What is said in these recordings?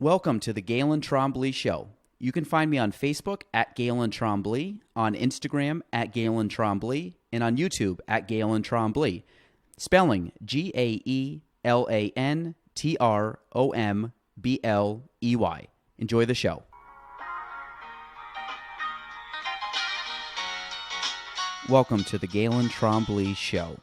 Welcome to the Galen Trombley Show. You can find me on Facebook at Galen Trombley, on Instagram at Galen Trombley, and on YouTube at Galen Trombley. Spelling GaelanTrombley. Enjoy the show. Welcome to the Galen Trombley Show.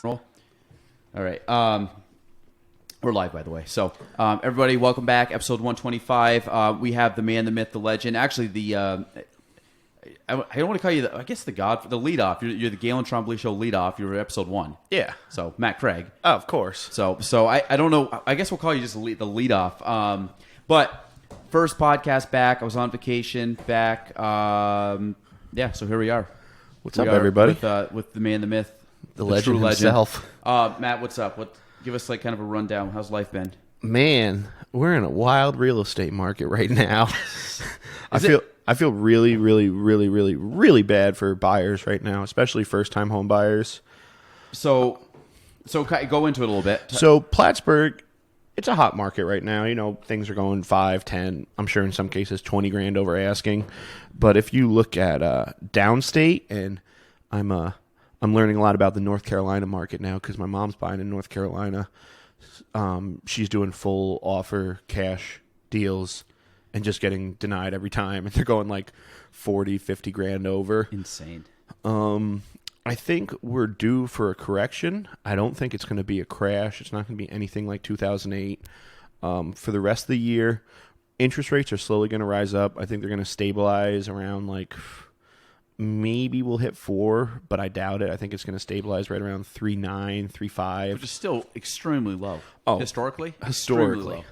Roll. All right. We're live, by the way. So, everybody, welcome back. Episode 125. We have the man, the myth, the legend. Actually, I don't want to call you, I guess, the leadoff. You're the Galen Trombley Show leadoff. You're episode 1. Yeah. So, Matt Craig. Oh, of course. So I don't know. I guess we'll call you just the leadoff. But first podcast back. I was on vacation back. Yeah, so here we are. What's up, everybody? With the man, the myth, the legend himself. Matt, what's up? Give us kind of a rundown. How's life been? Man, we're in a wild real estate market right now. I feel really, really, really, really, really bad for buyers right now, especially first-time home buyers. So go into it a little bit. So Plattsburgh, it's a hot market right now. You know, things are going 5, 10, I'm sure in some cases 20 grand over asking. But if you look at downstate, and I'm learning a lot about the North Carolina market now because my mom's buying in North Carolina. She's doing full offer cash deals and just getting denied every time. And they're going like 40, 50 grand over. Insane. I think we're due for a correction. I don't think it's going to be a crash. It's not going to be anything like 2008. For the rest of the year, interest rates are slowly going to rise up. I think they're going to stabilize around like... Maybe we'll hit 4, but I doubt it. I think it's going to stabilize right around 3.9, 3.5. Which is still extremely low. Oh, historically? Historically. Low.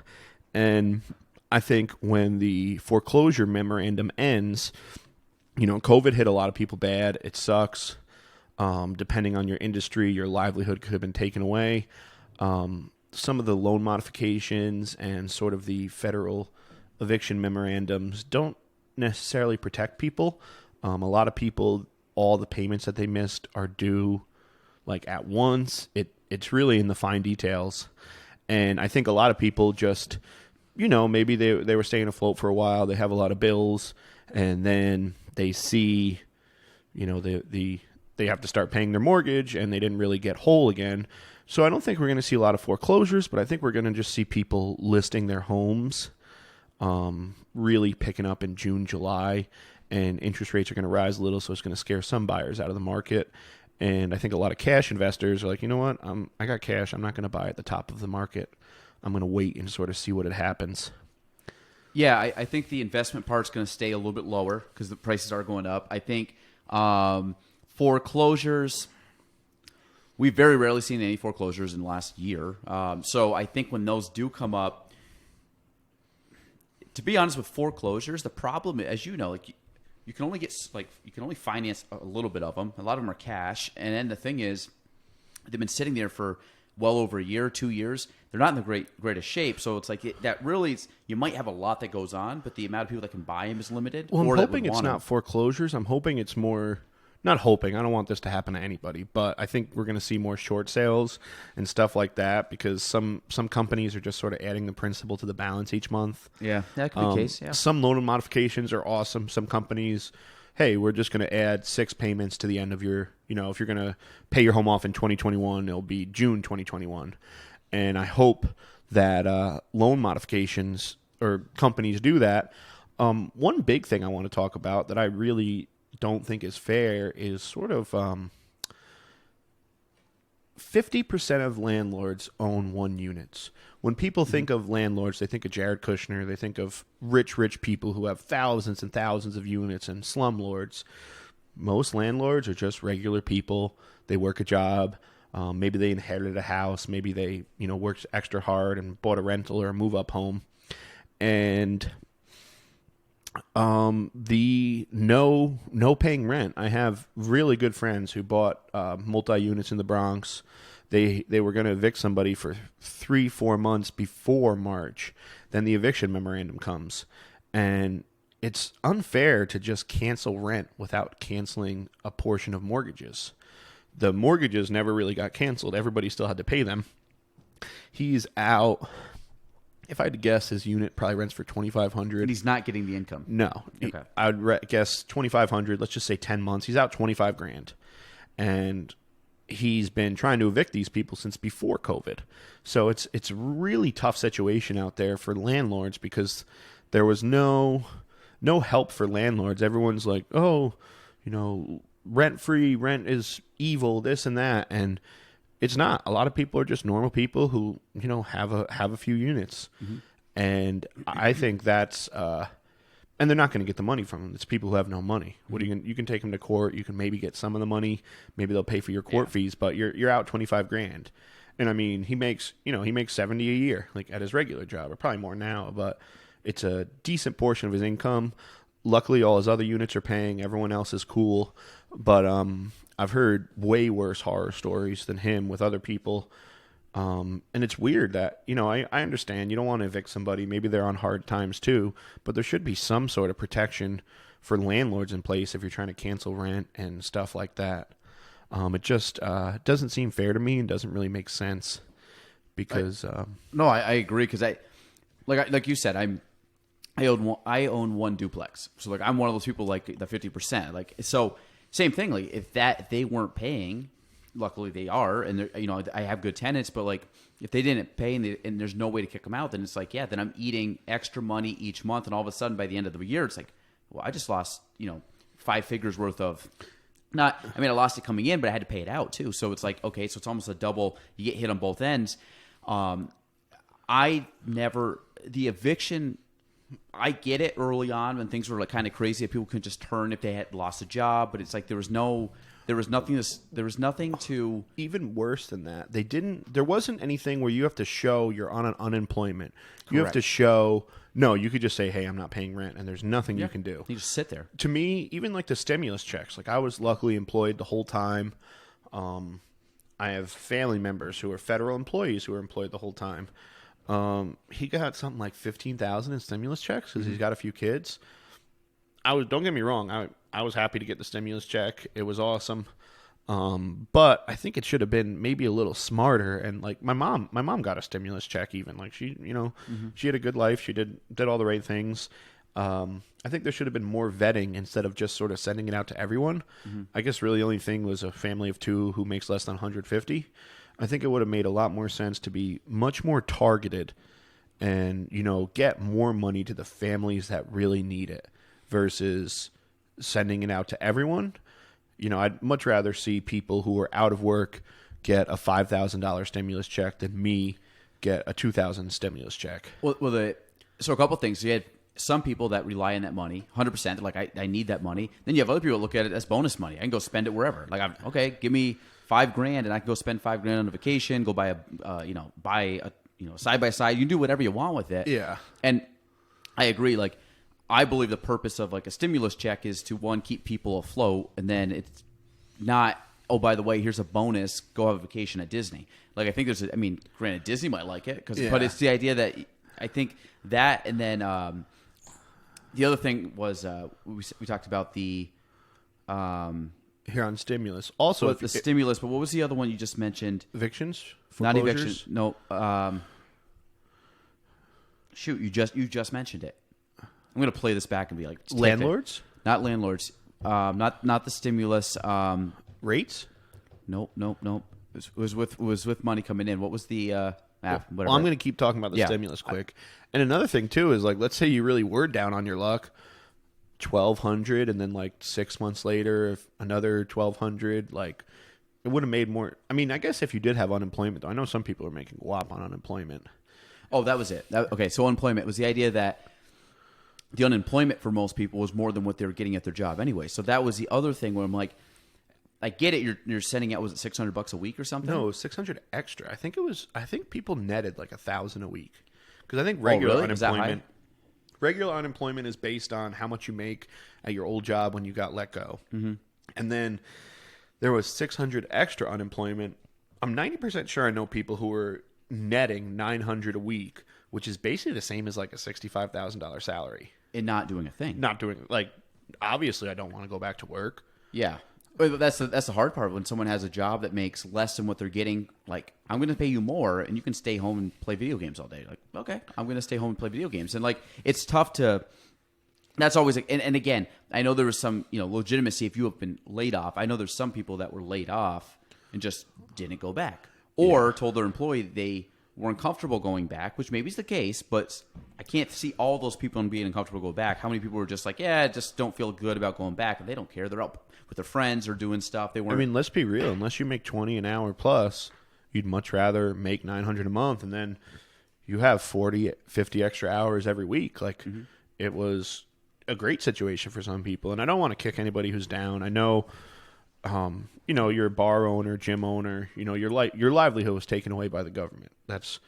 And I think when the foreclosure memorandum ends, you know, COVID hit a lot of people bad. It sucks. Depending on your industry, your livelihood could have been taken away. Some of the loan modifications and sort of the federal eviction memorandums don't necessarily protect people. A lot of people, all the payments that they missed are due like at once. It's really in the fine details. And I think a lot of people just, you know, maybe they were staying afloat for a while. They have a lot of bills, and then they see, you know, they have to start paying their mortgage, and they didn't really get whole again. So I don't think we're going to see a lot of foreclosures, but I think we're going to just see people listing their homes really picking up in June, July. And interest rates are going to rise a little, so it's going to scare some buyers out of the market. And I think a lot of cash investors are like, you know what, I got cash. I'm not going to buy at the top of the market. I'm going to wait and sort of see what happens. Yeah, I think the investment part's going to stay a little bit lower because the prices are going up. I think foreclosures, we've very rarely seen any foreclosures in the last year. So I think when those do come up, to be honest with foreclosures, the problem, as you know, you can only finance a little bit of them. A lot of them are cash. And then the thing is, they've been sitting there for well over a year, 2 years. They're not in the greatest shape. So it's like that really is, you might have a lot that goes on, but the amount of people that can buy them is limited. Well, I'm hoping it's not foreclosures. I'm hoping it's more... Not hoping. I don't want this to happen to anybody, but I think we're going to see more short sales and stuff like that because some companies are just sort of adding the principal to the balance each month. Yeah, that could be the case. Yeah. Some loan modifications are awesome. Some companies, hey, we're just going to add 6 payments to the end of your, you know, if you're going to pay your home off in 2021, it'll be June 2021. And I hope that loan modifications or companies do that. One big thing I want to talk about that I really don't think is fair is sort of 50% of landlords own 1 units. When people think of landlords, they think of Jared Kushner. They think of rich people who have thousands and thousands of units and slumlords. Most landlords are just regular people. They work a job. Maybe they inherited a house. Maybe they, you know, worked extra hard and bought a rental or a move-up home. And the no paying rent. I have really good friends who bought multi-units in the Bronx. They were going to evict somebody for 3-4 months before March. Then the eviction memorandum comes, and it's unfair to just cancel rent without canceling a portion of mortgages. The mortgages never really got canceled. Everybody still had to pay them. He's out. If I had to guess, his unit probably rents for $2,500. And he's not getting the income. No. Okay. I would guess $2,500. Let's just say 10 months. He's out $25,000. And he's been trying to evict these people since before COVID. So it's a really tough situation out there for landlords because there was no help for landlords. Everyone's like, oh, rent-free, rent is evil, this and that. And it's not. A lot of people are just normal people who, have a few units. Mm-hmm. And I think that's and they're not going to get the money from them. It's people who have no money. What are you can take them to court. You can maybe get some of the money. Maybe they'll pay for your court fees, but you're out $25,000. And I mean, he makes 70 a year, like at his regular job, or probably more now, but it's a decent portion of his income. Luckily, all his other units are paying. Everyone else is cool. But I've heard way worse horror stories than him with other people. And it's weird that, I understand you don't want to evict somebody. Maybe they're on hard times too, but there should be some sort of protection for landlords in place if you're trying to cancel rent and stuff like that. It just doesn't seem fair to me and doesn't really make sense because... No, I agree because like you said, I own one duplex. So I'm one of those people like the 50%. So same thing. Like if they weren't paying, luckily they are, and I have good tenants. But if they didn't pay and there's no way to kick them out, then it's then I'm eating extra money each month, and all of a sudden by the end of the year, it's well, I just lost 5 figures worth of. I lost it coming in, but I had to pay it out too. So it's okay, so it's almost a double. You get hit on both ends. The eviction. I get it early on when things were kind of crazy. People couldn't just turn if they had lost a job, but it's there was nothing to. Even worse than that, there wasn't anything where you have to show you're on an unemployment. You have to show. No, you could just say, "Hey, I'm not paying rent," and there's nothing you can do. You just sit there. To me, even the stimulus checks. I was luckily employed the whole time. I have family members who are federal employees who are employed the whole time. He got something like $15,000 in stimulus checks because he's got a few kids. Don't get me wrong. I was happy to get the stimulus check. It was awesome. But I think it should have been maybe a little smarter. And my mom got a stimulus check even. She, she had a good life. She did all the right things. I think there should have been more vetting instead of just sort of sending it out to everyone. Mm-hmm. I guess really the only thing was a family of 2 who makes less than 150. I think it would have made a lot more sense to be much more targeted and, get more money to the families that really need it versus sending it out to everyone. I'd much rather see people who are out of work get a $5,000 stimulus check than me get a $2,000 stimulus check. So a couple things. You had some people that rely on that money 100%. I need that money. Then you have other people that look at it as bonus money. I can go spend it wherever. Okay, give me $5,000 and I can go spend $5,000 on a vacation. Go buy a side by side. You can do whatever you want with it. Yeah, and I agree. I believe the purpose of a stimulus check is to keep people afloat, and then it's not. Oh, by the way, here's a bonus. Go have a vacation at Disney. I think granted, Disney might like it but it's the idea that I think that, and then the other thing was we talked about the here on stimulus. Also, the stimulus. But what was the other one you just mentioned? Evictions, not evictions. No. Shoot, you just mentioned it. I'm going to play this back and be landlords? Not landlords. Not the stimulus. Rates? Nope. It was with money coming in. What was the whatever. Well, I'm going to keep talking about the stimulus quick. And another thing too is let's say you really were down on your luck, $1,200, and then 6 months later, another $1,200. It would have made more. I guess if you did have unemployment, though, I know some people are making guap on unemployment. Oh, that was it. Okay, so unemployment was the idea that the unemployment for most people was more than what they were getting at their job anyway. So that was the other thing where I'm I get it. You're sending out, was it $600 a week or something? No, $600 extra. I think people netted $1,000 a week because I think regular unemployment. Regular unemployment is based on how much you make at your old job when you got let go, and then there was $600 extra unemployment. I'm 90% sure I know people who were netting $900 a week, which is basically the same as a $65,000 salary. and not doing a thing. Not doing like obviously I don't want to go back to work. Yeah. But that's the hard part when someone has a job that makes less than what they're getting. Like, I'm going to pay you more, and you can stay home and play video games all day. Like, okay, I'm going to stay home and play video games. And, like, it's tough to – that's always – and again, I know there was some, legitimacy if you have been laid off. I know there's some people that were laid off and just didn't go back or told their employee they weren't comfortable going back, which maybe is the case, but I can't see all those people being uncomfortable go back. How many people were just like, yeah, I just don't feel good about going back, and they don't care. They're out with their friends or doing stuff. They weren't. I mean, let's be real. Unless you make $20 an hour plus, you'd much rather make $900 a month, and then you have 40, 50 extra hours every week. Like, it was a great situation for some people, and I don't want to kick anybody who's down. I know, you're a bar owner, gym owner. Your livelihood was taken away by the government. That's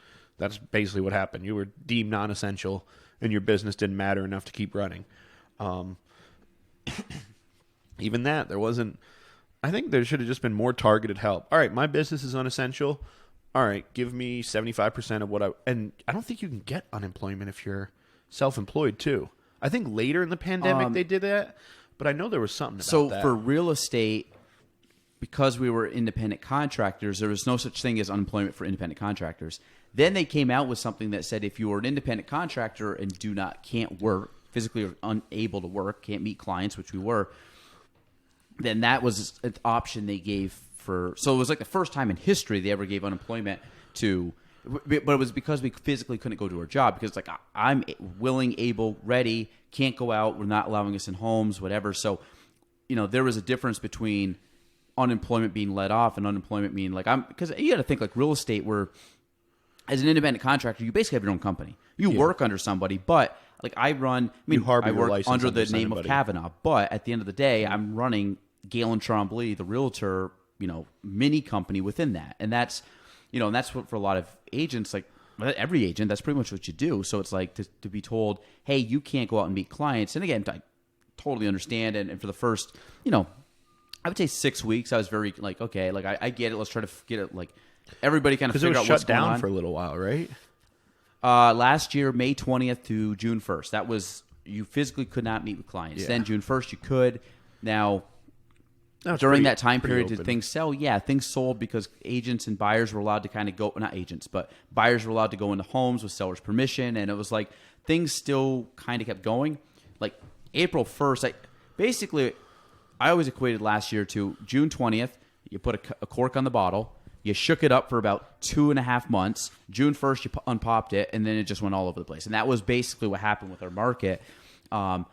basically what happened. You were deemed non-essential, and your business didn't matter enough to keep running. Even that, there wasn't. I think there should have just been more targeted help. All right, my business is unessential. All right, give me 75% of what and I don't think you can get unemployment if you're self-employed too. I think later in the pandemic they did that, but I know there was something about that. So for real estate, because we were independent contractors, there was no such thing as unemployment for independent contractors. Then they came out with something that said if you were an independent contractor and can't work, physically or unable to work, can't meet clients, which we were, then that was an option they gave for. So it was like the first time in history they ever gave unemployment to, but it was because we physically couldn't go to our job because like I'm willing, able, ready, can't go out. We're not allowing us in homes, whatever. So, there was a difference between unemployment being let off and unemployment being like because you got to think like real estate where as an independent contractor, you basically have your own company. You work under somebody, but like I work under the name of Kavanaugh, but at the end of the day, I'm running Galen Trombley, the realtor, mini company within that. And that's, and that's what for a lot of agents, like every agent, that's pretty much what you do. So it's like to be told, hey, you can't go out and meet clients. And again, I totally understand. And for the first, I would say 6 weeks, I was very like, okay, like I get it. Let's try to get it. Like everybody kind of figure out what's going on. Shut down for a little while, right? Last year, May 20th to June 1st. That was, you physically could not meet with clients. Yeah. Then June 1st, you could. Now, during that time period, did things sell? Yeah, things sold because agents and buyers were allowed to kind of go, not agents, but buyers were allowed to go into homes with seller's permission. And it was like things still kind of kept going. Like April 1st, I always equated last year to June 20th, you put a cork on the bottle. You shook it up for about 2.5 months. June 1st, you unpopped it, and then it just went all over the place. And that was basically what happened with our market. Our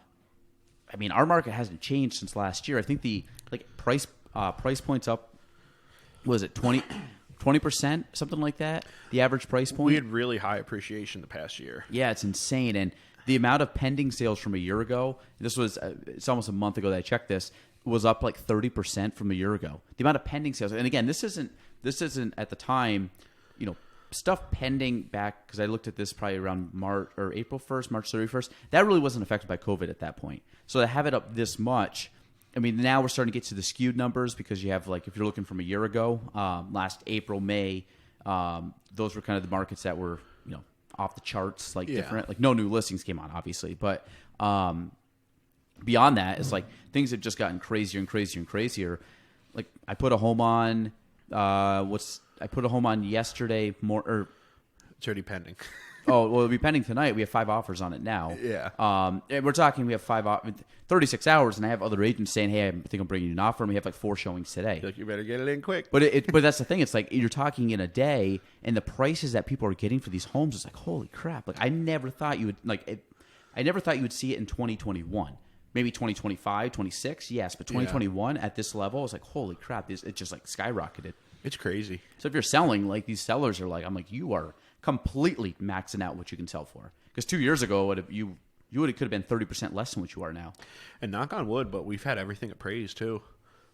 market hasn't changed since last year. I think the price points up, was it 20%, something like that? The average price point? We had really high appreciation the past year. Yeah, it's insane. And the amount of pending sales from a year ago, it's almost a month ago that I checked this, was up like 30% from a year ago. The amount of pending sales. And again, this isn't at the time, stuff pending back, because I looked at this probably around March or April 1st, March 31st. That really wasn't affected by COVID at that point. So to have it up this much, now we're starting to get to the skewed numbers because you have if you're looking from a year ago, last April, May, those were kind of the markets that were, off the charts, different. No new listings came on, obviously. But beyond that, it's things have just gotten crazier and crazier and crazier. I put a home on, I put a home on yesterday. It's already pending. Oh, well, it'll be pending tonight. We have 5 offers on it now. Yeah. And we're talking, we have 36 hours, and I have other agents saying, hey, I think I'm bringing you an offer, and we have 4 showings today. You better get it in quick. But that's the thing. It's you're talking in a day, and the prices that people are getting for these homes is holy crap. I never thought you would, I never thought you would see it in 2021. Maybe 2025, 26, yes. But 2021 at this level, it's holy crap. It just skyrocketed. It's crazy. So if you're selling, these sellers are you are completely maxing out what you can sell for. Because 2 years ago, you could have been 30% less than what you are now. And knock on wood, but we've had everything appraised too.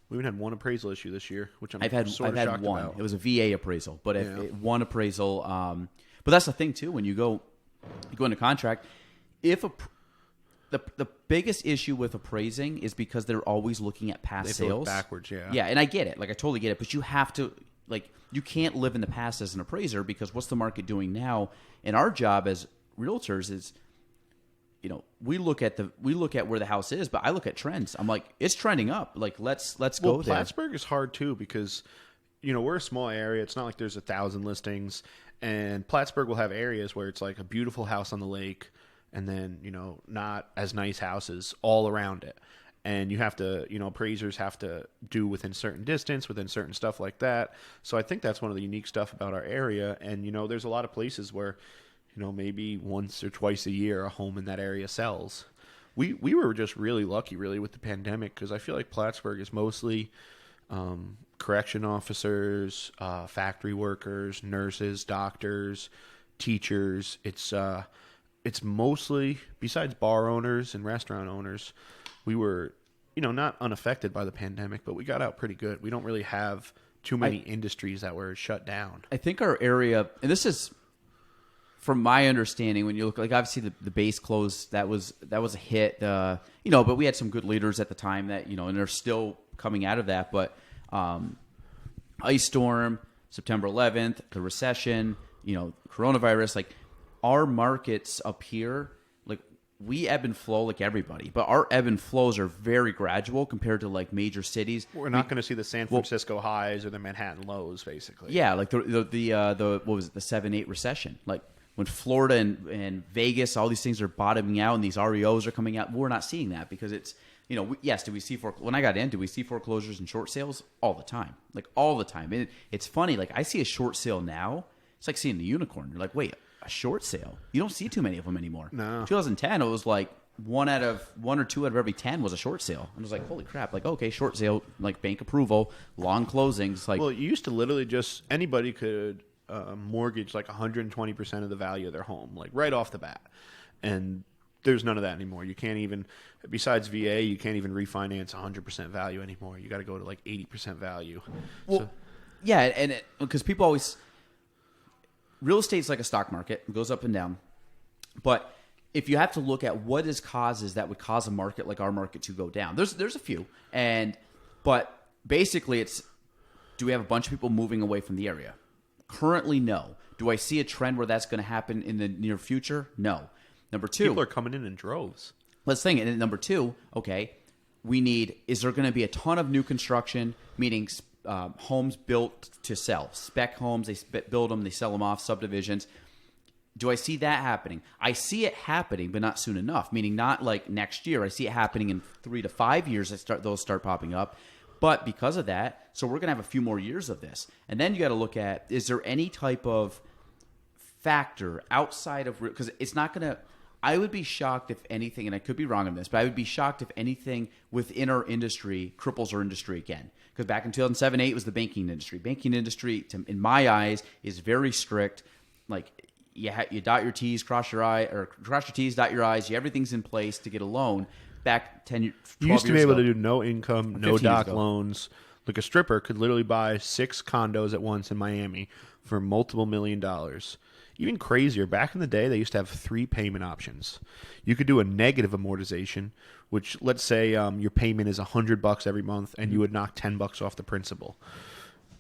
We even had one appraisal issue this year, which I've had shocked one. about. It was a VA appraisal, but one appraisal. But that's the thing too. When you go into contract, if the biggest issue with appraising is because they're always looking at past sales backwards. Yeah. Yeah, and I get it. I totally get it. But you have to you can't live in the past as an appraiser because what's the market doing now? And our job as realtors is we look at where the house is, but I look at trends. I'm like, it's trending up. Like, let's Well, go there. Plattsburgh is hard too because, we're a small area. It's not like there's 1,000 listings, and Plattsburgh will have areas where it's like a beautiful house on the lake, and then not as nice houses all around it. And you have to, appraisers have to do within certain distance, within certain stuff like that. So I think that's one of the unique stuff about our area. And, there's a lot of places where, maybe once or twice a year a home in that area sells. We were just really lucky, really, with the pandemic because I feel like Plattsburgh is mostly correction officers, factory workers, nurses, doctors, teachers. It's mostly, besides bar owners and restaurant owners, we were, not unaffected by the pandemic, but we got out pretty good. We don't really have too many industries that were shut down. I think our area, and this is from my understanding, when you look, like obviously the base closed, that was a hit, but we had some good leaders at the time that, and they're still coming out of that. But ice storm, September 11th, the recession, coronavirus, like our markets up here, like we ebb and flow like everybody, but our ebb and flows are very gradual compared to like major cities. We're not going to see the San Francisco highs or the Manhattan lows, basically. Yeah, like the what was it, the 7-8 recession, like when Florida and Vegas, all these things are bottoming out and these REOs are coming out. We're not seeing that because it's, yes, do we see when I got in, do we see foreclosures and short sales all the time? Like all the time. And it's funny, like I see a short sale now, it's like seeing the unicorn. You're like, wait, a short sale? You don't see too many of them anymore. No. 2010, it was like one or two out of every 10 was a short sale. And I was like, holy crap, like, okay, short sale, like bank approval, long closings. Like, well, you used to literally just, anybody could mortgage like 120% of the value of their home, like right off the bat. And there's none of that anymore. You can't even, besides VA, you can't even refinance 100% value anymore. You got to go to like 80% value. Well, yeah, and because people always, real estate's like a stock market. It goes up and down. But if you have to look at what is causes that would cause a market like our market to go down, there's a few. But basically it's, do we have a bunch of people moving away from the area? Currently, no. Do I see a trend where that's going to happen in the near future? No. Number two, people are coming in droves. Let's think. And number two, okay, is there going to be a ton of new construction, meaning homes built to sell, spec homes, they build them, they sell them off, subdivisions. Do I see that happening? I see it happening, but not soon enough, meaning not like next year. I see it happening in 3 to 5 years. Those start popping up. But because of that, so we're going to have a few more years of this. And then you got to look at, is there any type of factor outside of, because it's not going to, I would be shocked if anything, and I could be wrong on this, but I would be shocked if anything within our industry cripples our industry again. Because back in 2007-8 was the banking industry. Banking industry, in my eyes, is very strict. Like you dot your T's, cross your T's, dot your I's. Everything's in place to get a loan. Back 10 years, 12 you used to be years able ago. to do no income, no doc loans. Like a stripper could literally buy 6 condos at once in Miami for multiple $1 million. Even crazier, back in the day, they used to have 3 payment options. You could do a negative amortization, which let's say your payment is $100 every month, and you would knock $10 off the principal.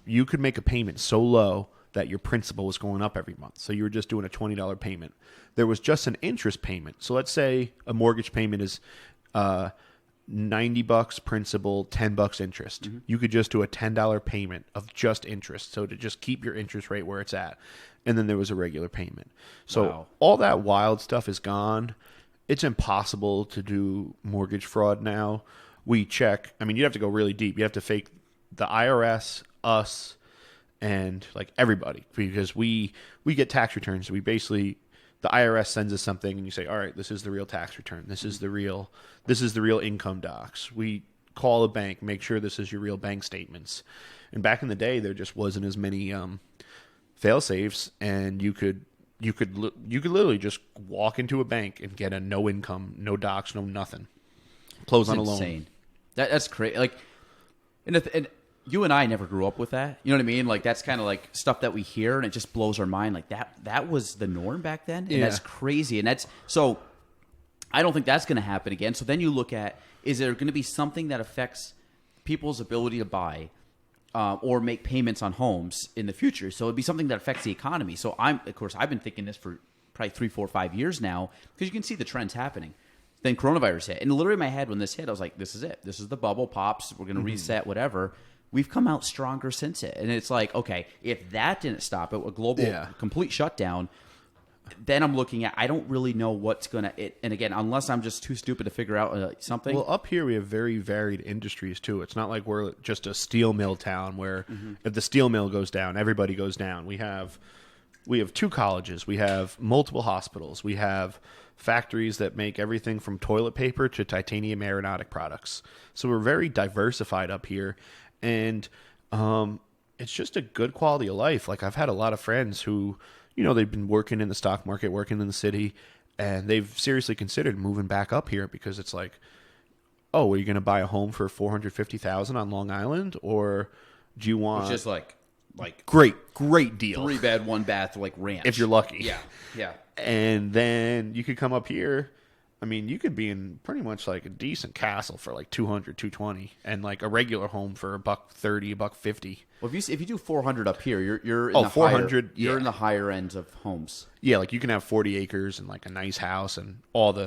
You could make a payment so low that your principal was going up every month. So you were just doing a $20 payment. There was just an interest payment. So let's say a mortgage payment is $90 principal, $10 interest. Mm-hmm. You could just do a $10 payment of just interest. So to just keep your interest rate where it's at. And then there was a regular payment. So all that wild stuff is gone. It's impossible to do mortgage fraud now. We check. I mean, you have to go really deep. You have to fake the IRS, us, and like everybody, because we get tax returns. We basically, the IRS sends us something and you say, all right, this is the real tax return. This is the real income docs. We call a bank, make sure this is your real bank statements. And back in the day, there just wasn't as many fail safes, and you could literally just walk into a bank and get a no income, no docs, no nothing, close on a loan. Insane. That's crazy. Like, and you and I never grew up with that. You know what I mean? Like that's kind of like stuff that we hear, and it just blows our mind. Like that was the norm back then, and that's crazy. And that's so. I don't think that's going to happen again. So then you look at, is there going to be something that affects people's ability to buy or make payments on homes in the future? So it'd be something that affects the economy. So I've been thinking this for probably 3, 4, 5 years now because you can see the trends happening. Then coronavirus hit. And literally in my head when this hit, I was like, this is it. This is the bubble pops. We're going to reset, whatever. We've come out stronger since it. And it's like, okay, if that didn't stop it, a global complete shutdown, then I'm looking at, I don't really know what's going to, and again, unless I'm just too stupid to figure out something. Well, up here we have very varied industries too. It's not like we're just a steel mill town where if the steel mill goes down, everybody goes down. We have 2 colleges. We have multiple hospitals. We have factories that make everything from toilet paper to titanium aeronautic products. So we're very diversified up here. And it's just a good quality of life. Like I've had a lot of friends who, they've been working in the stock market, working in the city, and they've seriously considered moving back up here because it's like, oh, are you going to buy a home for $450,000 on Long Island, or do you want just like great deal, 3-bed, 1-bath, like ranch if you're lucky? Yeah. And then you could come up here. I mean, you could be in pretty much like a decent castle for like $200, $220, and like a regular home for $130, $150. Well, if you do 400 up here, you're in the 400. Higher, you're in the higher ends of homes. Yeah, like you can have 40 acres and like a nice house and all the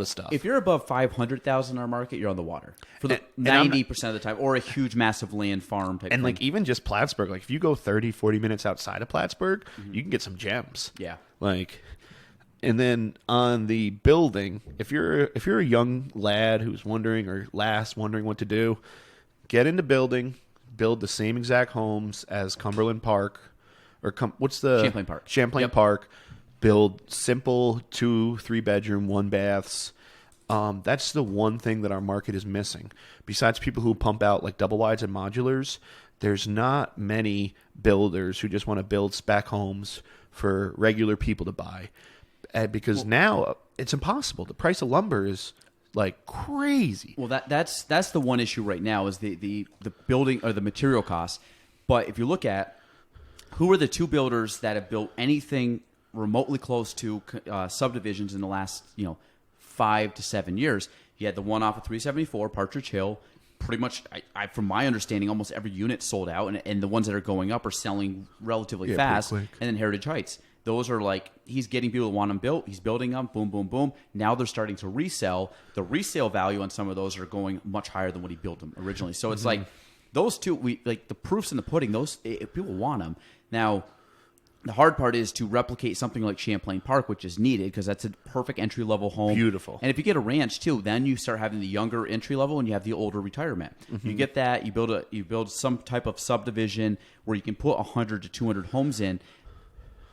stuff. If you're above 500,000 in our market, you're on the water for the 90% of the time, or a huge, massive land farm type. And thing. like even just Plattsburgh, like if you go 30, 40 minutes outside of Plattsburgh, you can get some gems. Yeah, like. And then on the building, if you're a young lad who's wondering what to do, get into building, build the same exact homes as Cumberland Park, or what's the Champlain Park. Champlain Park. Build simple 2-3 bedroom, 1 baths. That's the one thing that our market is missing. Besides people who pump out like double wides and modulars, there's not many builders who just want to build spec homes for regular people to buy. Because now it's impossible. The price of lumber is like crazy. Well, that's the one issue right now is the building or the material costs. But if you look at who are the 2 builders that have built anything remotely close to subdivisions in the last 5 to 7 years, you had the one off of 374 Partridge Hill. Pretty much, from my understanding, almost every unit sold out, and the ones that are going up are selling relatively fast. And then Heritage Heights. Those are like, he's getting people that want them built. He's building them, boom, boom, boom. Now they're starting to resell. The resale value on some of those are going much higher than what he built them originally. So it's like those 2, like the proof's in the pudding. Those people want them. Now, the hard part is to replicate something like Champlain Park, which is needed because that's a perfect entry-level home. Beautiful. And if you get a ranch too, then you start having the younger entry-level and you have the older retirement. You get that. You build some type of subdivision where you can put 100 to 200 homes in.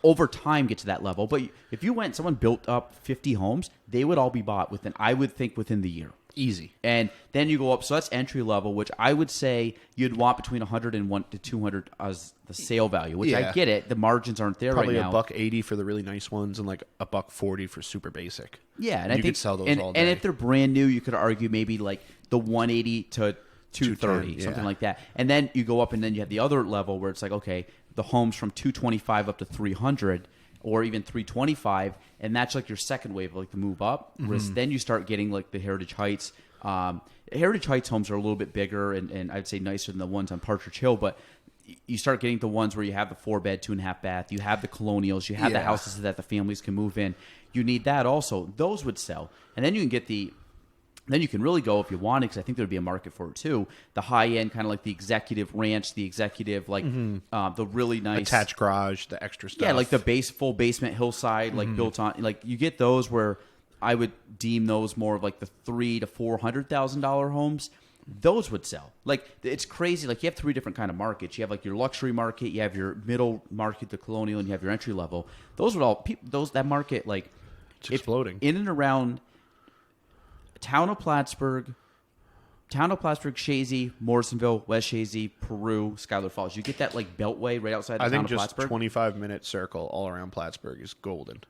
Over time get to that level. But if someone built up 50 homes, they would all be bought within the year. Easy. And then you go up. So that's entry level, which I would say you'd want between 101 to 200 as the sale value, which I get it. The margins aren't there Probably right now. Probably $180 for the really nice ones and like $140 for super basic. Yeah. And I think could sell those all day. And if they're brand new, you could argue maybe like the 180 to 230, something like that. And then you go up and then you have the other level where it's like, okay, the homes from 225 up to 300 or even 325, and that's like your second wave, like the move up. Whereas then you start getting like the Heritage Heights. Heritage Heights homes are a little bit bigger and I'd say nicer than the ones on Partridge Hill, but you start getting the ones where you have the 4-bed, 2.5 bath, you have the colonials, you have the houses that the families can move in. You need that also. Those would sell. And then you can get then you can really go if you want it, because I think there would be a market for it too. The high end, kind of like the executive ranch, the executive the really nice attached garage, the extra stuff. Yeah, like the full basement hillside, like built on. Like you get those where I would deem those more of like the $300,000 to $400,000 homes. Those would sell. Like it's crazy. Like you have 3 different kind of markets. You have like your luxury market, you have your middle market, the colonial, and you have your entry level. Those would all that market like it's exploding in and around. Town of Plattsburgh, Shazy, Morrisonville, West Shazy, Peru, Schuyler Falls. You get that like beltway right outside the town of Plattsburgh. I think just 25-minute circle all around Plattsburgh is golden.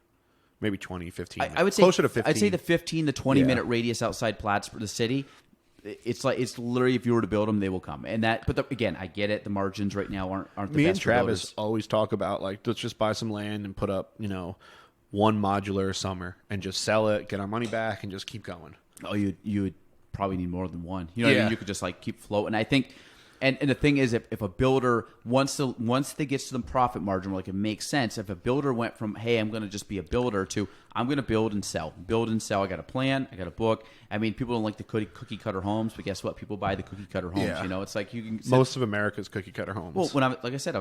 Maybe 20, 15 minutes. I would say closer to 15. I'd say the 15 to 20 minute radius outside Plattsburgh, the city. It's literally if you were to build them, they will come. And that, but again, I get it. The margins right now aren't the best. Me and Travis always talk about like, let's just buy some land and put up, one modular a summer and just sell it, get our money back, and just keep going. Oh, you would probably need more than one. You know what I mean? You could just like keep floating. I think And the thing is, if a builder once they get to the profit margin, like it makes sense. If a builder went from, hey, I'm going to just be a builder to I'm going to build and sell. I got a plan. I got a book. I mean, people don't like the cookie cutter homes, but guess what? People buy the cookie cutter homes. Yeah. You know, it's like you can. Most of America's cookie cutter homes. Well, like I said, I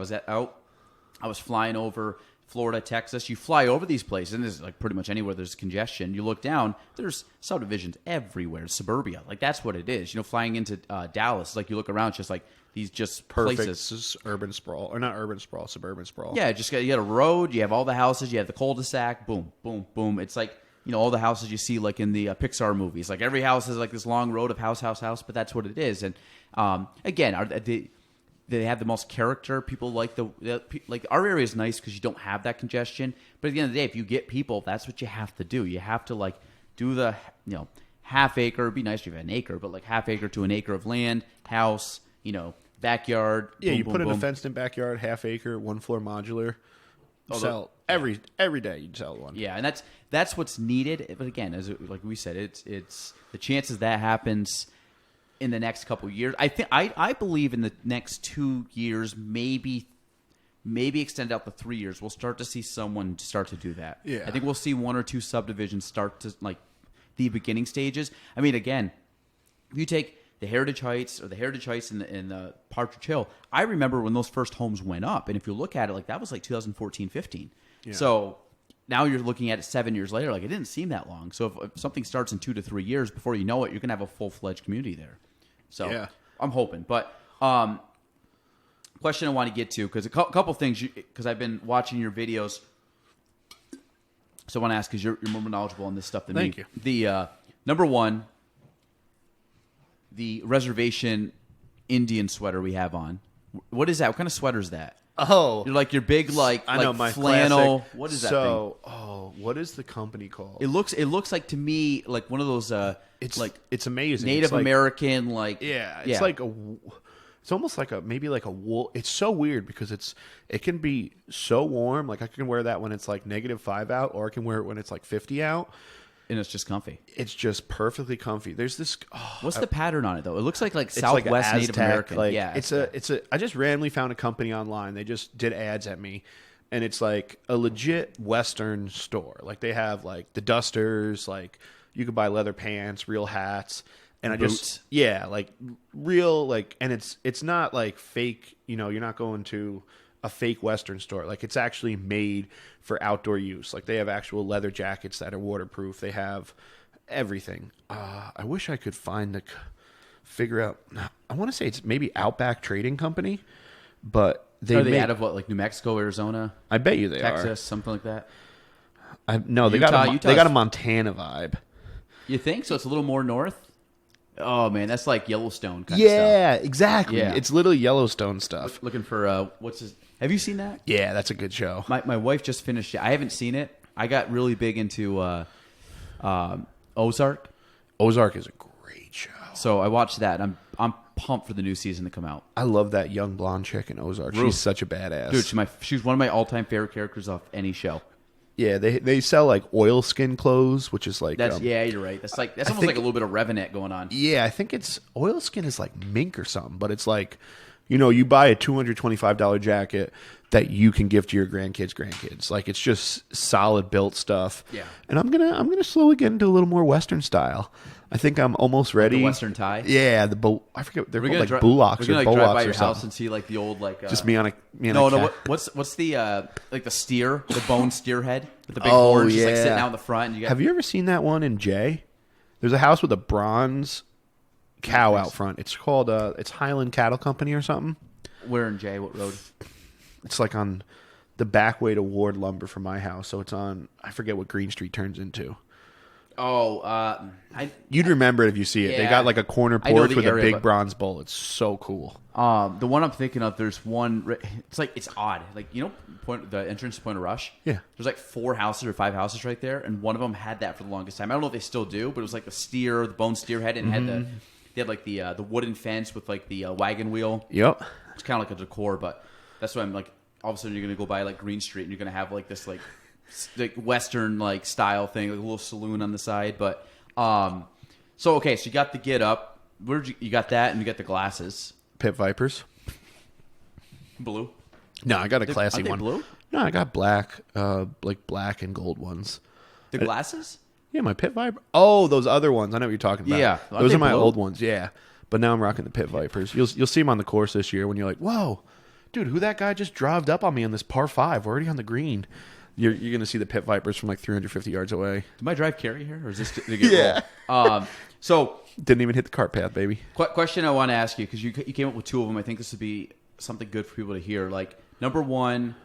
was flying over Florida, Texas. You fly over these places, and there's like pretty much anywhere there's congestion. You look down, there's subdivisions everywhere, suburbia. Like that's what it is. You know, flying into Dallas, like you look around, it's just like these just perfect places. Urban sprawl, or not urban sprawl, suburban sprawl. Yeah, you got a road, you have all the houses, you have the cul-de-sac, boom, boom, boom. It's like, you know, all the houses you see like in the Pixar movies. Like every house is like this long road of house, but that's what it is. And again, they have the most character. People like like our area is nice because you don't have that congestion. But at the end of the day, if you get people, that's what you have to do. You have to like do the half acre. It'd be nice if you have an acre, but like half acre to an acre of land, house, backyard. Yeah, boom, you boom, put in boom. a fenced in backyard, half acre, 1 floor modular. Sell every day. You'd sell one. Yeah, and that's what's needed. But again, like we said, it's the chances that happens in the next couple of years. I believe in the next 2 years, maybe extend out to 3 years, we'll start to see someone start to do that. Yeah. I think we'll see 1 or 2 subdivisions start to like the beginning stages. I mean, again, if you take the Heritage Heights in the Partridge Hill, I remember when those first homes went up, and if you look at it, like that was like 2014, 15. Yeah. So now you're looking at it 7 years later, like it didn't seem that long. So if something starts in 2 to 3 years, before you know it, you're gonna have a full-fledged community there. So yeah. I'm hoping. But question I want to get to, because a couple things, because I've been watching your videos, so I want to ask, because you're more knowledgeable on this stuff than me. Thank you. The number one, the reservation Indian sweater we have on. What is that? What kind of sweater is that? Oh, you're like your big I know, my flannel. Classic. What is that thing? What is the company called? It looks like to me like one of those. It's amazing. Native it's like, American it's like it's almost like maybe like a wool. It's so weird because it can be so warm. Like I can wear that when it's like -5 out, or I can wear it when it's like 50 out. And it's just comfy. It's just perfectly comfy. There's this. What's the pattern on it though? It looks like Southwest like Native Aztec, American. Like, yeah, it's a. I just randomly found a company online. They just did ads at me, and it's like a legit Western store. Like they have like the dusters. Like you could buy leather pants, real hats, and boots. like real like, and it's not like fake. You're not going to a fake Western store. Like it's actually made for outdoor use. Like they have actual leather jackets that are waterproof. They have everything. I wish I could figure out. I want to say it's maybe Outback Trading Company, but are they out of what, like New Mexico, Arizona? I bet you they Texas, something like that. No, they got a Montana vibe. You think so? It's a little more north. Oh man, that's like Yellowstone kind of stuff. Yeah, Exactly. Yeah. It's literally Yellowstone stuff. Looking for have you seen that? Yeah, that's a good show. My wife just finished it. I haven't seen it. I got really big into Ozark. Ozark is a great show. So I watched that. I'm pumped for the new season to come out. I love that young blonde chick in Ozark. She's such a badass. Dude, she's one of my all-time favorite characters off any show. Yeah, they sell like oilskin clothes, which is like yeah, you're right. That's almost like a little bit of Revenant going on. Yeah, I think it's oilskin is like mink or something, but it's like you buy a $225 jacket that you can give to your grandkids. Like it's just solid built stuff. Yeah. And I'm gonna slowly get into a little more Western style. I think I'm almost ready. Like the Western tie. Yeah, I forget they're called like bullocks or bullocks. We're gonna drive by your house and see like the old like. Just me on a what's the like the steer, the bone steer head with the big horns, just like sitting out in the front. And have you ever seen that one in Jay? There's a house with a bronze cow out front. It's called it's Highland Cattle Company or something. Where in Jay? What road? It's like on the back way to Ward Lumber from my house. So it's on. I forget what Green Street turns into. Oh, you'd remember it if you see it. Yeah, they got like a corner porch with a big bronze bull. It's so cool. The one I'm thinking of, there's one. It's odd. Like the entrance to Point of Rush. Yeah. There's like 4 houses or 5 houses right there, and one of them had that for the longest time. I don't know if they still do, but it was like the bone steer head, and they had like the wooden fence with like the wagon wheel. Yep. It's kind of like a decor, but that's why I'm like, all of a sudden you're gonna go by like Green Street and you're gonna have like this like Western like style thing, like a little saloon on the side. But so you got the get up. You got that, and you got the glasses. Pit Vipers. Blue. No, I got a classy Aren't they one. blue? No, I got black, like black and gold ones. The glasses? Yeah, my Pit Viper. Oh, those other ones. I know what you're talking about. Yeah. Aren't Those they are my blue? old ones. Yeah, but now I'm rocking the Pit Vipers. You'll see them on the course this year when you're like, whoa, dude, who that guy just drove up on me on this par 5? We're already on the green. You're going to see the Pit Vipers from like 350 yards away. Did my drive carry here, or is this to get Yeah. rolled? So Didn't even hit the cart path, baby. question I want to ask you, because you came up with 2 of them. I think this would be something good for people to hear. Like, number one,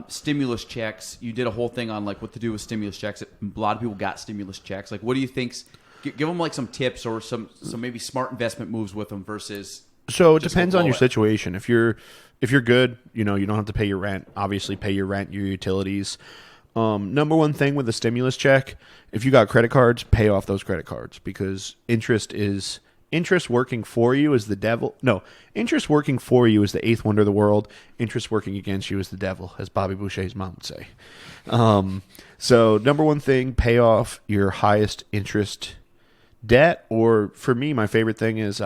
stimulus checks. You did a whole thing on like what to do with stimulus checks. A lot of people got stimulus checks. Like, what do you think's give them like some tips or some maybe smart investment moves with them versus. So it just depends go on blow your it? situation. If you're good, you don't have to pay your rent. Obviously, pay your rent, your utilities. Number one thing with the stimulus check, if you got credit cards, pay off those credit cards, because interest working for you is the devil. No, interest working for you is the 8th wonder of the world. Interest working against you is the devil, as Bobby Boucher's mom would say. So number one thing, pay off your highest interest debt. Or for me, my favorite thing is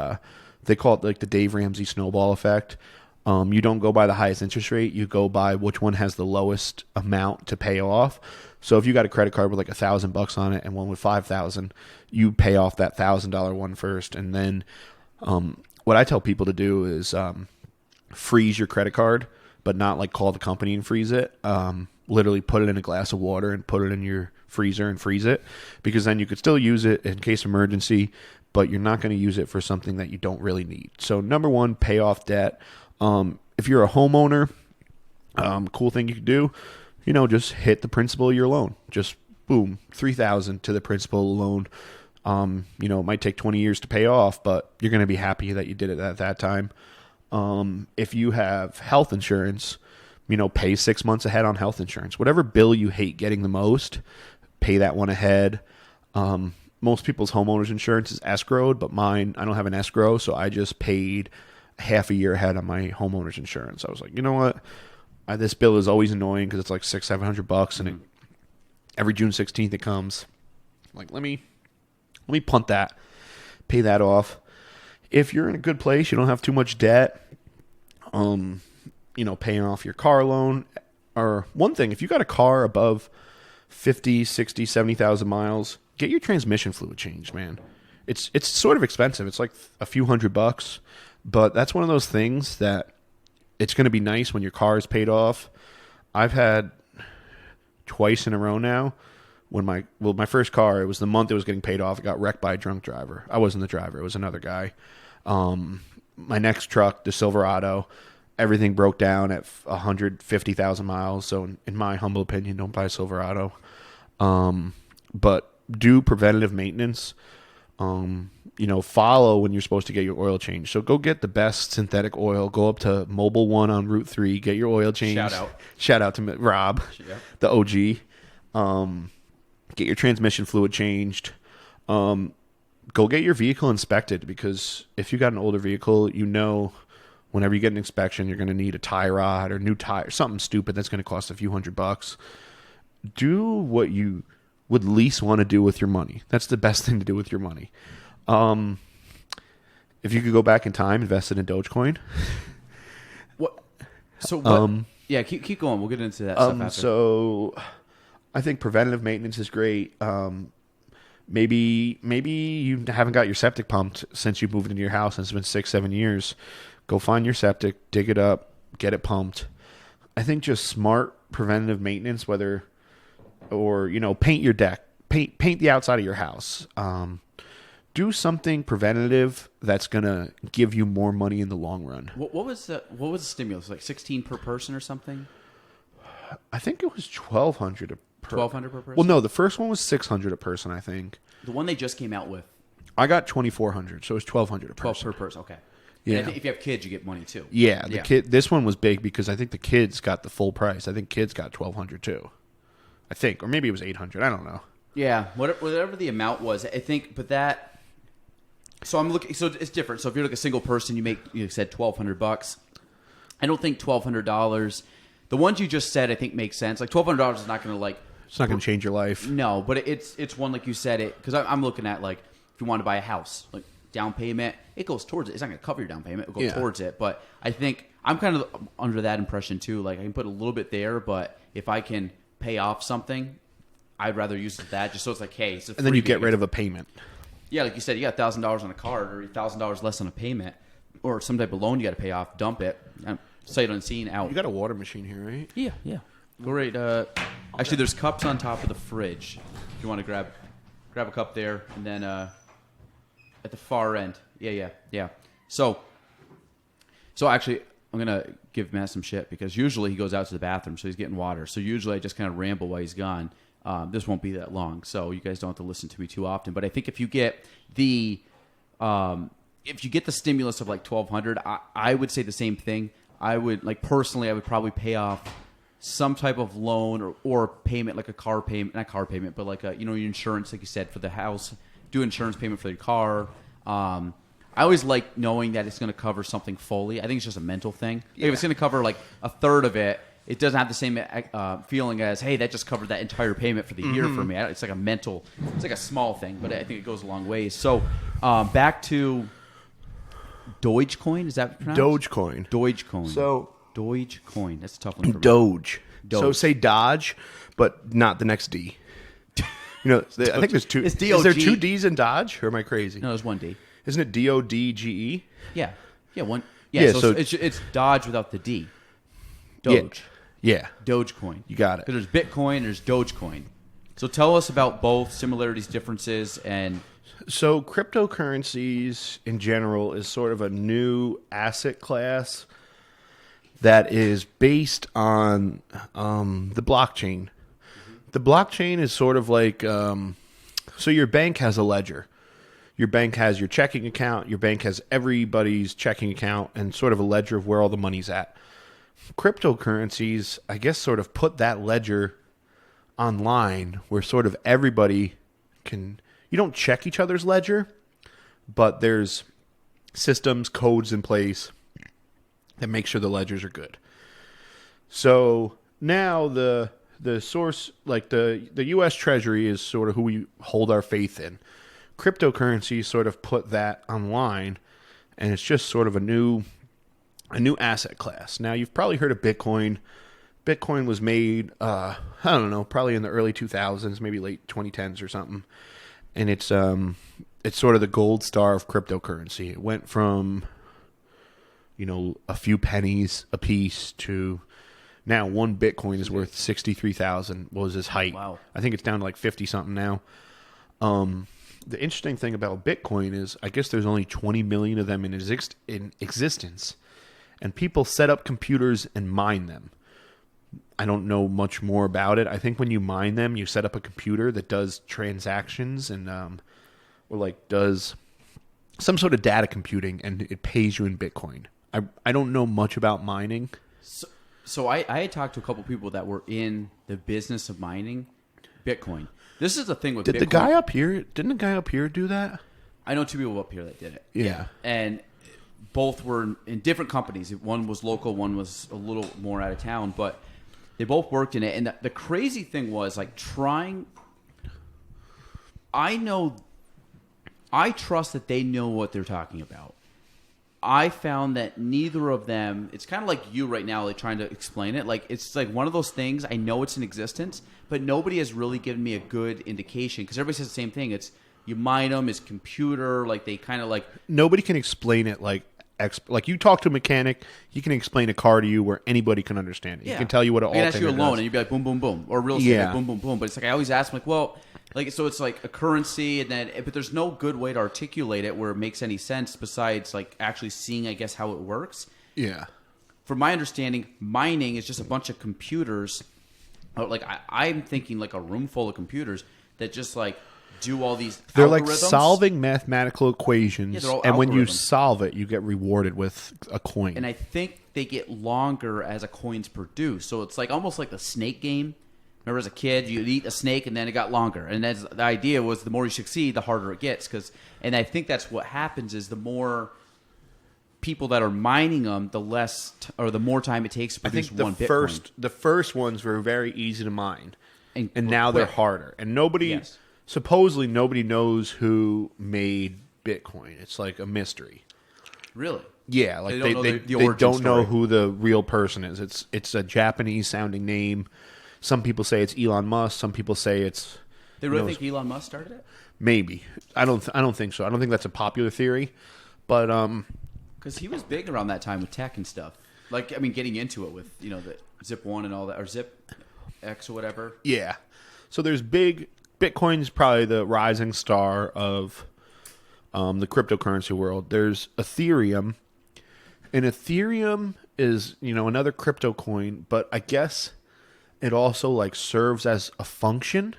they call it like the Dave Ramsey snowball effect. You don't go by the highest interest rate. You go by which one has the lowest amount to pay off. So if you got a credit card with like $1,000 on it and one with $5,000, you pay off that $1,000 one first. And then what I tell people to do is freeze your credit card, but not like call the company and freeze it. Literally put it in a glass of water and put it in your freezer and freeze it, because then you could still use it in case of emergency, but you're not going to use it for something that you don't really need. So number one, pay off debt. If you're a homeowner, cool thing you could do, just hit the principal of your loan. Just boom, $3,000 to the principal of the loan. It might take 20 years to pay off, but you're going to be happy that you did it at that time. If you have health insurance, pay 6 months ahead on health insurance. Whatever bill you hate getting the most, pay that one ahead. Most people's homeowners insurance is escrowed, but mine, I don't have an escrow, so I just paid half a year ahead on my homeowner's insurance. I was like, you know what? This bill is always annoying because it's like $600-700, and every June 16th it comes. I'm like, let me punt that, pay that off. If you're in a good place, you don't have too much debt, paying off your car loan. Or one thing, if you got a car above 50, 60, 70,000 miles, get your transmission fluid changed, man. It's sort of expensive. It's like a few $100, but that's one of those things that it's going to be nice when your car is paid off. I've had twice in a row now when my first car, it was the month it was getting paid off. It got wrecked by a drunk driver. I wasn't the driver. It was another guy. My next truck, the Silverado, everything broke down at 150,000 miles. So in my humble opinion, don't buy a Silverado. But do preventative maintenance. Follow when you're supposed to get your oil changed. So go get the best synthetic oil. Go up to Mobile One on Route 3. Get your oil changed. Shout out to Rob, the OG. Get your transmission fluid changed. Go get your vehicle inspected, because if you got an older vehicle, whenever you get an inspection, you're going to need a tie rod or new tire, something stupid that's going to cost a few $100. Do what you would least want to do with your money. That's the best thing to do with your money. If you could go back in time, invest in a Dogecoin. What? So what? Yeah, keep going. We'll get into that stuff after. So I think preventative maintenance is great. Maybe you haven't got your septic pumped since you moved into your house, and it's been 6-7 years. Go find your septic, dig it up, get it pumped. I think just smart preventative maintenance, or paint your deck, paint the outside of your house. Do something preventative that's gonna give you more money in the long run. What was the stimulus, like 16 per person or something? I think it was 1,200 per. 1,200 per person. Well, no, the first one was 600 a person. I think The one they just came out with. I got 2,400, so it was 1,200 a 12 person. per person. Okay. Yeah. And I think if you have kids, you get money too. Yeah, kid. This one was big because I think the kids got the full price. I think kids got 1,200 too. I think, or maybe it was 800. I don't know. Yeah, whatever the amount was, I think. But that. So I'm looking. So it's different. So if you're like a single person, you said $1,200. I don't think $1,200. The ones you just said, I think, make sense. Like $1,200 is not going to like. It's not going to change your life. No, but it's one like you said it, because I'm looking at like if you want to buy a house, like down payment. It goes towards it. It's not going to cover your down payment. It'll go Yeah. towards it. But I think I'm kind of under that impression too. Like I can put a little bit there, but if I can pay off something, I'd rather use that just so it's like, hey, it's a And then you freebie. get rid of a payment. Yeah, like you said, you got $1,000 on a card or $1,000 less on a payment or some type of loan you got to pay off. Dump it. Sight unseen out. You got a water machine here, right? Yeah. Great. Actually, there's cups on top of the fridge. If you want to grab a cup there, and then at the far end. Yeah. So actually, I'm gonna give Matt some shit because usually he goes out to the bathroom, so he's getting water. So usually I just kind of ramble while he's gone. This won't be that long, so you guys don't have to listen to me too often. But I think if you get the stimulus of like $1,200, I would say the same thing. I would personally, I would probably pay off some type of loan or payment, like a car payment, not car payment, but like your insurance, like you said, for the house, do insurance payment for your car. I always like knowing that it's going to cover something fully. I think it's just a mental thing. Like if it's going to cover like a third of it, it doesn't have the same feeling as, hey, that just covered that entire payment for the year for me. It's like a mental, it's like a small thing, but I think it goes a long ways. So back to Dogecoin, is that pronounced? Dogecoin. So Dogecoin. That's a tough one for me. Doge. So say Dodge, but not the next D. I think there's two. It's Is there D-O-G. two D's in Dodge, or am I crazy? No, there's one D. Isn't it D-O-D-G-E? Yeah, one. Yeah, Yeah, so- it's Dodge without the D. Doge. Yeah. Dogecoin. You got it. Because there's Bitcoin, there's Dogecoin. So tell us about both, similarities, differences, and So cryptocurrencies in general is sort of a new asset class that is based on the blockchain. The blockchain is sort of like, so your bank has a ledger. Your bank has your checking account. Your bank has everybody's checking account and sort of a ledger of where all the money's at. Cryptocurrencies, I guess, sort of put that ledger online where sort of everybody can, you don't check each other's ledger, but there's systems, codes in place that make sure the ledgers are good. So now the source, like the U.S. Treasury is sort of who we hold our faith in. Cryptocurrency sort of put that online, and it's just sort of a new asset class. Now, you've probably heard of Bitcoin. Bitcoin was made, I don't know, probably in the early 2000s, maybe late 2010s or something. And it's sort of the gold star of cryptocurrency. It went from, a few pennies a piece to now one Bitcoin is worth 63,000 was his height. Wow. I think it's down to like 50 something now. The interesting thing about Bitcoin is I guess there's only 20 million of them in existence. And people set up computers and mine them. I don't know much more about it. I think when you mine them, you set up a computer that does transactions and or like does some sort of data computing, and it pays you in Bitcoin. I don't know much about mining. So I had talked to a couple people that were in the business of mining Bitcoin. This is the thing with Bitcoin. Didn't the guy up here do that? I know two people up here that did it. Yeah. And both were in different companies. One was local, one was a little more out of town, but they both worked in it. And the crazy thing was like I trust that they know what they're talking about. I found that neither of them, it's kind of like you right now, like trying to explain it. Like, it's like one of those things, I know it's in existence, but nobody has really given me a good indication because everybody says the same thing. It's, you mine them, it's computer, like they kind of like. Nobody can explain it like you talk to a mechanic, he can explain a car to you where anybody can understand it. Yeah. He can tell you what an I can ask alternator you a loan does. and you'd be like, boom, boom, boom. Or real estate, Yeah. like, boom, boom, boom. But it's like, I always ask, like, well, like, so it's like a currency, and then, but there's no good way to articulate it where it makes any sense besides like actually seeing, I guess, how it works. Yeah. From my understanding, mining is just a bunch of computers. Like I'm thinking like a room full of computers that just like do all these They're algorithms. like solving mathematical equations, Yeah, they're all and when you algorithms. solve it, you get rewarded with a coin. And I think they get longer as a coin's produced. So it's like almost like the snake game. Remember, as a kid, you'd eat a snake, and then it got longer. And that's, the idea was the more you succeed, the harder it gets. And I think that's what happens is the more people that are mining them, the less or the more time it takes to I produce think one Bitcoin. the first ones were very easy to mine, and were now they're quick. harder. And nobody, Yes. supposedly nobody knows who made Bitcoin. It's like a mystery. Really? Yeah, like They don't know the they origin don't know story. who the real person is. It's a Japanese sounding name. Some people say it's Elon Musk. Some people say it's They really think Elon Musk started it? maybe. I don't think so. I don't think that's a popular theory. But Because he was big around that time with tech and stuff. Like, I mean, getting into it with, the Zip 1 and all that, or Zip X or whatever. yeah. So there's Bitcoin's probably the rising star of the cryptocurrency world. There's Ethereum, and Ethereum is another crypto coin, but I guess it also like serves as a function.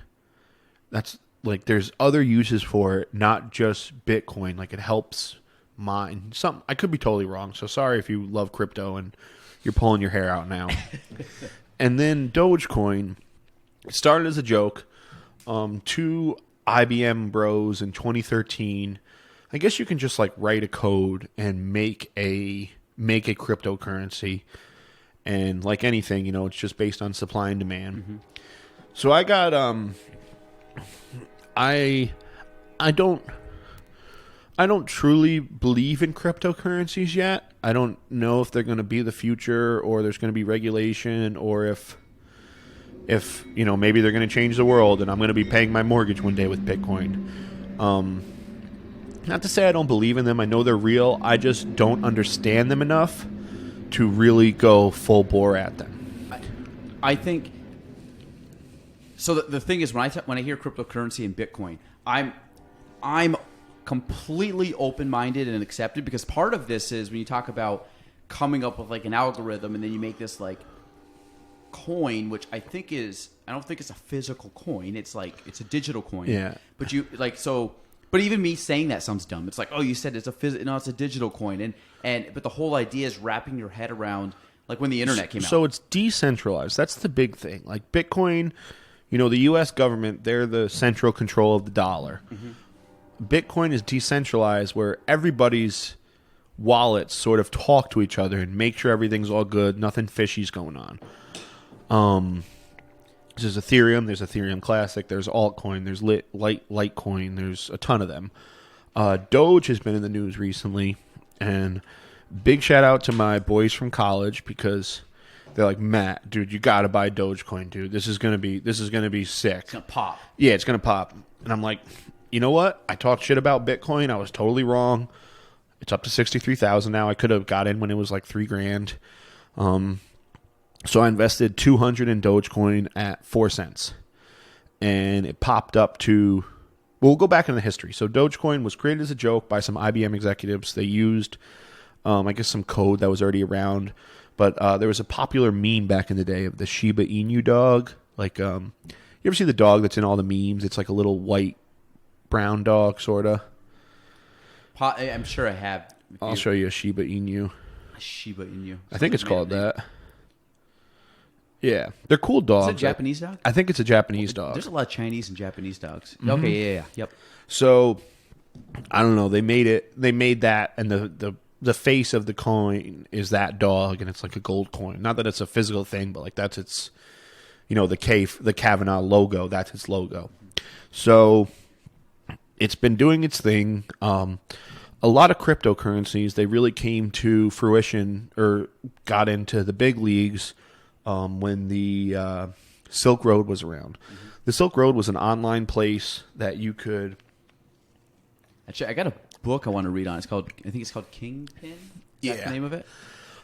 That's like there's other uses for it, not just Bitcoin. Like it helps mine. I could be totally wrong. So sorry if you love crypto and you're pulling your hair out now. And then Dogecoin started as a joke. Two IBM bros in 2013. I guess you can just like write a code and make a cryptocurrency, and like anything, it's just based on supply and demand. Mm-hmm. So I got I don't truly believe in cryptocurrencies yet. I don't know if they're going to be the future, or there's going to be regulation, or if maybe they're going to change the world and I'm going to be paying my mortgage one day with Bitcoin. Not to say I don't believe in them. I know they're real. I just don't understand them enough to really go full bore at them. I think so. The thing is, when I hear cryptocurrency and Bitcoin, I'm completely open-minded and accepted, because part of this is when you talk about coming up with like an algorithm and then you make this like coin, which I don't think it's a physical coin. It's a digital coin. Yeah. But but even me saying that sounds dumb. It's like, oh, you said it's it's a digital coin, but the whole idea is wrapping your head around like when the internet came out. So it's decentralized. That's the big thing. Like Bitcoin, the U.S. government, they're the central control of the dollar. Mm-hmm. Bitcoin is decentralized, where everybody's wallets sort of talk to each other and make sure everything's all good, nothing fishy's going on. There's Ethereum, there's Ethereum Classic, there's altcoin, there's Litecoin, there's a ton of them. Doge has been in the news recently, and big shout out to my boys from college, because they're like, Matt, dude, you gotta buy Dogecoin, dude. This is gonna be sick. It's gonna pop. Yeah, it's gonna pop. And I'm like, you know what? I talked shit about Bitcoin. I was totally wrong. It's up to 63,000 now. I could have got in when it was like $3,000. So I invested 200 in Dogecoin at 4 cents, and it popped up to. We'll go back into the history. So Dogecoin was created as a joke by some IBM executives. They used, I guess, some code that was already around, but there was a popular meme back in the day of the Shiba Inu dog. Like, you ever see the dog that's in all the memes? It's like a little white, brown dog, sorta. I'm sure I have. I'll show you a Shiba Inu. Shiba Inu. I think it's called that. Yeah, they're cool dogs. Is it a Japanese dog? I think it's a Japanese dog. There's a lot of Chinese and Japanese dogs. Mm-hmm. Okay, yeah, yep. So, I don't know. They made that, and the face of the coin is that dog, and it's like a gold coin. Not that it's a physical thing, but like that's its, the Kavanaugh logo. That's its logo. So, it's been doing its thing. A lot of cryptocurrencies, they really came to fruition or got into the big leagues when the Silk Road was around. Mm-hmm. The Silk Road was an online place that you could. Actually, I got a book I want to read on. I think it's called Kingpin. Is that the name of it?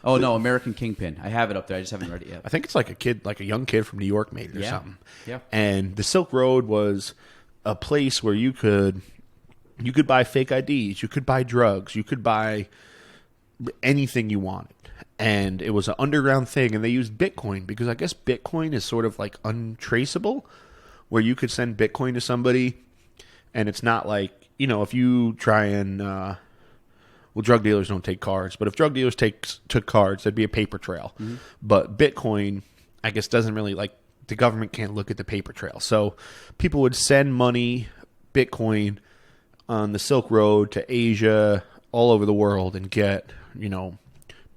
Oh no, American Kingpin. I have it up there. I just haven't read it yet. I think it's like a young kid from New York made it or something. Yeah. And the Silk Road was a place where you could buy fake IDs, you could buy drugs, you could buy anything you wanted. And it was an underground thing, and they used Bitcoin because I guess Bitcoin is sort of like untraceable, where you could send Bitcoin to somebody, and it's not like, if you try and, drug dealers don't take cards, but if drug dealers took cards, there'd be a paper trail. Mm-hmm. But Bitcoin, I guess, doesn't really, the government can't look at the paper trail. So people would send money, Bitcoin, on the Silk Road to Asia, all over the world, and get,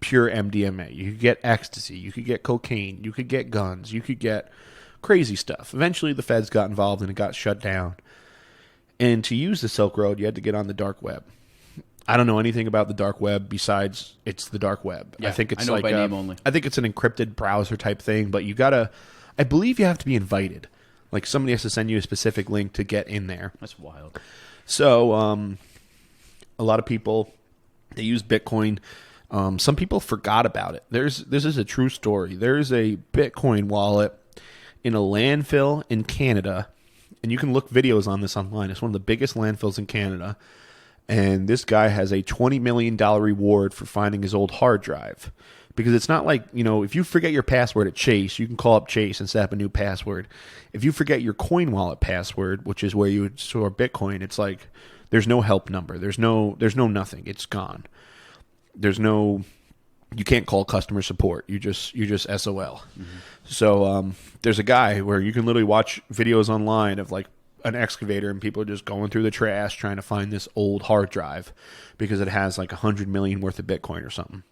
pure MDMA. You could get ecstasy. You could get cocaine. You could get guns. You could get crazy stuff. Eventually, the feds got involved and it got shut down. And to use the Silk Road, you had to get on the dark web. I don't know anything about the dark web besides it's the dark web. Yeah, I think it's I know like by name only. I think it's an encrypted browser type thing, but I believe you have to be invited. Like somebody has to send you a specific link to get in there. That's wild. So a lot of people, they use Bitcoin. Some people forgot about it. This is a true story. There's a Bitcoin wallet in a landfill in Canada, and you can look videos on this online. It's one of the biggest landfills in Canada. And this guy has a $20 million reward for finding his old hard drive. Because it's not like, if you forget your password at Chase, you can call up Chase and set up a new password. If you forget your coin wallet password, which is where you would store Bitcoin, it's like there's no help number. There's no nothing. It's gone. You can't call customer support. You're just SOL. Mm-hmm. So there's a guy where you can literally watch videos online of like an excavator and people are just going through the trash trying to find this old hard drive because it has like 100 million worth of Bitcoin or something.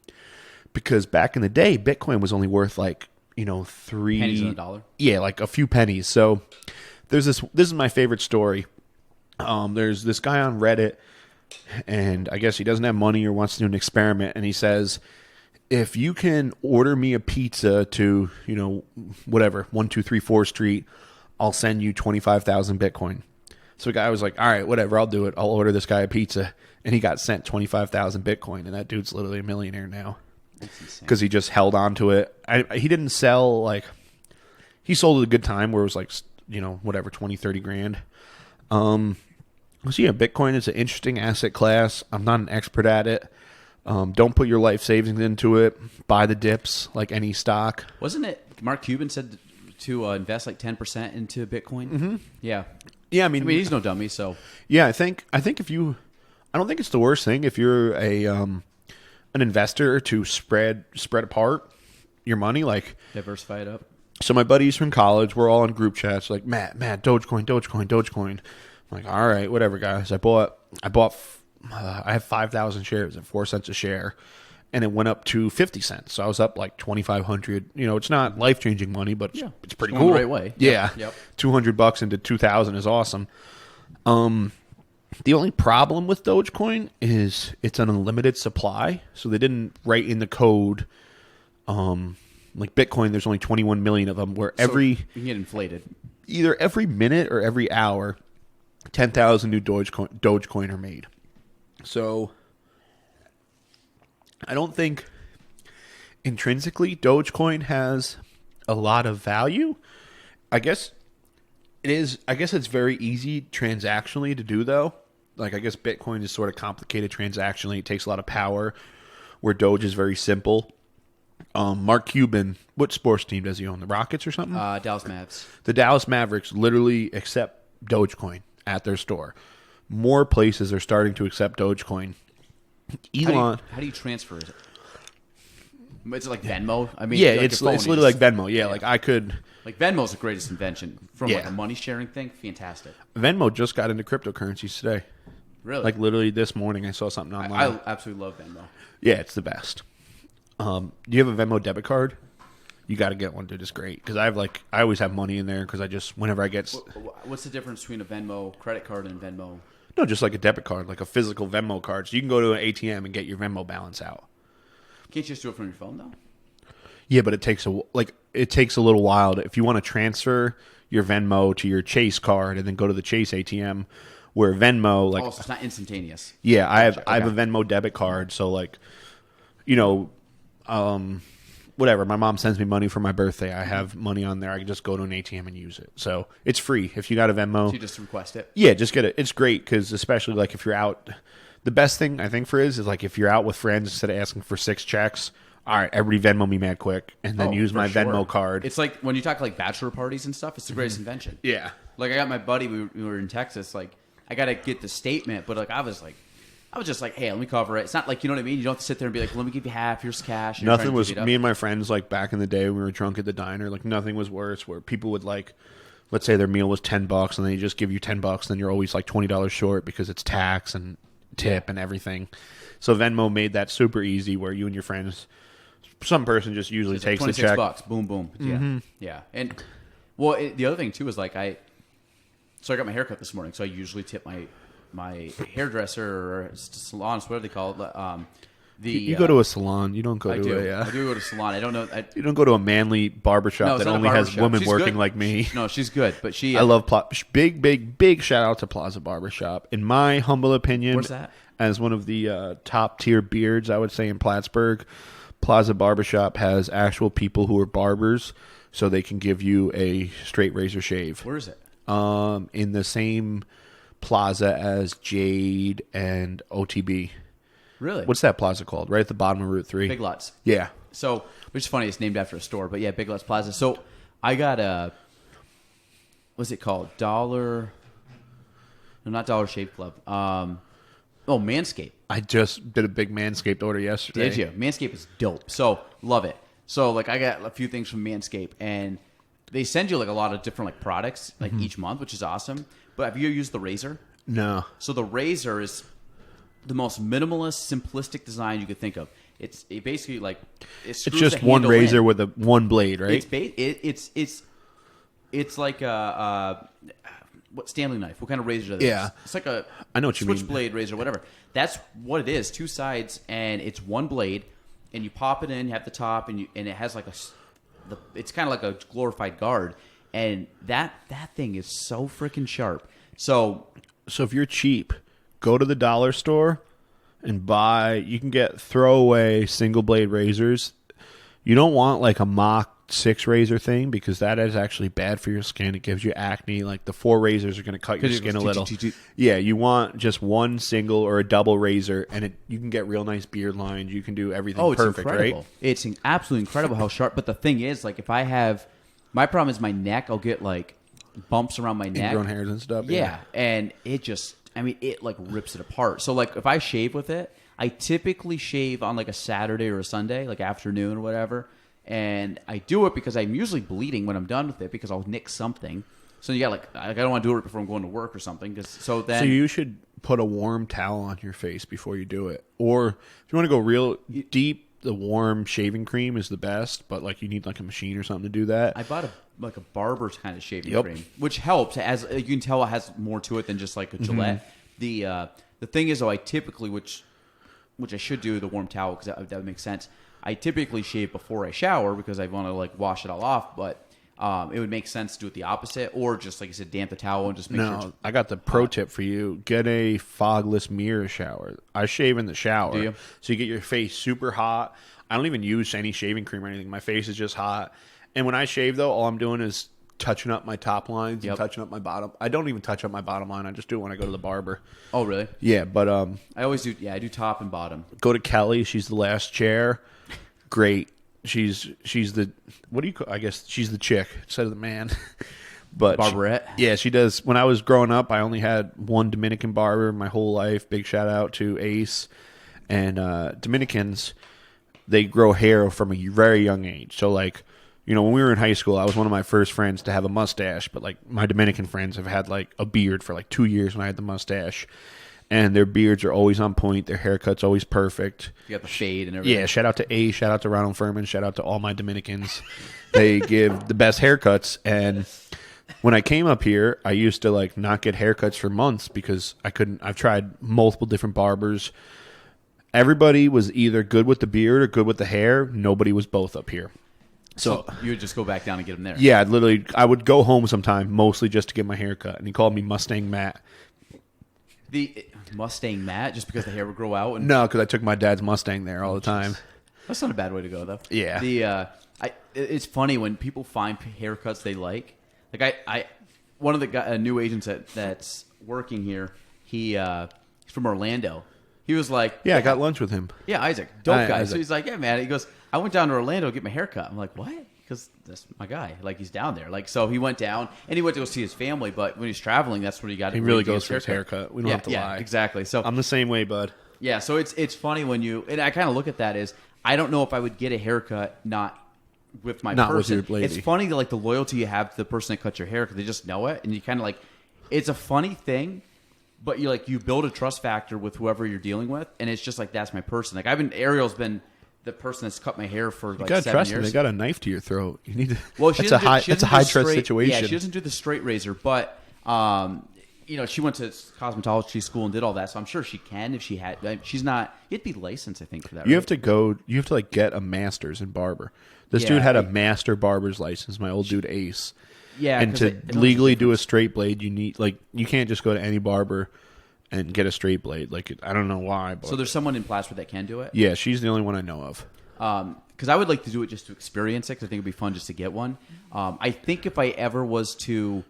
Because back in the day, Bitcoin was only worth like, 3 pennies on a dollar. Yeah, like a few pennies. So this is my favorite story. There's this guy on Reddit, and I guess he doesn't have money or wants to do an experiment, and he says, if you can order me a pizza to, whatever, 1234 Street, I'll send you 25,000 Bitcoin. So the guy was like, all right, whatever, I'll do it. I'll order this guy a pizza. And he got sent 25,000 Bitcoin, and that dude's literally a millionaire now. Because he just held on to it. He didn't sell, he sold at a good time where it was like, whatever, 20, 30 grand. So yeah, Bitcoin is an interesting asset class. I'm not an expert at it. Don't put your life savings into it. Buy the dips like any stock. Wasn't it Mark Cuban said to invest like 10% into Bitcoin? Mm-hmm. Yeah. Yeah, I mean he's no dummy, so. Yeah, I think if you, I don't think it's the worst thing if you're an investor to spread apart your money, like diversify it up. So my buddies from college, we're all in group chats, like Matt, Dogecoin. I'm like, all right, whatever, guys. I have 5,000 shares at 4 cents a share, and it went up to 50 cents. So I was up like 2,500. It's not life changing money, but it's pretty cool. The right way. Yeah, Yep. $200 into 2,000 is awesome. The only problem with Dogecoin is it's an unlimited supply. So they didn't write in the code. Like Bitcoin, there's only 21 million of them. Where you can get inflated. Either every minute or every hour, 10,000 new Dogecoin are made. So I don't think intrinsically Dogecoin has a lot of value. I guess it is. I guess it's very easy transactionally to do, though. Like, I guess Bitcoin is sort of complicated transactionally. It takes a lot of power, where Doge is very simple. Mark Cuban, what sports team does he own? The Rockets or something? Dallas Mavs. The Dallas Mavericks literally accept Dogecoin at their store. More places are starting to accept Dogecoin. Elon, how do you transfer it? Is it like Venmo? I mean, yeah, like it's literally like Venmo. Yeah, like I could. Like Venmo's the greatest invention from like a money sharing thing. Fantastic. Venmo just got into cryptocurrencies today. Really? Like literally this morning, I saw something online. I absolutely love Venmo. Yeah, it's the best. Do you have a Venmo debit card? You got to get one, dude. It's great because I always have money in there because I just whenever I get. What's the difference between a Venmo credit card and Venmo? No, just like a debit card, like a physical Venmo card. So you can go to an ATM and get your Venmo balance out. Can't you just do it from your phone though? Yeah, but it takes a little while if you want to transfer your Venmo to your Chase card and then go to the Chase ATM. Where Venmo, so it's not instantaneous. Yeah, I have a Venmo debit card, so whatever. My mom sends me money for my birthday. I have money on there. I can just go to an ATM and use it. So it's free if you got a Venmo. So you just request it. Yeah, just get it. It's great because especially like if you're out, the best thing I think for is like if you're out with friends instead of asking for 6 checks. All right, everybody Venmo me mad quick, and then use my Venmo card. It's like when you talk like bachelor parties and stuff. It's the greatest invention. Yeah. Like I got my buddy. We were in Texas. Like I got to get the statement, but like I was just like, hey, let me cover it. It's not like, you know what I mean? You don't have to sit there and be like, let me give you half, here's cash. Nothing was, me and my friends, like back in the day when we were drunk at the diner, like nothing was worse where people would like, let's say their meal was $10 and they just give you $10, then you're always like $20 short because it's tax and tip and everything. So Venmo made that super easy where you and your friends, some person just usually takes the check. $26, boom, boom. Mm-hmm. Yeah. And well, the other thing too is like, so I got my haircut this morning, so I usually tip my my hairdresser or salon, whatever they call it. You go to a salon. You don't go I to do. a. I do go to a salon. I don't know. You don't go to a manly barbershop No, that it's not a only has barbershop. women She's working good. like me. No, she's good, but she. I love big shout out to Plaza Barbershop. In my humble opinion, Where's that? As one of the top tier beards, I would say in Plattsburgh, Plaza Barbershop has actual people who are barbers, so they can give you a straight razor shave. Where is it? In the same plaza as Jade and OTB. Really? What's that plaza called? Right at the bottom of Route 3. Big Lots. Yeah. So, which is funny, it's named after a store, but yeah, Big Lots Plaza. So, I got a, what's it called? No, not Dollar Shave Club. Manscaped. I just did a big Manscaped order yesterday. Did you? Manscaped is dope. So, love it. So, like, I got a few things from Manscaped, and they send you, like, a lot of different, like, products, like, each month, which is awesome. But have you used the razor? No. So, the razor is the most minimalist, simplistic design you could think of. It basically, like, It's just one razor with a one blade, right? It's like a what Stanley knife? What kind of razor is it? Yeah. It's like a I know what you mean. switchblade razor, whatever. That's what it is. Two sides, and it's one blade, and you pop it in. You have the top, and it has like it's kind of like a glorified guard, and that thing is so freaking sharp. So if you're cheap, go to the dollar store and buy. You can get throwaway single blade razors. You don't want like a Mach 6 razor thing because that is actually bad for your skin. It gives you acne. Like the 4 razors are going to cut your skin a little. Yeah, you want just one single or a double razor, and you can get real nice beard lines. You can do everything perfect, incredible. right? It's absolutely incredible how sharp. But the thing is, like, if I have my problem is my neck, I'll get like bumps around my neck, ingrown hairs and stuff. Yeah, and it like rips it apart. So like if I shave with it, I typically shave on like a Saturday or a Sunday, like afternoon or whatever. And I do it because I'm usually bleeding when I'm done with it because I'll nick something. So you got like I don't want to do it right before I'm going to work or something. So you should put a warm towel on your face before you do it. Or if you want to go real deep, the warm shaving cream is the best. But like you need like a machine or something to do that. I bought a barber's kind of shaving cream, which helps. As you can tell, it has more to it than just like a Gillette. The thing is, though, I typically which I should do the warm towel because that would make sense. I typically shave before I shower because I want to like wash it all off, but it would make sense to do it the opposite, or just like I said, damp the towel and just make sure. I got the pro tip for you: get a fogless mirror shower. I shave in the shower, Do you? So you get your face super hot. I don't even use any shaving cream or anything. My face is just hot, and when I shave though, all I'm doing is touching up my top lines and touching up my bottom. I don't even touch up my bottom line. I just do it when I go to the barber. Oh, really? Yeah, but I always do. Yeah, I do top and bottom. Go to Kelly. She's the last chair. Great. She's the what do you call? I guess she's the chick instead of the man. But Barberette. Yeah, she does. When I was growing up, I only had one Dominican barber my whole life. Big shout out to Ace. And Dominicans, they grow hair from a very young age. So like, you know, when we were in high school, I was one of my first friends to have a mustache. But like my Dominican friends have had like a beard for like 2 years when I had the mustache. And their beards are always on point. Their haircut's always perfect. You got the fade and everything. Yeah, shout out to A. Shout out to Ronald Furman. Shout out to all my Dominicans. They give the best haircuts. And when I came up here, I used to like not get haircuts for months because I couldn't. I've tried multiple different barbers. Everybody was either good with the beard or good with the hair. Nobody was both up here. So you would just go back down and get them there. Yeah, I would go home sometime, mostly just to get my hair cut. And he called me Mustang Matt. The Mustang Matt, just because the hair would grow out? And No, because I took my dad's Mustang there all the time. That's not a bad way to go, though. Yeah. It's funny when people find haircuts they like. Like one of the new agents that's working here, he's from Orlando. He was like, Yeah, I got lunch with him. Yeah, Isaac, dope guy. Isaac. So he's like, yeah, man. He goes, I went down to Orlando to get my haircut. I'm like, what? Because that's my guy. Like, he's down there. Like, so he went down and he went to go see his family. But when he's traveling, that's where he got. He really goes for his haircut. We don't have to lie. Exactly. So I'm the same way, bud. Yeah. So it's funny when and I kind of look at that as I don't know if I would get a haircut not with my person. With your lady. It's funny like the loyalty you have to the person that cuts your hair because they just know it and you kind of like. It's a funny thing. But you build a trust factor with whoever you're dealing with, and it's just like that's my person. Like Ariel's been the person that's cut my hair for like 7 trust years. Them. They got a knife to your throat. You need to. Well, that's a high trust situation. Yeah, she doesn't do the straight razor, but she went to cosmetology school and did all that, so I'm sure she can if she had. She's not. You have to be licensed, I think, for that. You right? have to go. You have to like get a master's in barber. This dude had a master barber's license. My old dude Ace. Yeah, and to legally do a straight blade, you need you can't just go to any barber and get a straight blade. Like I don't know why. But so there's someone in Plattsburgh that can do it. Yeah, she's the only one I know of. Because I would like to do it just to experience it. Because I think it'd be fun just to get one. I think if I ever was to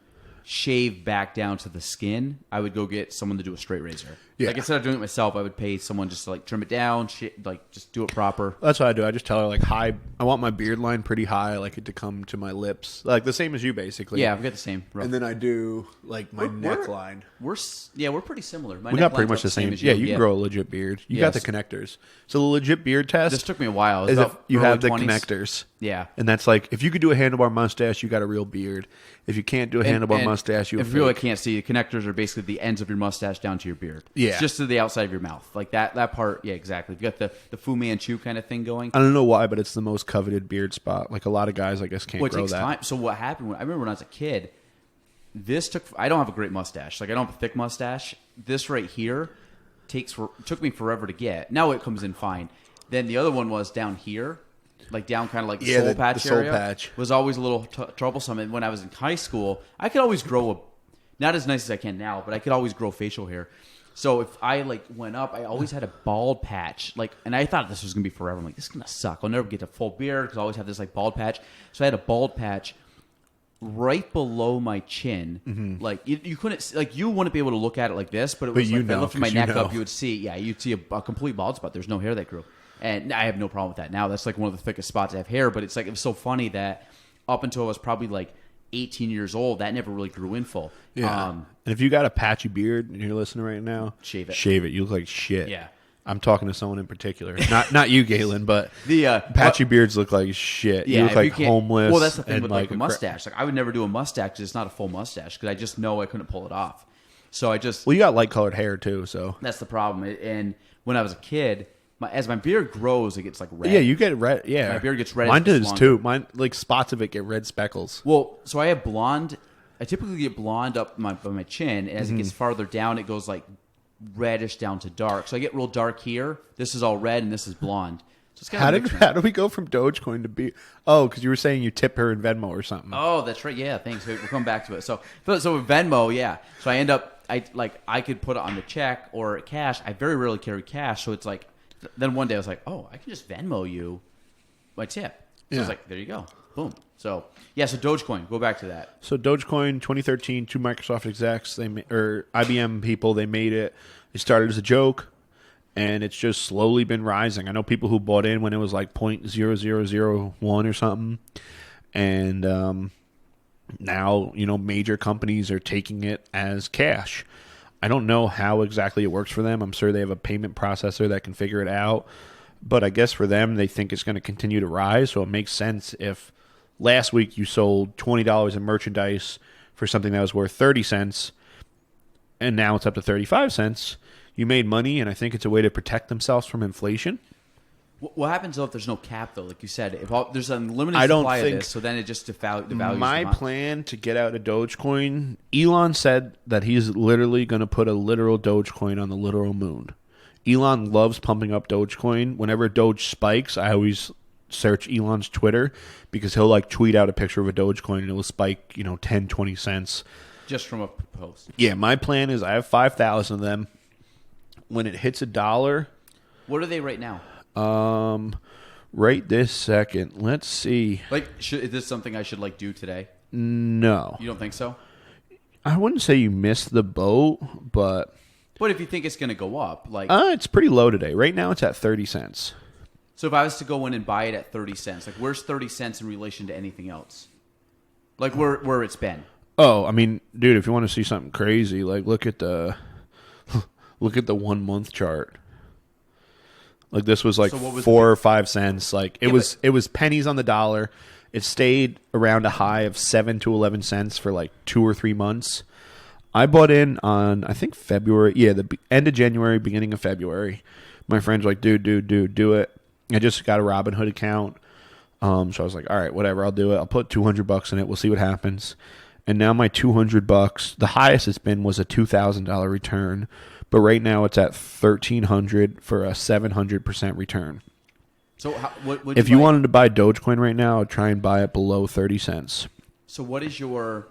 shave back down to the skin, I would go get someone to do a straight razor. Yeah. Like instead of doing it myself, I would pay someone just to like trim it down, just do it proper. That's what I do. I just tell her like high. I want my beard line pretty high. I like it to come to my lips, like the same as you basically. Yeah, I've got the same. Rough. And then I do like my neckline. We're pretty similar. We got pretty much the same. As you. Yeah, you can grow a legit beard. You got the connectors. So the legit beard test. This took me a while. Is if you have the 20s. connectors. Yeah, and that's like if you could do a handlebar mustache, you got a real beard. If you can't do a handlebar mustache, you. If you really can't see, the connectors are basically the ends of your mustache down to your beard. Yeah, it's just to the outside of your mouth, like that part. Yeah, exactly. You got the Fu Manchu kind of thing going. I don't know why, but it's the most coveted beard spot. Like a lot of guys, I guess, can't grow takes that. Time. So what happened? I remember when I was a kid. I don't have a great mustache. Like I don't have a thick mustache. This right here took me forever to get. Now it comes in fine. Then the other one was down here, like down kind of like the soul patch the soul area. Patch was always a little troublesome. And when I was in high school, I could always grow not as nice as I can now, but I could always grow facial hair. So if I went up, I always had a bald patch. and I thought this was gonna be forever. I'm like, this is gonna suck. I'll never get a full beard because I always have this bald patch. So I had a bald patch right below my chin. Mm-hmm. Like you couldn't, you wouldn't be able to look at it like this, but it was if I lifted my neck up, you would see, you'd see a complete bald spot. There's no hair that grew. And I have no problem with that now. That's one of the thickest spots I have hair. But it was so funny that up until I was probably 18 years old, that never really grew in full. Yeah. And if you got a patchy beard and you're listening right now, shave it. Shave it. You look like shit. Yeah. I'm talking to someone in particular. Not you, Galen, but the patchy beards look like shit. Yeah, you look like homeless. Well, that's the thing with a mustache. I would never do a mustache because it's not a full mustache because I just know I couldn't pull it off. So Well, you got light colored hair too, so that's the problem. And when I was a kid, as my beard grows, it gets red. Yeah, you get red. Yeah, my beard gets red. Mine does too. Mine spots of it get red speckles. Well, so I have blonde. I typically get blonde up my it gets farther down, it goes reddish down to dark. So I get real dark here. This is all red, and this is blonde. So it's kind of how do we go from Dogecoin to be? Oh, because you were saying you tip her in Venmo or something. Oh, that's right. Yeah, thanks. We'll come back to it. So with Venmo, yeah. So I end up I could put it on the check or cash. I very rarely carry cash, so it's then one day I was like, oh, I can just Venmo you my tip. So I was there you go. Boom. So, so Dogecoin, go back to that. So Dogecoin 2013, two Microsoft execs, or IBM people, they made it. It started as a joke, and it's just slowly been rising. I know people who bought in when it was 0.0001 or something. And now, major companies are taking it as cash. I don't know how exactly it works for them. I'm sure they have a payment processor that can figure it out. But I guess for them, they think it's going to continue to rise. So it makes sense if last week you sold $20 in merchandise for something that was worth 30 cents, and now it's up to 35 cents. You made money, and I think it's a way to protect themselves from inflation. What happens though if there's no cap though? Like you said, if there's an unlimited supply of this, so then it just devalues. My plan to get out of Dogecoin, Elon said that he's literally going to put a literal Dogecoin on the literal moon. Elon loves pumping up Dogecoin. Whenever Doge spikes, I always search Elon's Twitter because he'll tweet out a picture of a Dogecoin and it will spike, 10, 20 cents. Just from a post. Yeah, my plan is I have 5,000 of them. When it hits $1. What are they right now? Right this second. Let's see. Is this something I should do today? No. You don't think so? I wouldn't say you missed the boat, but... But if you think it's going to go up, it's pretty low today. Right now it's at 30 cents. So if I was to go in and buy it at 30 cents, where's 30 cents in relation to anything else? Where it's been? Oh, I mean, dude, if you want to see something crazy, look at the 1 month chart. This was So what was 4 or 5 cents. It was pennies on the dollar. It stayed around a high of 7 to 11 cents for 2 or 3 months. I bought in on, I think, February. Yeah, the end of January, beginning of February. My friends were like, dude, do it. I just got a Robinhood account. So I was like, all right, whatever, I'll do it. I'll put $200 in it. We'll see what happens. and now my $200, the highest it's been was a $2,000 return, but right now it's at $1,300 for a 700% return. So what If you wanted to buy Dogecoin right now, I'd try and buy it below 30 cents. So what is your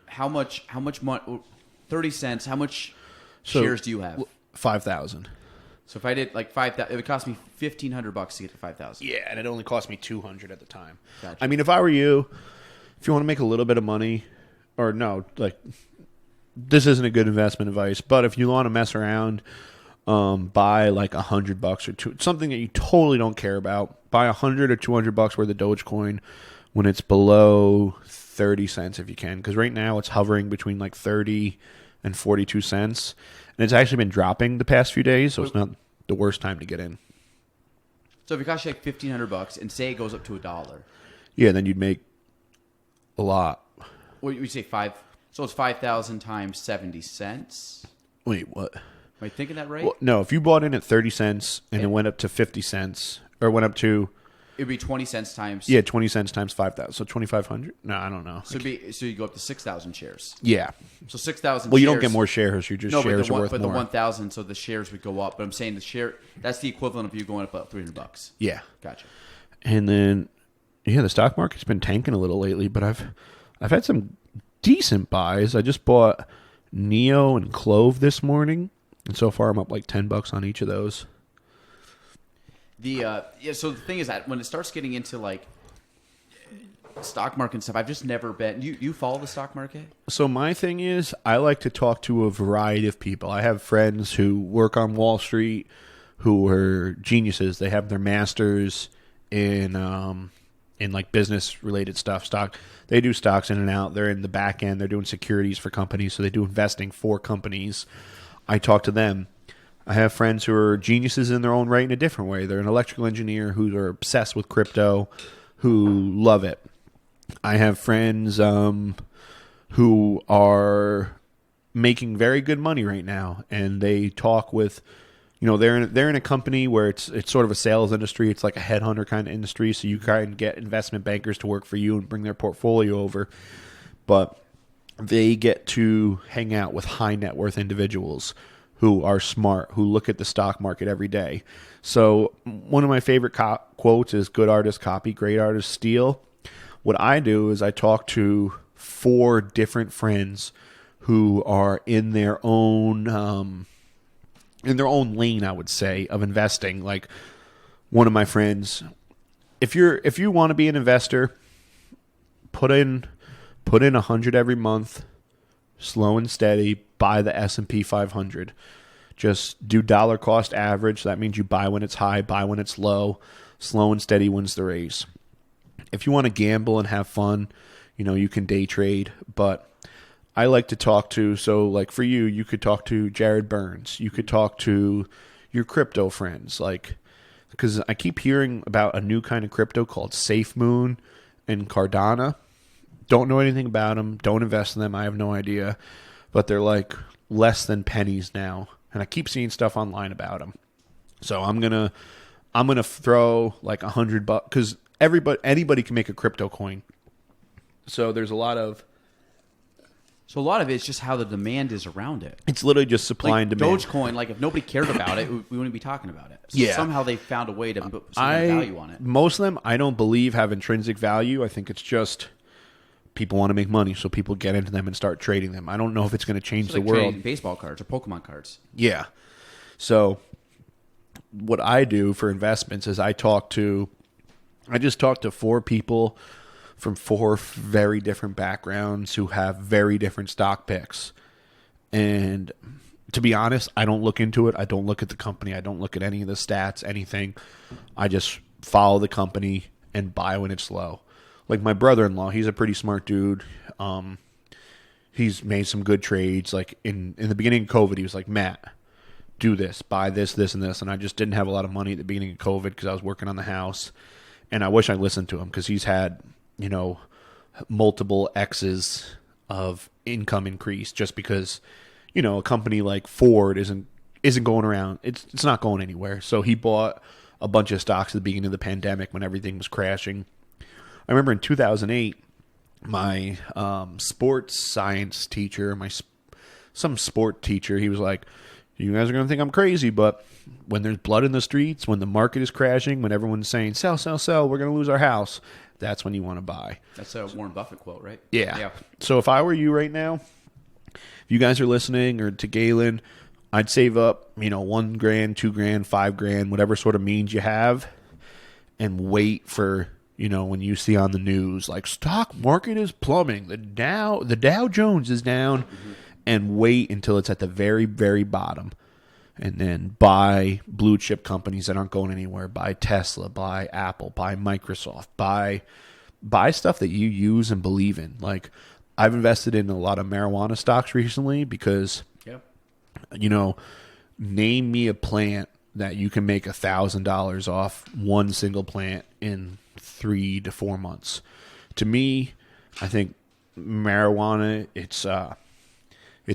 how much money? 30 cents. How much shares do you have? 5,000. So if I did like 5,000, it would cost me $1,500 to get to 5,000. Yeah, and it only cost me $200 at the time. Gotcha. I mean, if I were you, if you want to make a little bit of money, or no, like this isn't a good investment advice, but if you want to mess around, buy like $100 or two, something that you totally don't care about. Buy $100 or $200 worth of Dogecoin when it's below 30 cents if you can, because right now it's hovering between like 30 and 42 cents. And it's actually been dropping the past few days, so it's not the worst time to get in. So if it costs you like $1,500 and say it goes up to $1, Yeah, then you'd make a lot. what you say five? So it's 5,000 times 70 cents. Wait, what? Am I thinking that right? Well, no, if you bought in at 30 cents and it went up to 50 cents, or went up to, It'd be 20 cents times. 20 cents times 5,000, so 2,500? No, I don't know. So you go up to 6,000 shares. Yeah. So 6,000. Well, you shares, don't get more shares. You just No, shares are worth but more. the 1,000, so the shares would go up. But I'm saying that's the equivalent of you going up about $300. Yeah. Gotcha. And then, the stock market's been tanking a little lately, but I've had some decent buys. I just bought Neo and Clove this morning, and so far I'm up like $10 on each of those. So the thing is that when it starts getting into like stock market and stuff, I've just never been. You follow the stock market? So my thing is, I like to talk to a variety of people. I have friends who work on Wall Street who are geniuses. They have their masters in like business related stuff. They do stocks in and out. They're in the back end. They're doing securities for companies, so they do investing for companies. I talk to them. I have friends who are geniuses in their own right in a different way. They're an electrical engineer who are obsessed with crypto, who love it. I have friends who are making very good money right now, and they talk with, they're in a company where it's sort of a sales industry. It's like a headhunter kind of industry, so you kind of get investment bankers to work for you and bring their portfolio over, but they get to hang out with high net worth individuals who are smart, who look at the stock market every day. So one of my favorite quotes is, good artists copy, great artists steal. What I do is I talk to 4 different friends who are in their own lane, I would say, of investing. Like one of my friends, if you want to be an investor, put in 100 every month, slow and steady, buy the S&P 500. Just do dollar cost average. That means you buy when it's high, buy when it's low. Slow and steady wins the race. If you want to gamble and have fun, you can day trade. But I like to talk to, so like for you could talk to Jared Burns. You could talk to your crypto friends. Because I keep hearing about a new kind of crypto called SafeMoon and Cardano. Don't know anything about them. Don't invest in them. I have no idea. But they're like less than pennies now. And I keep seeing stuff online about them. So I'm gonna throw like $100 because anybody can make a crypto coin. So there's a lot of it's just how the demand is around it. It's literally just supply and demand. Dogecoin, like if nobody cared about it, we wouldn't be talking about it. So Yeah. somehow they found a way to put some value on it. Most of them I don't believe have intrinsic value. I think it's just people want to make money, so people get into them and start trading them. I don't know if it's going to change the world. Trading baseball cards or Pokemon cards. Yeah. So what I do for investments is I just talk to 4 people from 4 very different backgrounds who have very different stock picks. And to be honest, I don't look into it. I don't look at the company. I don't look at any of the stats, anything. I just follow the company and buy when it's low. Like my brother-in-law, he's a pretty smart dude. He's made some good trades. Like in the beginning of COVID, he was like, Matt, do this, buy this, this, and this. And I just didn't have a lot of money at the beginning of COVID because I was working on the house. And I wish I listened to him because he's had, multiple X's of income increase just because, a company like Ford isn't going around. It's not going anywhere. So he bought a bunch of stocks at the beginning of the pandemic when everything was crashing. I remember in 2008, my sports science teacher, some sport teacher, he was like, you guys are going to think I'm crazy, but when there's blood in the streets, when the market is crashing, when everyone's saying, sell, sell, sell, we're going to lose our house, that's when you want to buy. That's a Warren Buffett quote, right? Yeah. So if I were you right now, if you guys are listening, or to Galen, I'd save up, $1,000, $2,000, $5,000, whatever sort of means you have, and wait for, when you see on the news, like, stock market is plumbing, the Dow Jones is down, and wait until it's at the very, very bottom. And then buy blue chip companies that aren't going anywhere. Buy Tesla, buy Apple, buy Microsoft, buy stuff that you use and believe in. Like, I've invested in a lot of marijuana stocks recently because, name me a plant that you can make $1,000 off one single plant in 3 to 4 months. To me, I think marijuana, it's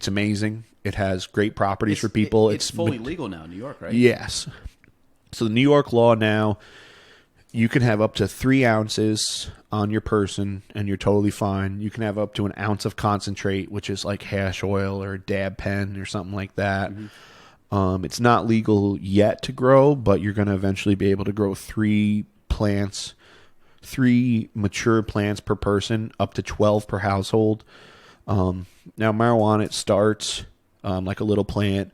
amazing. It has great properties for people. It's fully legal now in New York, right? Yes. So the New York law now, you can have up to 3 ounces on your person, and you're totally fine. You can have up to an ounce of concentrate, which is like hash oil or a dab pen or something like that. It's not legal yet to grow, but you're going to eventually be able to grow 3 mature plants per person, up to 12 per household. Now, marijuana, it starts like a little plant,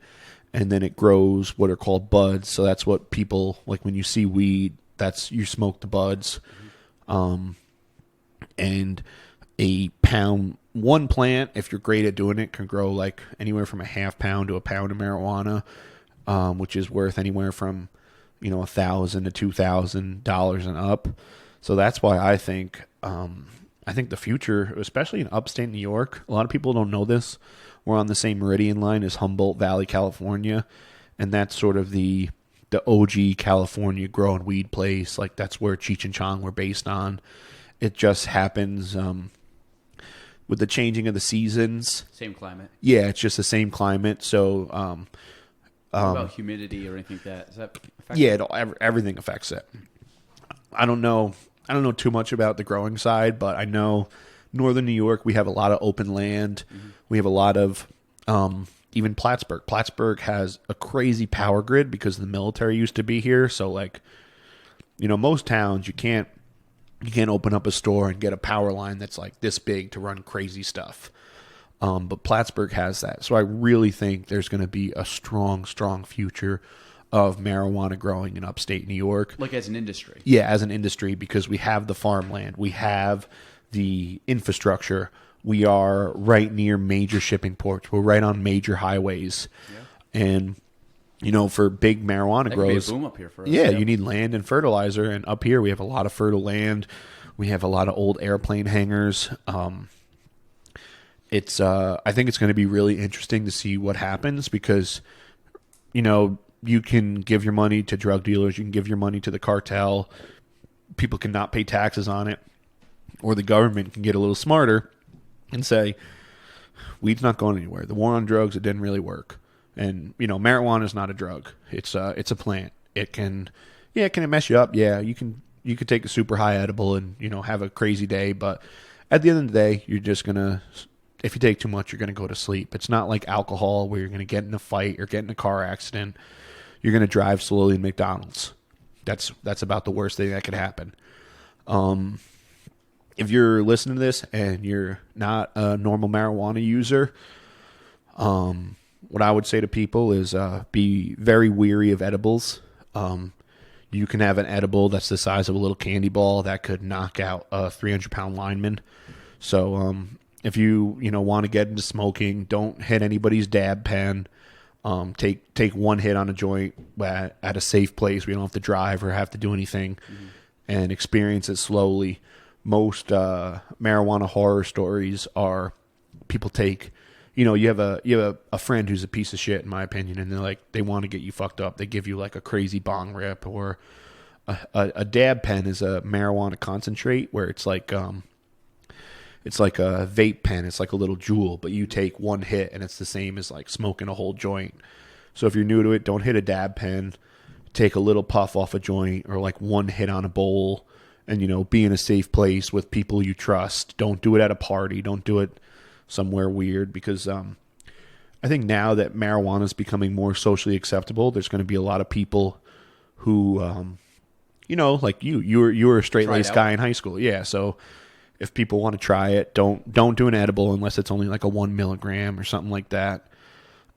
and then it grows what are called buds. So that's what people, like when you see weed, that's you smoke the buds. And one plant, if you're great at doing it, can grow like anywhere from a half pound to a pound of marijuana, which is worth anywhere from, $1,000 to $2,000 and up. So that's why I think the future, especially in upstate New York, a lot of people don't know this. We're on the same meridian line as Humboldt Valley, California, and that's sort of the OG California growing weed place. Like, that's where Cheech and Chong were based on. It just happens with the changing of the seasons. Same climate. Yeah, it's just the same climate. So, what about humidity or anything like that? Does that affect it? Everything affects it. I don't know too much about the growing side, but I know northern New York, we have a lot of open land. We have a lot of even Plattsburgh. Plattsburgh has a crazy power grid because the military used to be here. So, like, most towns, you can't open up a store and get a power line that's like this big to run crazy stuff. But Plattsburgh has that. So I really think there's going to be a strong, strong future of marijuana growing in upstate New York. Like as an industry? Yeah, as an industry, because we have the farmland. We have the infrastructure. We are right near major shipping ports. We're right on major highways. Yeah. And, for big marijuana grows. Could be a boom up here for us. Yeah, you need land and fertilizer. And up here, we have a lot of fertile land. We have a lot of old airplane hangars. I think it's going to be really interesting to see what happens because, you can give your money to drug dealers. You can give your money to the cartel. People cannot pay taxes on it. Or the government can get a little smarter and say, weed's not going anywhere. The war on drugs, it didn't really work. And, marijuana is not a drug. It's a plant. Can it mess you up? Yeah, you could take a super high edible and, have a crazy day. But at the end of the day, you're just going to, if you take too much, you're going to go to sleep. It's not like alcohol where you're going to get in a fight or get in a car accident. You're going to drive slowly in McDonald's. That's about the worst thing that could happen. If you're listening to this and you're not a normal marijuana user, what I would say to people is be very weary of edibles. You can have an edible that's the size of a little candy ball that could knock out a 300-pound lineman. So if you want to get into smoking, don't hit anybody's dab pen. Take one hit on a joint at a safe place where you don't have to drive or have to do anything, and experience it slowly. Most marijuana horror stories are people take, you have a friend who's a piece of shit in my opinion, and they want to get you fucked up. They give you like a crazy bong rip, or a dab pen is a marijuana concentrate where it's like a vape pen. It's like a little jewel, but you take one hit and it's the same as like smoking a whole joint. So if you're new to it, don't hit a dab pen. Take a little puff off a joint or like one hit on a bowl and, be in a safe place with people you trust. Don't do it at a party. Don't do it somewhere weird, because I think now that marijuana is becoming more socially acceptable, there's going to be a lot of people who, like you were a straight-laced guy in high school. Yeah. So if people want to try it, don't do an edible unless it's only like a 1 milligram or something like that.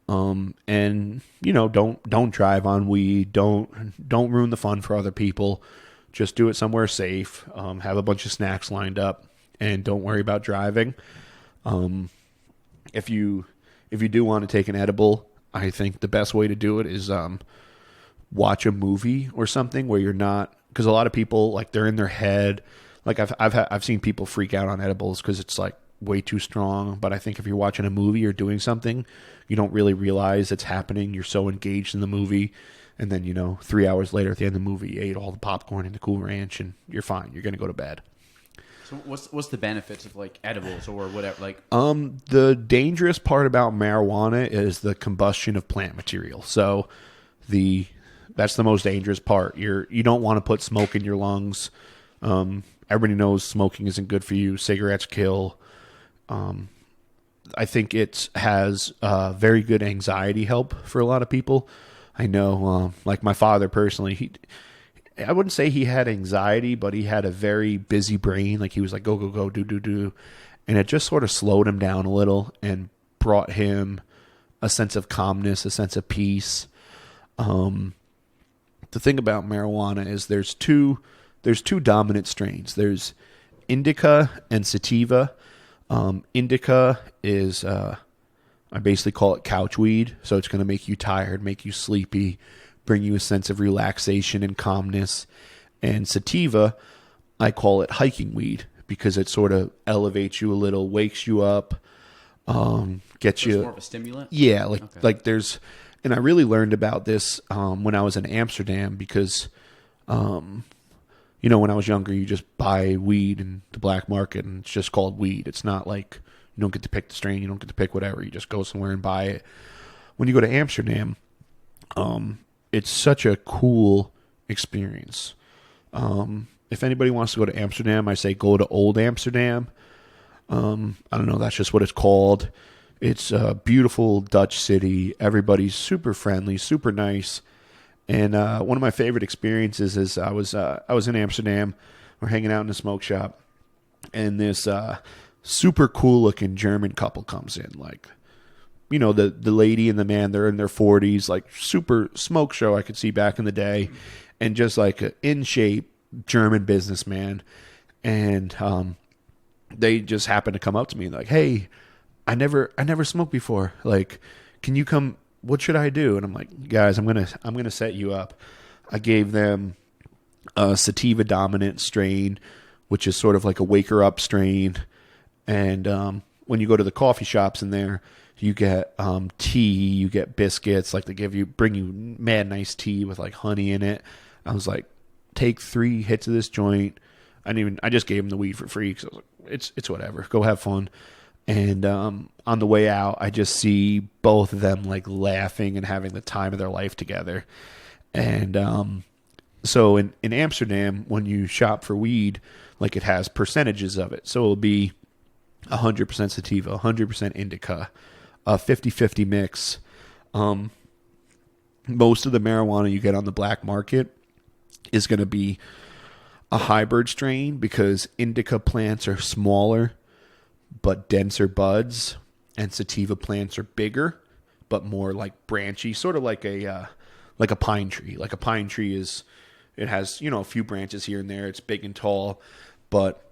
And don't drive on weed. Don't ruin the fun for other people. Just do it somewhere safe. Have a bunch of snacks lined up, and don't worry about driving. If you do want to take an edible, I think the best way to do it is watch a movie or something where you're not, because a lot of people, like, they're in their head. Like I've seen people freak out on edibles because it's like way too strong. But I think if you're watching a movie or doing something, you don't really realize it's happening. You're so engaged in the movie. And then, 3 hours later at the end of the movie, you ate all the popcorn and the Cool Ranch, and you're fine. You're going to go to bed. So what's the benefits of, like, edibles or whatever? Like, the dangerous part about marijuana is the combustion of plant material. So that's the most dangerous part. You don't want to put smoke in your lungs. Everybody knows smoking isn't good for you. Cigarettes kill. I think it has very good anxiety help for a lot of people. I know, like my father personally, I wouldn't say he had anxiety, but he had a very busy brain. Like, he was like, go, go, go, do, do, do. And it just sort of slowed him down a little and brought him a sense of calmness, a sense of peace. The thing about marijuana is there's two dominant strains. There's indica and sativa. Indica is, I basically call it couch weed. So it's going to make you tired, make you sleepy, bring you a sense of relaxation and calmness. And sativa, I call it hiking weed, because it sort of elevates you a little, wakes you up, gets you. It's more of a stimulant? Yeah. Like there's, and I really learned about this, when I was in Amsterdam, because, when I was younger, you just buy weed in the black market and it's just called weed. It's not like, you don't get to pick the strain. You don't get to pick whatever. You just go somewhere and buy it. When you go to Amsterdam, it's such a cool experience. If anybody wants to go to Amsterdam, I say go to Old Amsterdam. I don't know. That's just what it's called. It's a beautiful Dutch city. Everybody's super friendly, super nice. And one of my favorite experiences is I was in Amsterdam. We're hanging out in a smoke shop, and this super cool looking German couple comes in. Like, the lady and the man, they're in their 40s, like super smoke show I could see back in the day, and just like an in shape German businessman. And they just happened to come up to me like, "Hey, I never smoked before. Like, can you come? What should I do?" And I'm like, "Guys, I'm gonna set you up." I gave them a sativa dominant strain, which is sort of like a waker up strain. And when you go to the coffee shops in there, you get tea, you get biscuits. Like, they bring you mad nice tea with like honey in it. I was like, take 3 hits of this joint. I just gave them the weed for free because I was like, it's whatever. Go have fun. And on the way out, I just see both of them like laughing and having the time of their life together. And so in Amsterdam, when you shop for weed, like, it has percentages of it. So it'll be 100% sativa, 100% indica, a 50-50 mix. Most of the marijuana you get on the black market is going to be a hybrid strain, because indica plants are smaller but denser buds, and sativa plants are bigger but more like branchy, sort of like a pine tree. Like, a pine tree it has a few branches here and there. It's big and tall, but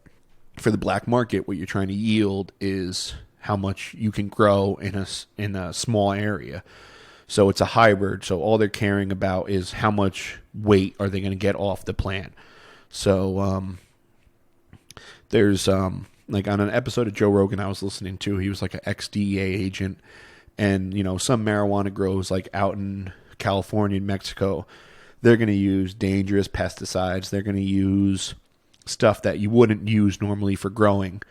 for the black market, what you're trying to yield is how much you can grow in a small area. So it's a hybrid. So all they're caring about is how much weight are they going to get off the plant. So there's like, on an episode of Joe Rogan I was listening to, he was like an ex-DEA agent, and some marijuana grows like out in California and Mexico. They're going to use dangerous pesticides. They're going to use stuff that you wouldn't use normally for growing,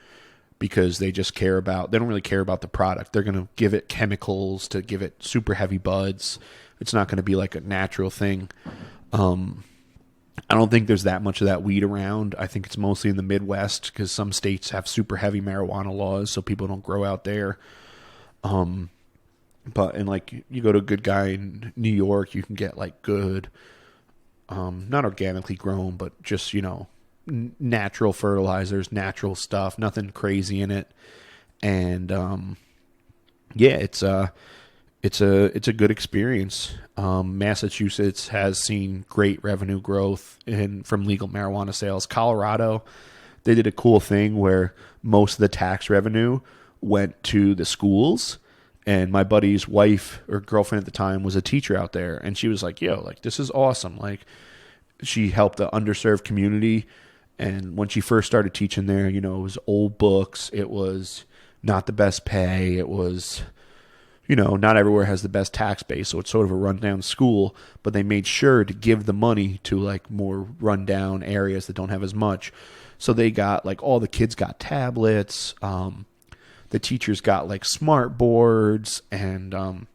because they don't really care about the product. They're going to give it chemicals to give it super heavy buds. It's not going to be like a natural thing. I don't think there's that much of that weed around. I think it's mostly in the Midwest because some states have super heavy marijuana laws, so people don't grow out there. But and like you go to a good guy in New York, you can get like good, not organically grown, but just natural fertilizers, natural stuff, nothing crazy in it, and yeah, it's a good experience. Massachusetts has seen great revenue growth from legal marijuana sales. Colorado, they did a cool thing where most of the tax revenue went to the schools. And my buddy's wife or girlfriend at the time was a teacher out there. And she was like, yo, like, this is awesome. Like, she helped the underserved community. And when she first started teaching there, it was old books. It was not the best pay. It was, not everywhere has the best tax base. So it's sort of a rundown school. But they made sure to give the money to, like, more rundown areas that don't have as much. So they got, like, all the kids got tablets. The teachers got like smart boards, and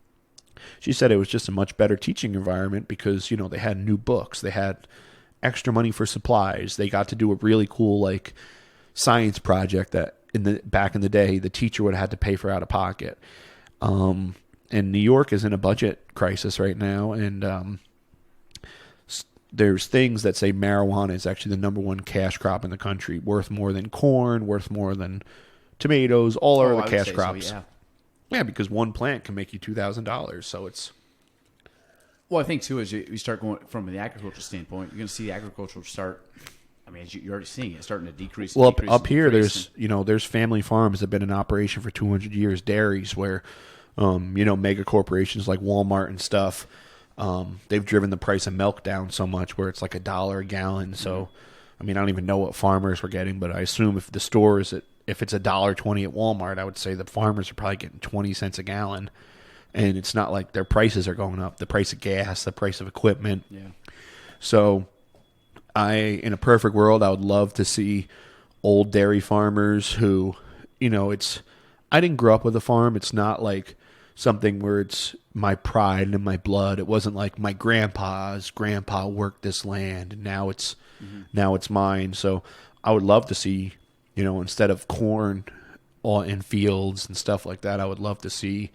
she said it was just a much better teaching environment because they had new books, they had extra money for supplies, they got to do a really cool like science project that back in the day the teacher would have had to pay for out of pocket. And New York is in a budget crisis right now, and there's things that say marijuana is actually the number one cash crop in the country, worth more than corn, worth more than tomatoes, all our other cash crops. So, yeah, because one plant can make you $2,000. So it's. Well, I think too, as you start going from the agricultural standpoint, you're going to see the agriculture start. I mean, as you're already seeing it starting to decrease. Well, up here, there's family farms that have been in operation for 200 years, dairies where, mega corporations like Walmart and stuff, they've driven the price of milk down so much where it's like $1 a gallon. So, I mean, I don't even know what farmers were getting, but I assume if the stores if it's $1.20 at Walmart, I would say the farmers are probably getting 20 cents a gallon. And it's not like their prices are going up. The price of gas, the price of equipment. Yeah. So in a perfect world, I would love to see old dairy farmers who, I didn't grow up with a farm. It's not like something where it's my pride and my blood. It wasn't like my grandpa's grandpa worked this land and now it's mine. So I would love to see, instead of corn in fields and stuff like that, I would love to see,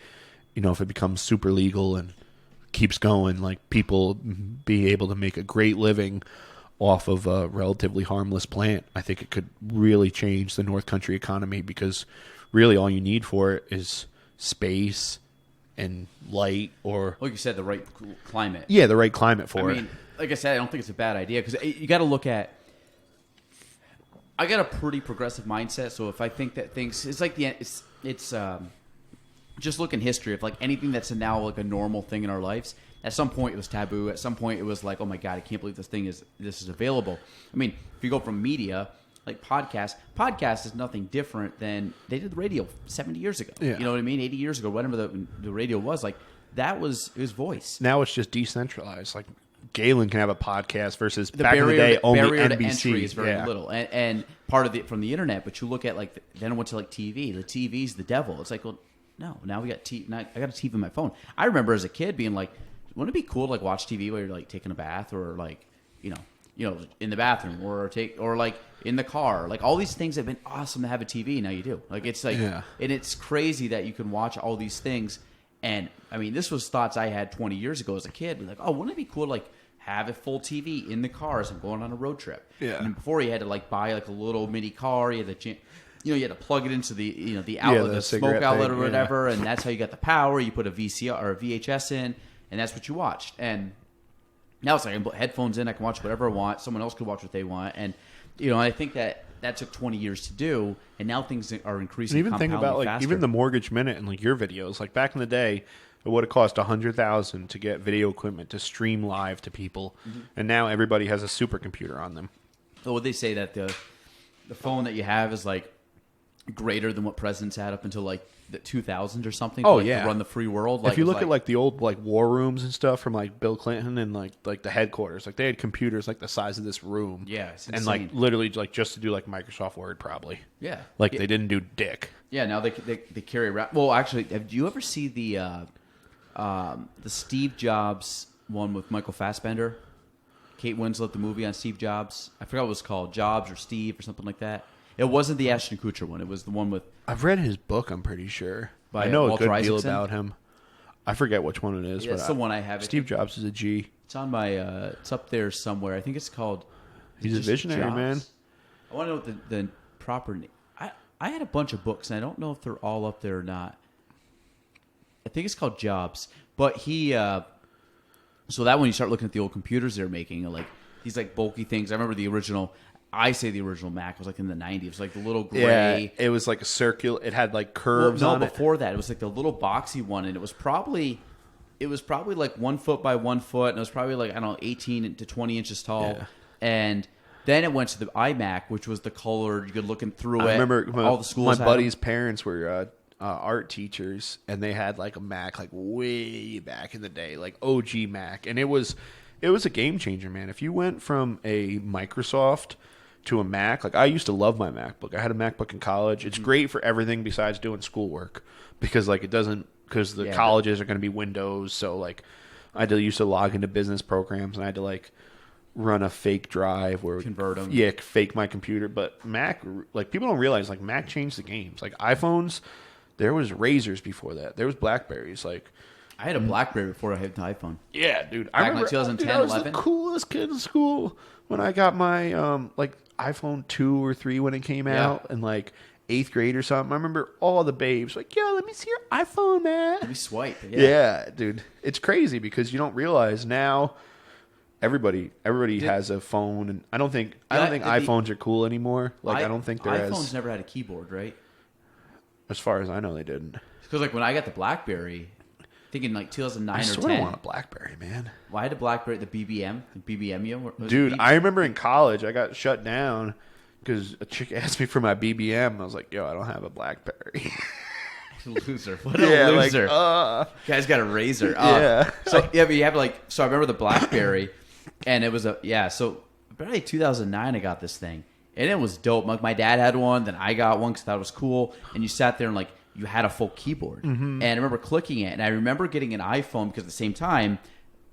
if it becomes super legal and keeps going, like people be able to make a great living off of a relatively harmless plant. I think it could really change the North Country economy because really all you need for it is space and light, or like you said, the right climate. Yeah, the right climate for it. I mean, like I said, I don't think it's a bad idea because you got to look at. I got a pretty progressive mindset, so if I think that things, it's like it's just look in history of like anything that's now like a normal thing in our lives. At some point, it was taboo. At some point, it was like, oh my god, I can't believe this is available. I mean, if you go from media like podcast is nothing different than they did the radio 70 years ago. Yeah. You know what I mean? 80 years ago, whatever the radio was, like it was voice. Now it's just decentralized. Like Galen can have a podcast versus The back in the day only barrier NBC. to entry is very little, and part of it from the internet. But you look at like then it went to like TV. The TV's the devil. It's like, well, no, now we got I got a TV on my phone. I remember as a kid being like, wouldn't it be cool to like watch TV while you're like taking a bath or like you know in the bathroom or like in the car. Like all these things have been awesome to have a TV. Now you do. Like it's like and it's crazy that you can watch all these things. And I mean, this was thoughts I had 20 years ago as a kid. Like, oh, wouldn't it be cool to like have a full TV in the car as I'm going on a road trip? Yeah. And before you had to like buy like a little mini car. You had to you had to plug it into the the outlet, the smoke outlet or whatever, and that's how you got the power. You put a VCR or a VHS in, and that's what you watched. And now it's like I can put headphones in, I can watch whatever I want. Someone else could watch what they want, and I think that took 20 years to do, and now things are increasing. And even think about like faster. even the Mortgage Minute and like your videos. Like back in the day, it would have cost $100,000 to get video equipment to stream live to people, and now everybody has a supercomputer on them. So would they say that the phone that you have is like greater than what presidents had up until like the 2000s or something? Oh, to, yeah. to run the free world. Like, if you look at like the old like war rooms and stuff from like Bill Clinton and like the headquarters, like they had computers like the size of this room. Yeah, it's and insane. like literally like just to do like Microsoft Word probably. Yeah, like they didn't do dick. Yeah, now they carry around. Well, actually, have you ever see the Steve Jobs one with Michael Fassbender? Kate Winslet, the movie on Steve Jobs. I forgot what it was called, Jobs or Steve or something like that. It wasn't the Ashton Kutcher one. It was the one with. I've read his book. I'm pretty sure. By I know Walter a good deal Isaacson. about him. I forget which one it is. Yeah, but it's the one I have. Steve Jobs is a G. It's on my. It's up there somewhere. I think it's called. He's a visionary, Jobs. man. I want to know what the proper name. I had a bunch of books, and I don't know if they're all up there or not. I think it's called Jobs, but he. So that when you start looking at the old computers they're making, like these like bulky things. I remember the original. I say the original Mac was like in the 90s. It was like the little gray. Yeah, it was like a circular. It had like curves on it. Before that, it was like the little boxy one, and it was probably like 1 foot by 1 foot, and it was probably like, I don't know, 18 to 20 inches tall. Yeah. And then it went to the iMac, which was the colored. You could look through it. I remember all the schools. My buddy's parents were art teachers, and they had like a Mac like way back in the day, like OG Mac, and it was a game changer, man. If you went from a Microsoft to a Mac, like I used to love my MacBook. I had a MacBook in college. It's great for everything besides doing schoolwork because like it doesn't because the colleges are going to be Windows, so like I used to log into business programs and I had to like run a fake drive or convert them. Yeah, fake my computer. But Mac, like people don't realize, like Mac changed the games. Like iPhones, there was Razors before that. There was Blackberries. Like I had a BlackBerry before I had an iPhone. yeah, dude. Back I in, remember like, 2010, dude, I was 11. the coolest kid in school when I got my like iPhone 2 or 3 when it came out in like 8th grade or something. I remember all the babes like, yo, let me see your iPhone, man. Let me swipe. Yeah, dude. It's crazy because you don't realize now everybody has a phone, and I don't think iPhones are cool anymore. Like I don't think they're iPhones never had a keyboard, right? as far as I know they didn't. Because like when I got the BlackBerry, I think in like 2009 I or sort 10. of want a BlackBerry, man. Well, I had a BlackBerry, the BBM. Dude, I remember in college I got shut down because a chick asked me for my BBM. I was like, yo, I don't have a BlackBerry. Loser. What a loser. Guy's got a razor. Yeah. But you have like, so I remember the BlackBerry, and it was so probably 2009 I got this thing, and it was dope. Like my dad had one, then I got one because I thought it was cool, and you sat there and like you had a full keyboard, and I remember clicking it, and I remember getting an iPhone because at the same time,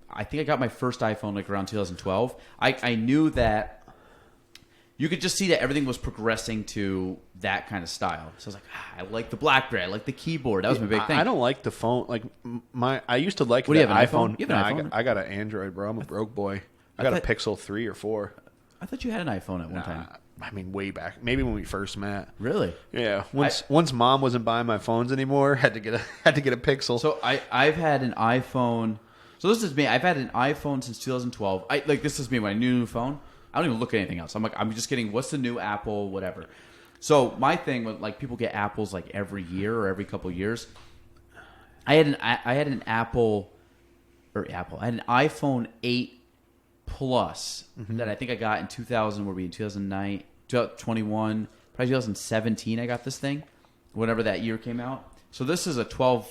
I think I got my first iPhone like around 2012. I knew that you could just see that everything was progressing to that kind of style. So I was like, I like the BlackBerry. I like the keyboard. That was my big thing. I don't like the phone. Like I used to like. What do you have, an iPhone? You have an iPhone? I got an Android, bro. I'm a broke boy. I got a Pixel 3 or 4. I thought you had an iPhone at one time. I mean, way back. Maybe when we first met. Really? Yeah. Once mom wasn't buying my phones anymore, had to get a Pixel. So I've had an iPhone. So this is me. I've had an iPhone since 2012. This is me when I knew a new phone. I don't even look at anything else. I'm like, I'm just getting what's the new Apple, whatever. So my thing with like people get Apples like every year or every couple of years. I had an iPhone 8 Plus that I think I got in 2000. Were we in 2009, 2021, probably 2017? I got this thing, whenever that year came out. So this is a 12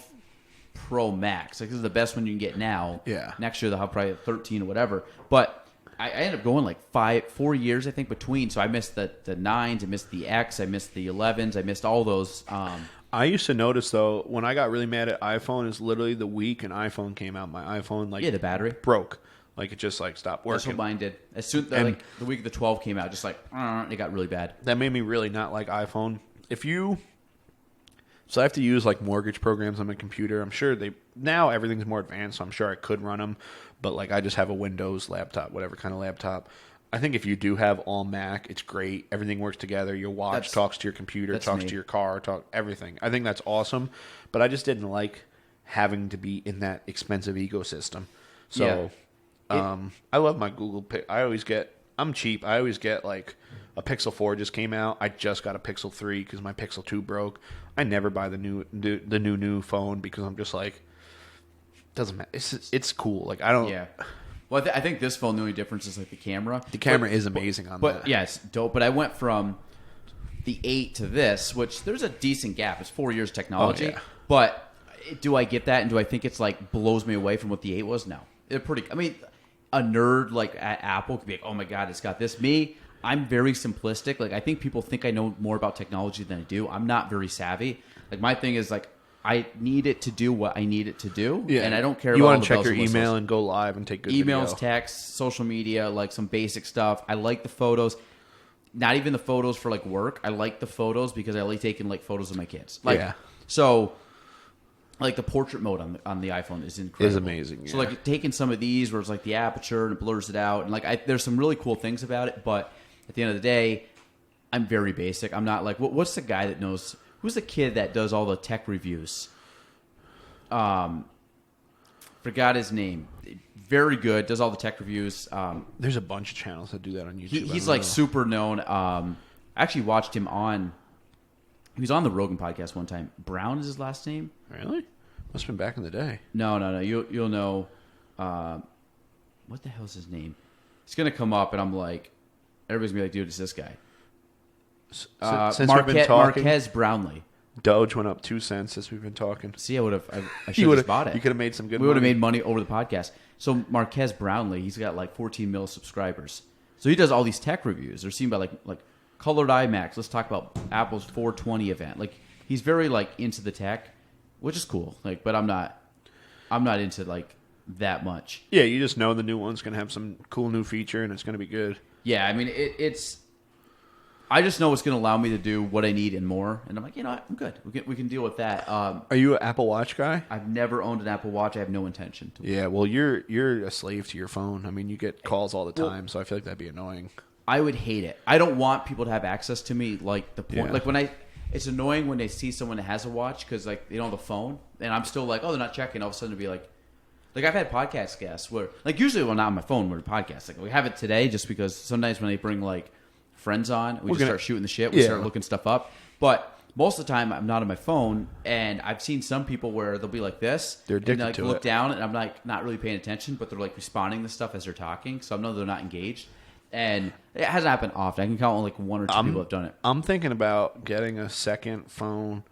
Pro Max. Like this is the best one you can get now. Yeah. Next year they'll have probably a 13 or whatever, but. I ended up going like 4 years, I think, between. So I missed the 9s, I missed the X, I missed the 11s, I missed all those. I used to notice, though, when I got really mad at iPhone, is literally the week an iPhone came out, my iPhone, like, the battery broke. Like, it just, like, stopped working. That's what mine did. As soon like the week the 12 came out, just like, it got really bad. That made me really not like iPhone. So I have to use, like, mortgage programs on my computer. I'm sure now everything's more advanced, so I'm sure I could run them. But, like, I just have a Windows laptop, whatever kind of laptop. I think if you do have all Mac, it's great. Everything works together. Your watch talks to your computer, talks to your car, everything. I think that's awesome. But I just didn't like having to be in that expensive ecosystem. So I love my Google Pixel. I'm cheap. I always get, like, a Pixel 4 just came out. I just got a Pixel 3 because my Pixel 2 broke. I never buy the new phone because I'm just like, doesn't matter. It's cool. Like I don't. Yeah. Well, I think this phone, the only difference is like the camera. The camera is amazing on that. But yeah, it's dope. But I went from the 8 to this, which there's a decent gap. It's 4 years technology. Oh, yeah. But do I get that? And do I think it's like blows me away from what the 8 was? No. They're pretty. I mean, a nerd like at Apple could be like, oh my God, it's got this. Me, I'm very simplistic. Like I think people think I know more about technology than I do. I'm not very savvy. Like my thing is like I need it to do what I need it to do, Yeah. and I don't care You about all want the to check bells your and whistles. email and go live and take good Emails, video. texts, social media, like some basic stuff. I like the photos. Not even the photos for like work. I like the photos because I like taking like photos of my kids. Like, Yeah. So, like the portrait mode on the iPhone is incredible. Is amazing. So yeah. like taking some of these where it's like the aperture and it blurs it out, and like there's some really cool things about it. But at the end of the day, I'm very basic. I'm not like what's the guy that knows? Who's the kid that does all the tech reviews? Forgot his name. Very good. Does all the tech reviews. There's a bunch of channels that do that on YouTube. He's like super known. I actually watched him on. He was on the Rogan podcast one time. Brown is his last name. Really? Must have been back in the day. No. You'll know. What the hell's his name? It's gonna come up, and I'm like, everybody's gonna be like, dude, it's this guy. Since we've been talking, Marquez Brownlee. Doge went up 2 cents since we've been talking. See, I should have just bought it. You could have made some good. We would have made money over the podcast. So Marquez Brownlee, he's got like 14 mil subscribers. So he does all these tech reviews. They're seen by like Colored IMAX. Let's talk about Apple's 420 event. Like he's very like into the tech, which is cool. Like, but I'm not into like that much. Yeah, you just know the new one's gonna have some cool new feature and it's gonna be good. Yeah, I mean it's. I just know it's going to allow me to do what I need and more, and I'm like, you know what? I'm good. We can deal with that. Are you an Apple Watch guy? I've never owned an Apple Watch. I have no intention to. Yeah, well, you're a slave to your phone. I mean, you get calls all the time, so I feel like that'd be annoying. I would hate it. I don't want people to have access to me. Like the point, like when it's annoying when they see someone that has a watch because like they don't have a phone, and I'm still like, oh, they're not checking. All of a sudden, to be like I've had podcast guests where like usually when not on my phone, we're podcast. Like we have it today just because sometimes when they bring like friends on, we start shooting the shit. We start looking stuff up. But most of the time, I'm not on my phone, and I've seen some people where they'll be like this. They're addicted and, like, to look it. down, and I'm like not really paying attention, but they're like responding to stuff as they're talking, so I know they're not engaged. And it hasn't happened often. I can count on like one or two people have done it. I'm thinking about getting a second phone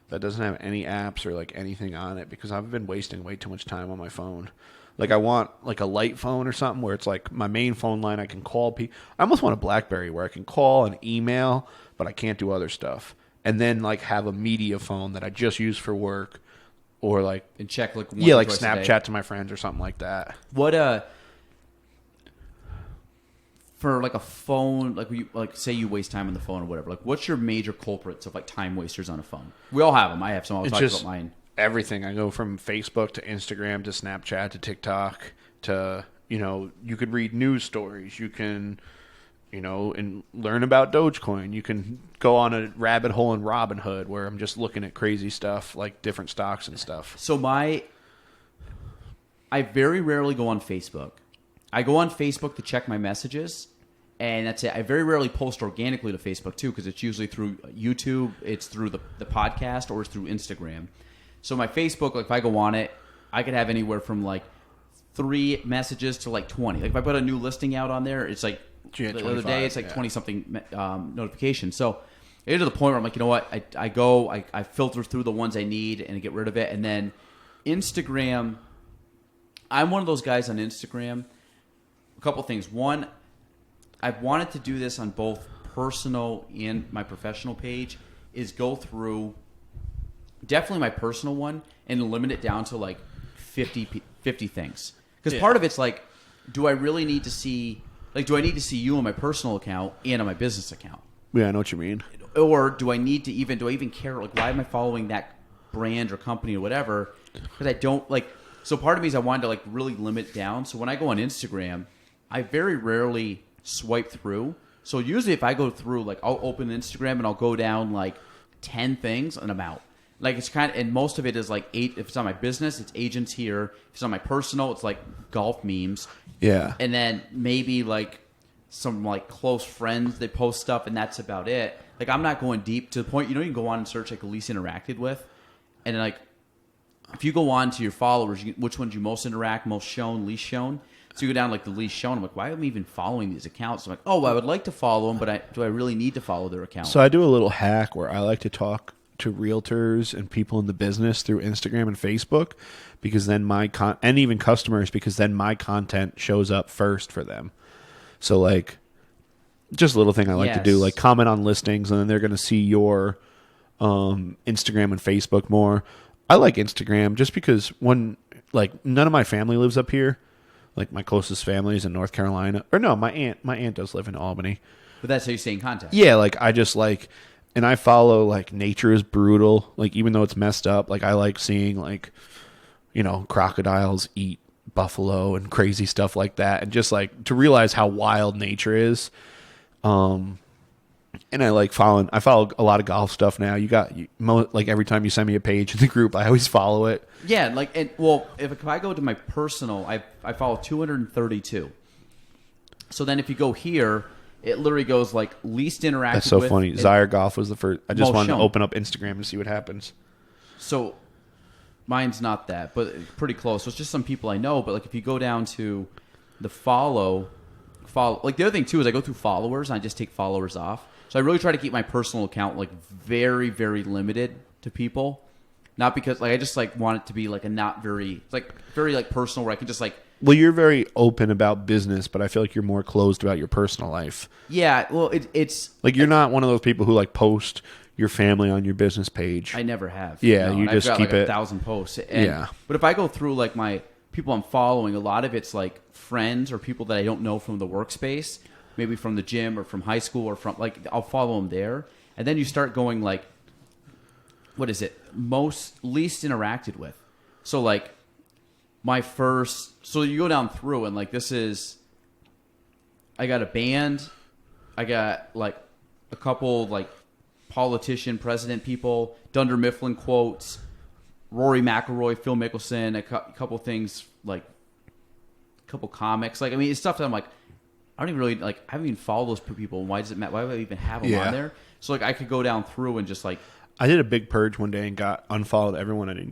that doesn't have any apps or like anything on it because I've been wasting way too much time on my phone. Like I want like a light phone or something where it's like my main phone line. I can call people. I almost want a BlackBerry where I can call and email, but I can't do other stuff. And then like have a media phone that I just use for work, or like And check like like twice a day. Snapchat to my friends or something like that. What for like a phone, like say you waste time on the phone or whatever. Like what's your major culprits of like time wasters on a phone? We all have them. I have some. I'll It's talk just about mine. everything. I go from Facebook to Instagram to Snapchat to TikTok to, you could read news stories. You can, and learn about Dogecoin. You can go on a rabbit hole in Robinhood where I'm just looking at crazy stuff like different stocks and stuff. So I very rarely go on Facebook. I go on Facebook to check my messages, and that's it. I very rarely post organically to Facebook too because it's usually through YouTube, it's through the podcast, or it's through Instagram. So my Facebook, like if I go on it, I could have anywhere from like 3 messages to like 20. Like if I put a new listing out on there, it's like the other day it's like 20 something notifications. So I get to the point where I'm like, you know what? I filter through the ones I need and get rid of it. And then Instagram, I'm one of those guys on Instagram. A couple things. One, I've wanted to do this on both personal and my professional page, is go through definitely my personal one and limit it down to like 50 things. Because part of it's like, do I really need to see, like, do I need to see you on my personal account and on my business account? Yeah, I know what you mean. Or do I even care, like, why am I following that brand or company or whatever? Because I don't, like, so part of me is I wanted to, like, really limit it down. So when I go on Instagram, I very rarely swipe through. So usually if I go through, like, I'll open Instagram and I'll go down, like, 10 things and I'm out. Like, it's kind of, and most of it is like if it's on my business, it's agents here. If it's on my personal, it's like golf memes. Yeah. And then maybe like some like close friends, they post stuff and that's about it. Like, I'm not going deep to the point, you can go on and search like least interacted with. And like, if you go on to your followers, which ones you most interact, most shown, least shown. So you go down like the least shown. I'm like, why am I even following these accounts? I'm like, oh, well, I would like to follow them, but do I really need to follow their account? So I do a little hack where I like to talk to realtors and people in the business through Instagram and Facebook, because then and even customers, because then my content shows up first for them. So like just a little thing I like to do, like comment on listings, and then they're going to see your Instagram and Facebook more. I like Instagram just because none of my family lives up here. Like my closest family is in North Carolina. Or no, my aunt does live in Albany. But that's how you stay in contact. Yeah, like I just like, and I follow like Nature is Brutal. Like even though it's messed up, like I like seeing like, crocodiles eat buffalo and crazy stuff like that, and just like to realize how wild nature is. And I follow a lot of golf stuff now. Like every time you send me a page in the group, I always follow it. Yeah, if I go to my personal, I follow 232. So then if you go here, it literally goes like least interacted. That's so with. funny. Zyre Golf was the first. I just wanted to shown. open up Instagram and see what happens. So mine's not that, but pretty close. So it's just some people I know. But like if you go down to the follow, like the other thing too is I go through followers and I just take followers off. So I really try to keep my personal account like very, very limited to people. Not because like I just like want it to be like a not very it's like very like personal where I can just like. Well, you're very open about business, but I feel like you're more closed about your personal life. Yeah, well, it's like you're not one of those people who like post your family on your business page. I never have. Yeah, you just I've got keep like it 1,000 posts. And, yeah, but if I go through like my people I'm following, a lot of it's like friends or people that I don't know from the workspace, maybe from the gym or from high school or from like I'll follow them there, and then you start going like, what is it? Least interacted with. So like. So you go down through and like this is, I got a band, I got like a couple like politician, president people, Dunder Mifflin quotes, Rory McIlroy, Phil Mickelson, a couple things like a couple comics. Like I mean, it's stuff that I'm like, I don't even really like. I haven't even followed those people. Why does it matter? Why would I even have them on there? So like I could go down through and just like. I did a big purge one day and unfollowed everyone I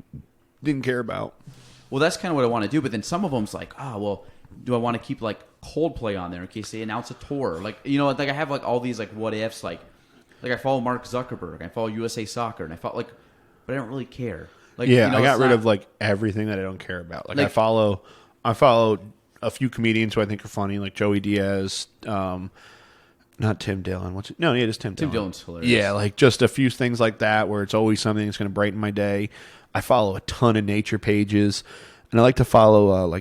didn't care about. Well, that's kind of what I want to do, but then some of them's like, well, do I want to keep like Coldplay on there in case they announce a tour? Like, like I have like all these like what ifs, like I follow Mark Zuckerberg, I follow USA Soccer, and I follow but I don't really care. Like, I got rid of like everything that I don't care about. Like I follow a few comedians who I think are funny, like Joey Diaz, not Tim Dillon. It is Tim Dillon. Tim Dillon's hilarious. Yeah, like just a few things like that where it's always something that's going to brighten my day. I follow a ton of nature pages, and I like to follow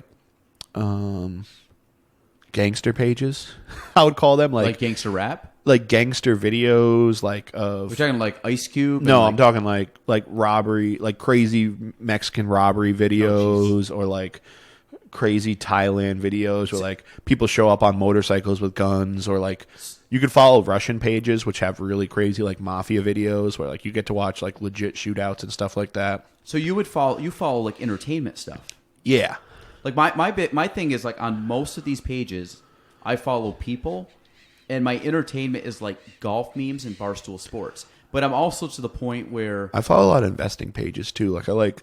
gangster pages. I would call them like gangster rap, like gangster videos, like of. We're talking like Ice Cube. No, I'm talking like robbery, like crazy Mexican robbery videos, or like crazy Thailand videos, where like people show up on motorcycles with guns, or like. You could follow Russian pages, which have really crazy like mafia videos, where like you get to watch like legit shootouts and stuff like that. So you follow like entertainment stuff. Yeah. Like my thing is like on most of these pages, I follow people, and my entertainment is like golf memes and Barstool Sports. But I'm also to the point where I follow a lot of investing pages too. Like I like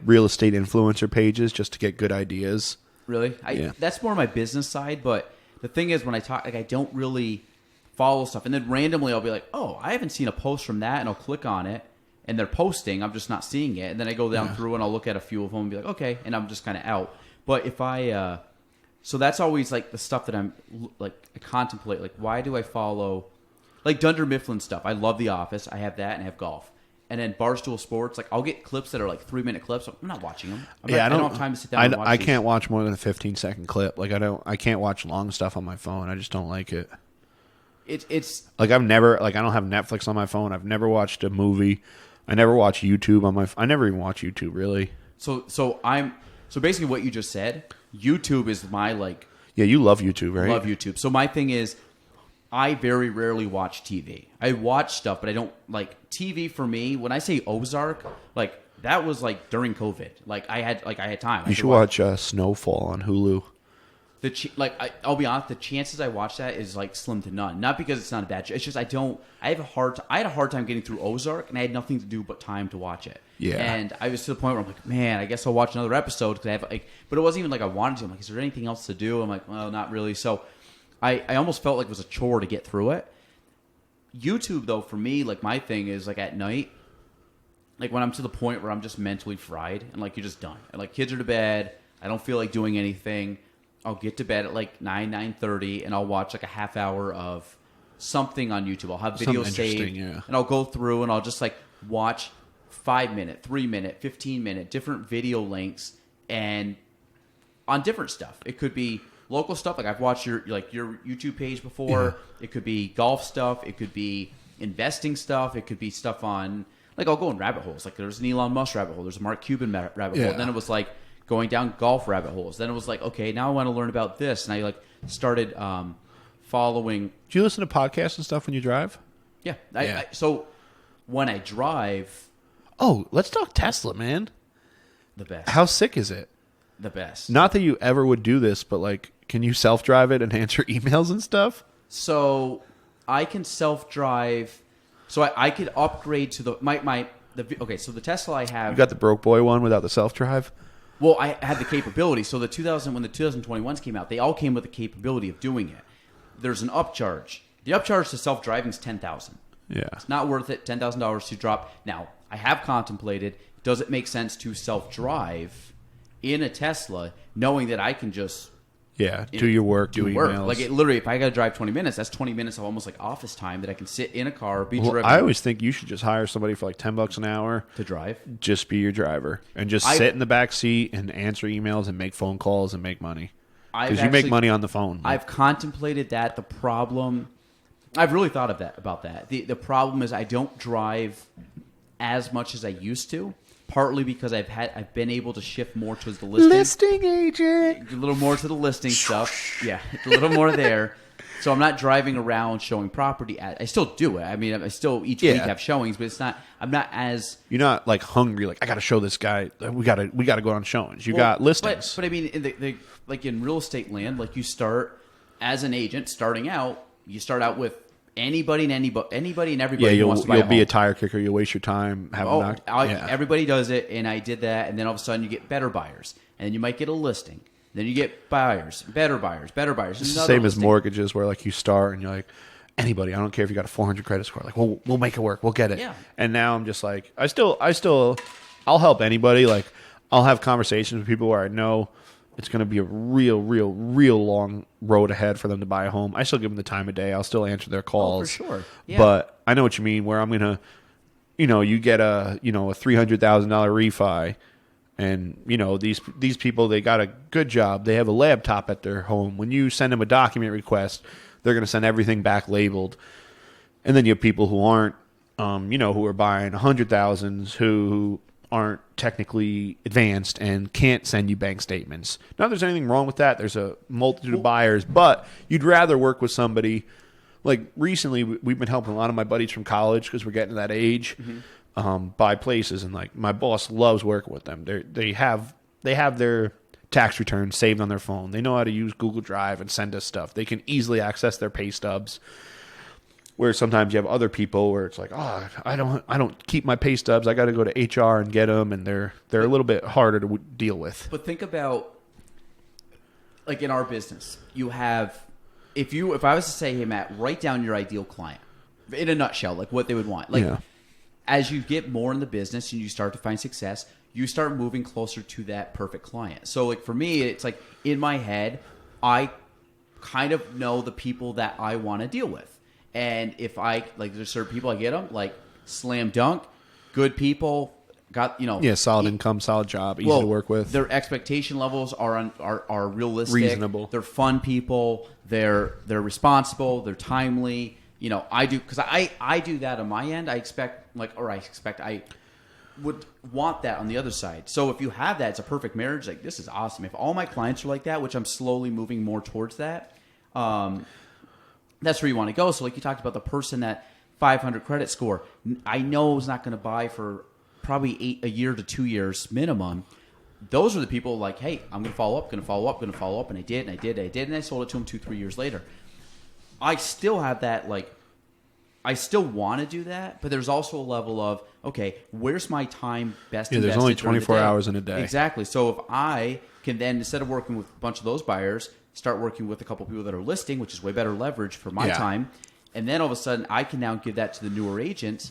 real estate influencer pages just to get good ideas. Really, that's more my business side, but. The thing is, when I talk, like I don't really follow stuff, and then randomly I'll be like, "Oh, I haven't seen a post from that," and I'll click on it, and they're posting. I'm just not seeing it, and then I go down through and I'll look at a few of them and be like, "Okay," and I'm just kind of out. But if so that's always like the stuff that I'm like I contemplate. Like, why do I follow, like Dunder Mifflin stuff? I love The Office. I have that, and I have golf. And then Barstool Sports, like I'll get clips that are like 3-minute clips. I'm not watching them. I don't have time to sit down and watch I these. can't watch more than a 15-second clip. Like I can't watch long stuff on my phone. I just don't like it. It's like I don't have Netflix on my phone. I've never watched a movie. I never watch YouTube on my. I never even watch YouTube really. So basically what you just said. YouTube is my like. Yeah, you love YouTube, right? Love YouTube. So my thing is. I very rarely watch TV. I watch stuff, but I don't like TV for me. When I say Ozark, like that was like during COVID. Like I had time. You should watch Snowfall on Hulu. I'll be honest. The chances I watch that is like slim to none. Not because it's not a bad show. It's just I had a hard time getting through Ozark, and I had nothing to do but time to watch it. Yeah. And I was to the point where I'm like, man, I guess I'll watch another episode because I have like. But it wasn't even like I wanted to. I'm like, is there anything else to do? I'm like, well, not really. So. I almost felt like it was a chore to get through it. YouTube, though, for me, like my thing is like at night, like when I'm to the point where I'm just mentally fried and like you're just done. And like kids are to bed, I don't feel like doing anything. I'll get to bed at like 9:30, and I'll watch like a half hour of something on YouTube. I'll have videos saved, yeah. and I'll go through and I'll just like watch 5-minute, 3-minute, 15-minute, different video links, and on different stuff. It could be local stuff, like I've watched your YouTube page before. Yeah. It could be golf stuff. It could be investing stuff. It could be stuff on, like, I'll go in rabbit holes. Like there's an Elon Musk rabbit hole. There's a Mark Cuban rabbit hole. Then it was like going down golf rabbit holes. Then it was like, okay, now I want to learn about this, and I like started following. Do you listen to podcasts and stuff when you drive? Yeah. So when I drive, let's talk Tesla, man. The best. How sick is it? The best. Not that you ever would do this, but like, can you self-drive it and answer emails and stuff? So I can self-drive. So I could upgrade to okay. So the Tesla I have. You got the broke boy one without the self-drive? Well, I had the capability. So when the 2021s came out, they all came with the capability of doing it. There's an upcharge. The upcharge to self-driving is $10,000. Yeah. It's not worth it. $10,000 to drop. Now, I have contemplated, does it make sense to self-drive in a Tesla, knowing that I can just do your work, do emails. Like literally, if I got to drive 20 minutes, that's 20 minutes of almost like office time that I can sit in a car, be driven. I always think you should just hire somebody for like $10 an hour to drive. Just be your driver and just sit in the back seat and answer emails and make phone calls and make money. Because you make money on the phone. I've contemplated that. The problem, I've really thought about that. The problem is I don't drive as much as I used to. Partly because I've been able to shift more towards the listing agent, a little more to the listing stuff. Yeah, a little more there. So I'm not driving around showing property. I still do it. I mean, I still each week have showings, but it's not. I'm not as. You're not like hungry. Like I got to show this guy. We got to go on showings. You got listings. But I mean, like in real estate land, like you start as an agent starting out. You start out with anybody and everybody who wants to buy you'll be a tire kicker. You'll waste your time having everybody does it, and I did that, and then all of a sudden you get better buyers, and then you might get a listing. Then you get buyers, better buyers. It's the same as mortgages, where like you start and you're like, anybody, I don't care if you got a 400 credit score, like we'll make it work, we'll get it. Yeah. And now I'm just like, I'll help anybody. Like I'll have conversations with people where I know it's going to be a real long road ahead for them to buy a home. I still give them the time of day. I'll still answer their calls. For sure. Yeah. But I know what you mean, where I'm going to, you get a $300,000 refi, and, these people, they got a good job. They have a laptop at their home. When you send them a document request, they're going to send everything back labeled. And then you have people who aren't, who are buying 100,000s who aren't technically advanced and can't send you bank statements. Not that there's anything wrong with that. There's a multitude of buyers, but you'd rather work with somebody. Like recently, we've been helping a lot of my buddies from college because we're getting to that age, buy places, and like my boss loves working with them. They have their tax returns saved on their phone. They know how to use Google Drive and send us stuff. They can easily access their pay stubs. Where sometimes you have other people where it's like, I don't keep my pay stubs. I got to go to HR and get them, and they're a little bit harder to deal with. But think about, like in our business, you have, if I was to say, hey Matt, write down your ideal client in a nutshell, like what they would want. Like as you get more in the business and you start to find success, you start moving closer to that perfect client. So like for me, it's like in my head, I kind of know the people that I want to deal with. And if there's certain people I get them, like slam dunk, good people, got solid income, solid job, easy to work with. Their expectation levels are realistic, reasonable. They're fun people. They're responsible. They're timely. I do because I do that on my end. I would want that on the other side. So if you have that, it's a perfect marriage. Like this is awesome. If all my clients are like that, which I'm slowly moving more towards that. That's where you want to go. So like you talked about the person that 500 credit score, I know is not going to buy for probably a year to 2 years minimum. Those are the people like, hey, I'm going to follow up. And I did. And I sold it to them 2-3 years later. I still have that, like, I still want to do that, but there's also a level of, okay, where's my time best invested? There's only 24 hours in a day. Exactly. So if I can then, instead of working with a bunch of those buyers, start working with a couple people that are listing, which is way better leverage for my time. And then all of a sudden I can now give that to the newer agents.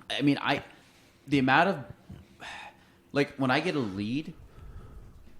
I mean, the amount of, like when I get a lead,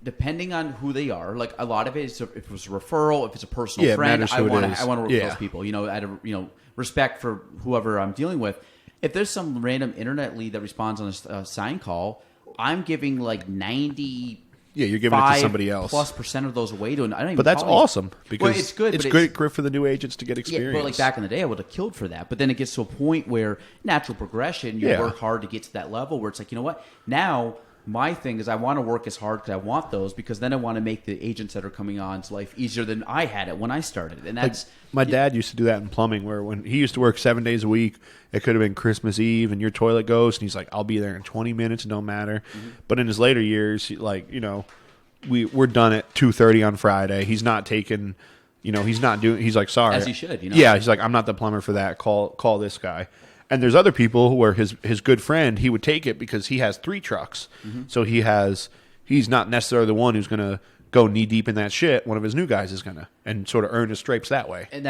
depending on who they are, like a lot of it is if it was a referral, if it's a personal friend, I want to work with those people, out of, respect for whoever I'm dealing with. if there's some random internet lead that responds on a sign call, I'm giving like 90. Yeah, you're giving it to somebody else. +% of those away to. I don't even. But that's awesome because well, it's good. It's good for the new agents to get experience. Yeah, but like back in the day, I would have killed for that. But then it gets to a point where natural progression, you work hard to get to that level where it's like, you know what? Now my thing is I want to work as hard because I want those because then I want to make the agents that are coming on's life easier than I had it when I started. And that's my dad used to do that in plumbing, where when he used to work 7 days a week, it could have been Christmas Eve and your toilet goes, and he's like, "I'll be there in 20 minutes, it don't matter." Mm-hmm. But in his later years, we're done at 2:30 on Friday. He's not taking, he's not doing. He's like, sorry, as he should. Yeah, he's like, I'm not the plumber for that. Call this guy. And there's other people where his good friend, he would take it because he has 3 trucks. Mm-hmm. So he's not necessarily the one who's going to go knee deep in that shit. One of his new guys is going to, and sort of earn his stripes that way. And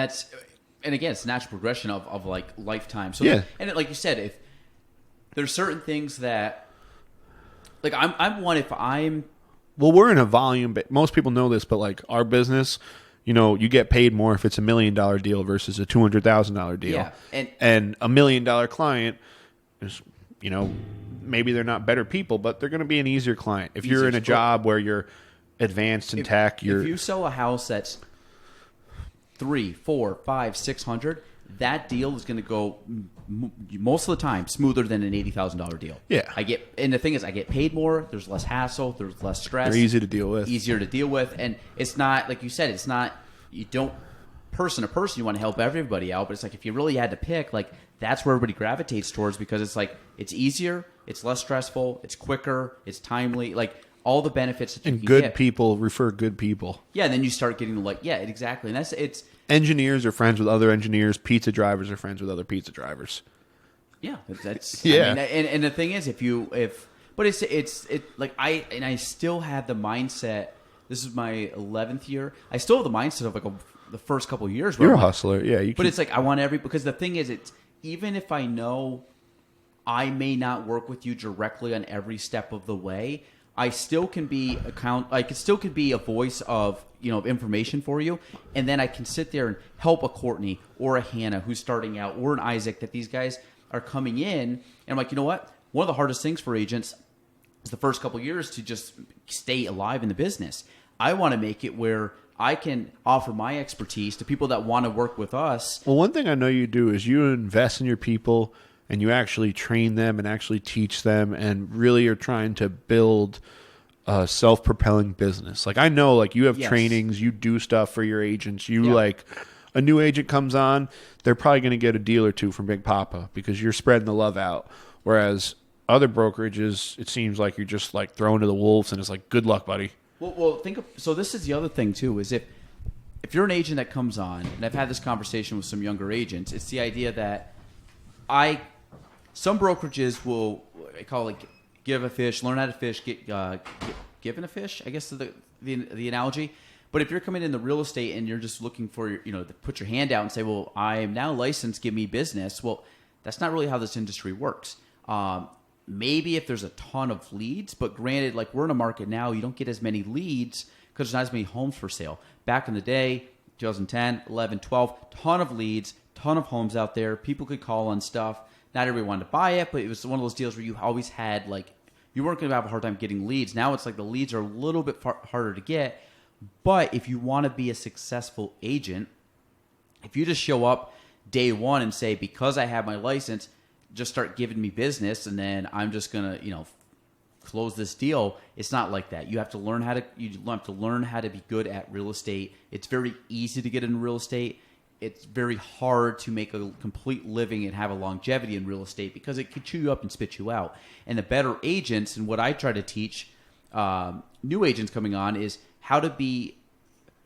again, it's natural progression of like lifetime. So like you said, if there's certain things that, like I'm one, if I'm, well, we're in a volume, but most people know this, but like our business, you get paid more if it's $1 million deal versus a $200,000 deal. Yeah. And $1 million client is, maybe they're not better people, but they're going to be an easier client. If you're in a job where you're advanced in tech, if you sell a house that's 300, 400, 500, 600, that deal is going to go most of the time smoother than an $80,000 deal. Yeah, and the thing is, I get paid more. There's less hassle. There's less stress. They're easy to deal with. Easier to deal with, and it's not like you said. It's not you don't person to person. You want to help everybody out, but it's like if you really had to pick, like that's where everybody gravitates towards because it's like it's easier, it's less stressful, it's quicker, it's timely, like all the benefits that you can good get. People refer good people. Yeah, and then you start getting exactly, and it's. Engineers are friends with other engineers. Pizza drivers are friends with other pizza drivers. Yeah, that's yeah. I mean, and the thing is, but it's like I still have the mindset. This is my 11th year. I still have the mindset of like the first couple of years. Where You're a hustler, yeah. It's like I want because the thing is, it's even if I know I may not work with you directly on every step of the way, I still can be could be a voice of information for you, and then I can sit there and help a Courtney or a Hannah who's starting out, or an Isaac, that these guys are coming in, and I'm like, you know what? One of the hardest things for agents is the first couple of years to just stay alive in the business. I want to make it where I can offer my expertise to people that want to work with us. Well, one thing I know you do is you invest in your people and you actually train them and actually teach them and really are trying to build a self-propelling business. Like I know like you have trainings, you do stuff for your agents. Like a new agent comes on, they're probably going to get a deal or two from Big Papa because you're spreading the love out. Whereas other brokerages, it seems like you're just like thrown to the wolves and it's like, good luck, buddy. Well, so this is the other thing too, is if you're an agent that comes on, and I've had this conversation with some younger agents, it's the idea that some brokerages will, I call it like give a fish, learn how to fish, get given a fish, I guess is the analogy. But if you're coming in the real estate and you're just looking for, to put your hand out and say, well, I am now licensed, give me business. Well, that's not really how this industry works. Maybe if there's a ton of leads, but granted, like we're in a market now, you don't get as many leads because there's not as many homes for sale. Back in the day, 2010, 11, 12, ton of leads, ton of homes out there. People could call on stuff. Not everybody wanted to buy it, but it was one of those deals where you always had you weren't going to have a hard time getting leads. Now it's like the leads are a little bit harder to get. But if you want to be a successful agent, if you just show up day one and say, because I have my license, just start giving me business and then I'm just going to, close this deal. It's not like that. You have to learn how to be good at real estate. It's very easy to get into real estate. It's very hard to make a complete living and have a longevity in real estate because it could chew you up and spit you out. And the better agents, and what I try to teach new agents coming on, is how to be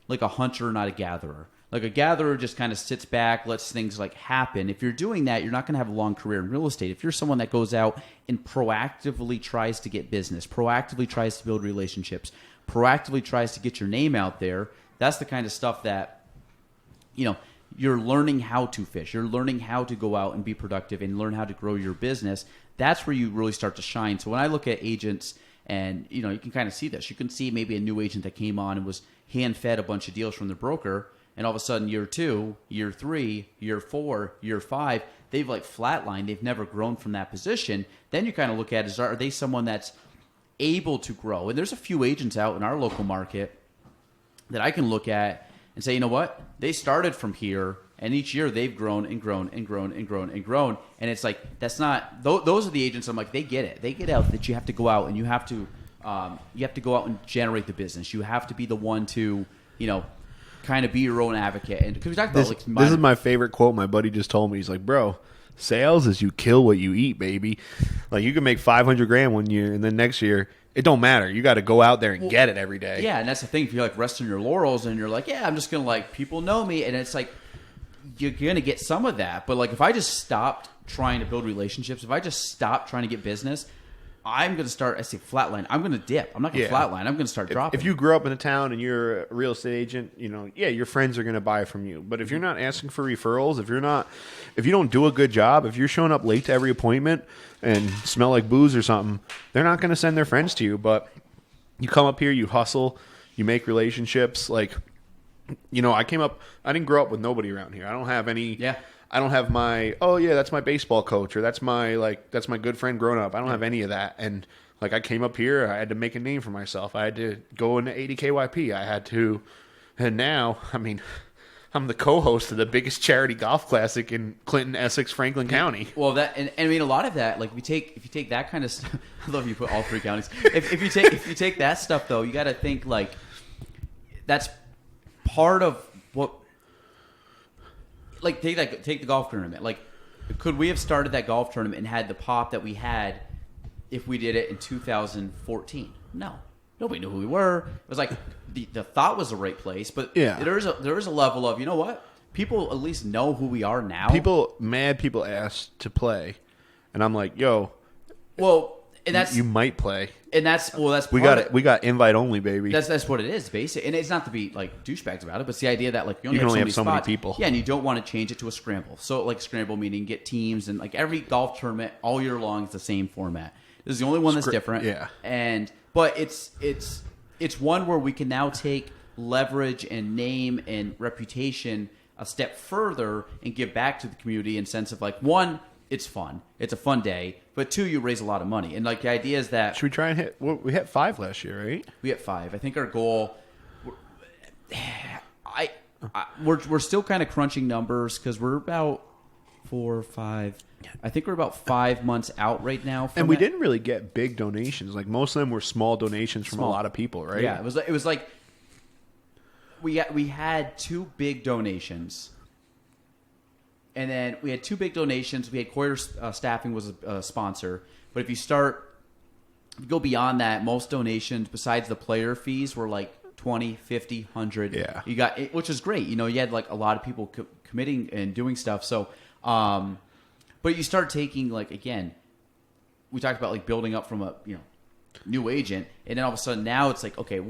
like a hunter, not a gatherer. Like a gatherer just kind of sits back, lets things happen. If you're doing that, you're not going to have a long career in real estate. If you're someone that goes out and proactively tries to get business, proactively tries to build relationships, proactively tries to get your name out there, that's the kind of stuff that, you're learning how to fish. You're learning how to go out and be productive and learn how to grow your business. That's where you really start to shine. So when I look at agents, and you can kind of see this. You can see maybe a new agent that came on and was hand-fed a bunch of deals from the broker, and all of a sudden year 2, year 3, year 4, year 5, they've like flatlined, they've never grown from that position, then you kind of look at it as, are they someone that's able to grow? And there's a few agents out in our local market that I can look at and say, you know what? They started from here, and each year they've grown and grown and grown and grown and grown. And it's like, that's not, those are the agents. I'm like, they get it. They get out that you have to go out and you have to go out and generate the business. You have to be the one to, kind of be your own advocate. And because we talked about this is my favorite quote my buddy just told me. He's like, bro, sales is you kill what you eat, baby. Like, you can make 500 grand one year, and then next year, it don't matter. You got to go out there and get it every day. Yeah, and that's the thing. If you're like resting your laurels and you're like, yeah, I'm just going to like, people know me. And it's like, you're going to get some of that. But like, if I just stopped trying to build relationships, if I just stopped trying to get business, I'm going to start, I say flatline. I'm going to dip. I'm not going to flatline. I'm going to start dropping. If you grew up in a town and you're a real estate agent, your friends are going to buy from you. But if you're not asking for referrals, if you don't do a good job, if you're showing up late to every appointment and smell like booze or something, they're not going to send their friends to you. But you come up here, you hustle, you make relationships. Like, I didn't grow up with nobody around here. I don't have any. Yeah. I don't have my, that's my baseball coach, or that's my good friend growing up. I don't have any of that. And like, I came up here, I had to make a name for myself. I had to go into 80 KYP. And now, I'm the co-host of the biggest charity golf classic in Clinton, Essex, Franklin County. Well, a lot of that, like, if you take that kind of stuff, I love you put all three counties. If you take that stuff though, you got to think like that's part of what. Like, take the golf tournament. Like, could we have started that golf tournament and had the pop that we had if we did it in 2014? No. Nobody knew who we were. It was like the thought was the right place, but there is a level of, you know what? People at least know who we are now. People ask to play, and I'm like, yo. Well, and that's you might play. And that's we got invite only, baby. That's what it is, basically. And it's not to be like douchebags about it, but it's the idea that like you can only have so many people. Yeah, and you don't want to change it to a scramble. So like scramble meaning get teams, and like every golf tournament all year long is the same format. This is the only one that's different. Yeah. But it's one where we can now take leverage and name and reputation a step further and give back to the community in sense of like, one, it's fun. It's a fun day. But two, you raise a lot of money. And like the idea is that... Should we try and hit... We hit 5 last year, right? We hit 5. I think our goal... We're still kind of crunching numbers because we're about 4 or 5... I think we're about 5 months out right now. And we didn't really get big donations. Like, most of them were small donations from a lot of people, right? Yeah, it was like... We had 2 big donations... And then we had 2 big donations. We had Coyer Staffing was a sponsor. But if you go beyond that, most donations besides the player fees were like 20, 50, 100. Yeah. You got, which is great. You had like a lot of people committing and doing stuff. So, but you start taking like, again, we talked about like building up from a, new agent. And then all of a sudden now it's like, okay,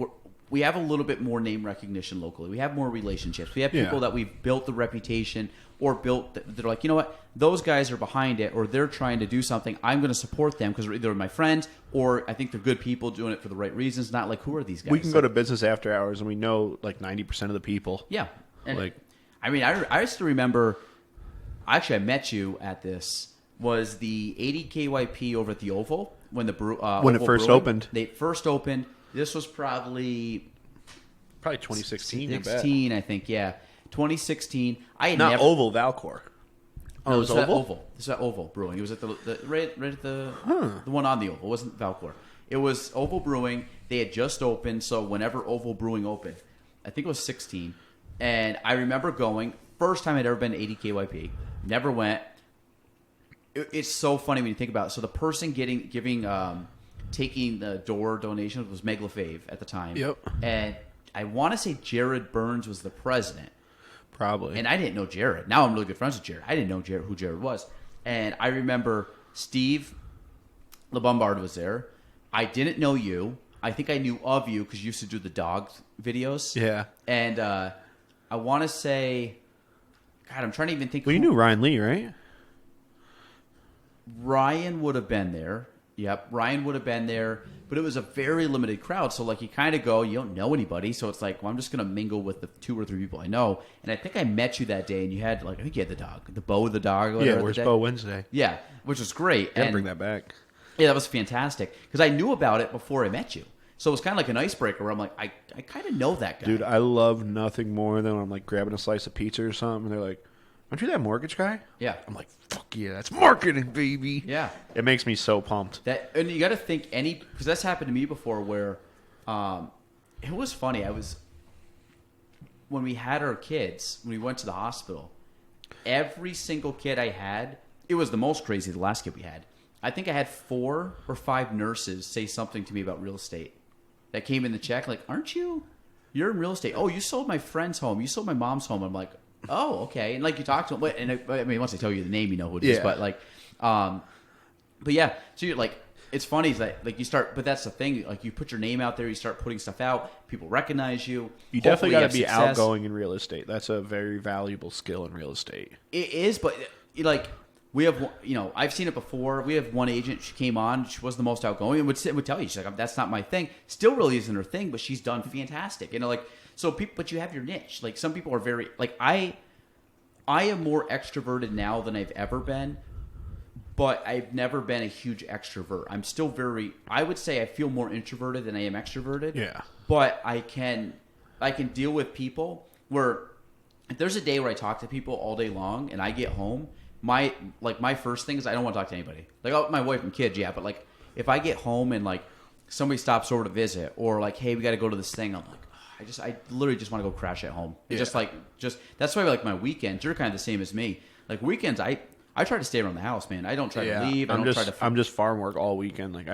we have a little bit more name recognition locally. We have more relationships. We have people that we've built the reputation or built that are like, you know what, those guys are behind it or they're trying to do something. I'm going to support them because they're my friends or I think they're good people doing it for the right reasons. Not like, who are these guys? We can go to business after hours and we know like 90% of the people. Yeah. And I still remember, actually I met you at this, was the 80 KYP over at the Oval when it first opened. They first opened. This was probably 2016. 16, I think, yeah. 2016. I had Not Oval, Valcor. Oh, it was Oval. This is at Oval Brewing. It was at the right at the one on the Oval. It wasn't Valcor. It was Oval Brewing. They had just opened, so whenever Oval Brewing opened, I think it was 16. And I remember going, first time I'd ever been to 80 KYP. Never went. It's so funny when you think about it. So the person taking the door donation was Meg LaFave at the time. Yep. And I want to say Jared Burns was the president. Probably. And I didn't know Jared. Now I'm really good friends with Jared. I didn't know who Jared was. And I remember Steve LeBombard was there. I didn't know you. I think I knew of you because you used to do the dog videos. Yeah. And I want to say, God, I'm trying to even think. Well, you knew Ryan Lee, right? Ryan would have been there. Yep, Ryan would have been there, but it was a very limited crowd. So like you kind of go, you don't know anybody, so it's like, well, I'm just gonna mingle with the 2 or 3 people I know. And I think I met you that day, and you had like I think you had the dog, the Bo the dog. Or whatever, where's Bo Wednesday? Yeah, which was great. Gotta and bring that back. Yeah, that was fantastic because I knew about it before I met you. So it was kind of like an icebreaker where I'm like, I kind of know that guy. Dude, I love nothing more than when I'm like grabbing a slice of pizza or something, and they're like, "Aren't you that mortgage guy?" Yeah. I'm like, "Fuck yeah, that's marketing, baby." Yeah. It makes me so pumped. That and you got to think because that's happened to me before where it was funny. When we had our kids, when we went to the hospital, every single kid I had, it was the most crazy, the last kid we had. I think I had 4 or 5 nurses say something to me about real estate that came in the check. Like, aren't you? You're in real estate. Oh, you sold my friend's home. You sold my mom's home. I'm like, oh, okay. And like you talk to them, and I mean, once I tell you the name, you know who it is. Yeah. But like, but yeah. So you're like, it's funny is that like you start, but that's the thing. Like you put your name out there, you start putting stuff out. People recognize you. You definitely got to be success. outgoing in real estate. That's a very valuable skill in real estate. It is, but like we have, I've seen it before. We have one agent. She came on. She was the most outgoing, and would tell you, she's like, "That's not my thing." Still, really isn't her thing, but she's done fantastic. Like so. People, but you have your niche. Like some people are very like I am more extroverted now than I've ever been, but I've never been a huge extrovert. I'm still I would say I feel more introverted than I am extroverted. Yeah. But I can deal with people where if there's a day where I talk to people all day long and I get home, my first thing is I don't want to talk to anybody. Like my wife and kids, yeah, but like if I get home and like somebody stops over to visit or like, hey, we got to go to this thing, I'm like, I literally just want to go crash at home. Yeah. Just that's why like my weekends, you're kind of the same as me. Like weekends, I try to stay around the house, man. I don't try to leave. I'm just farm work all weekend. Like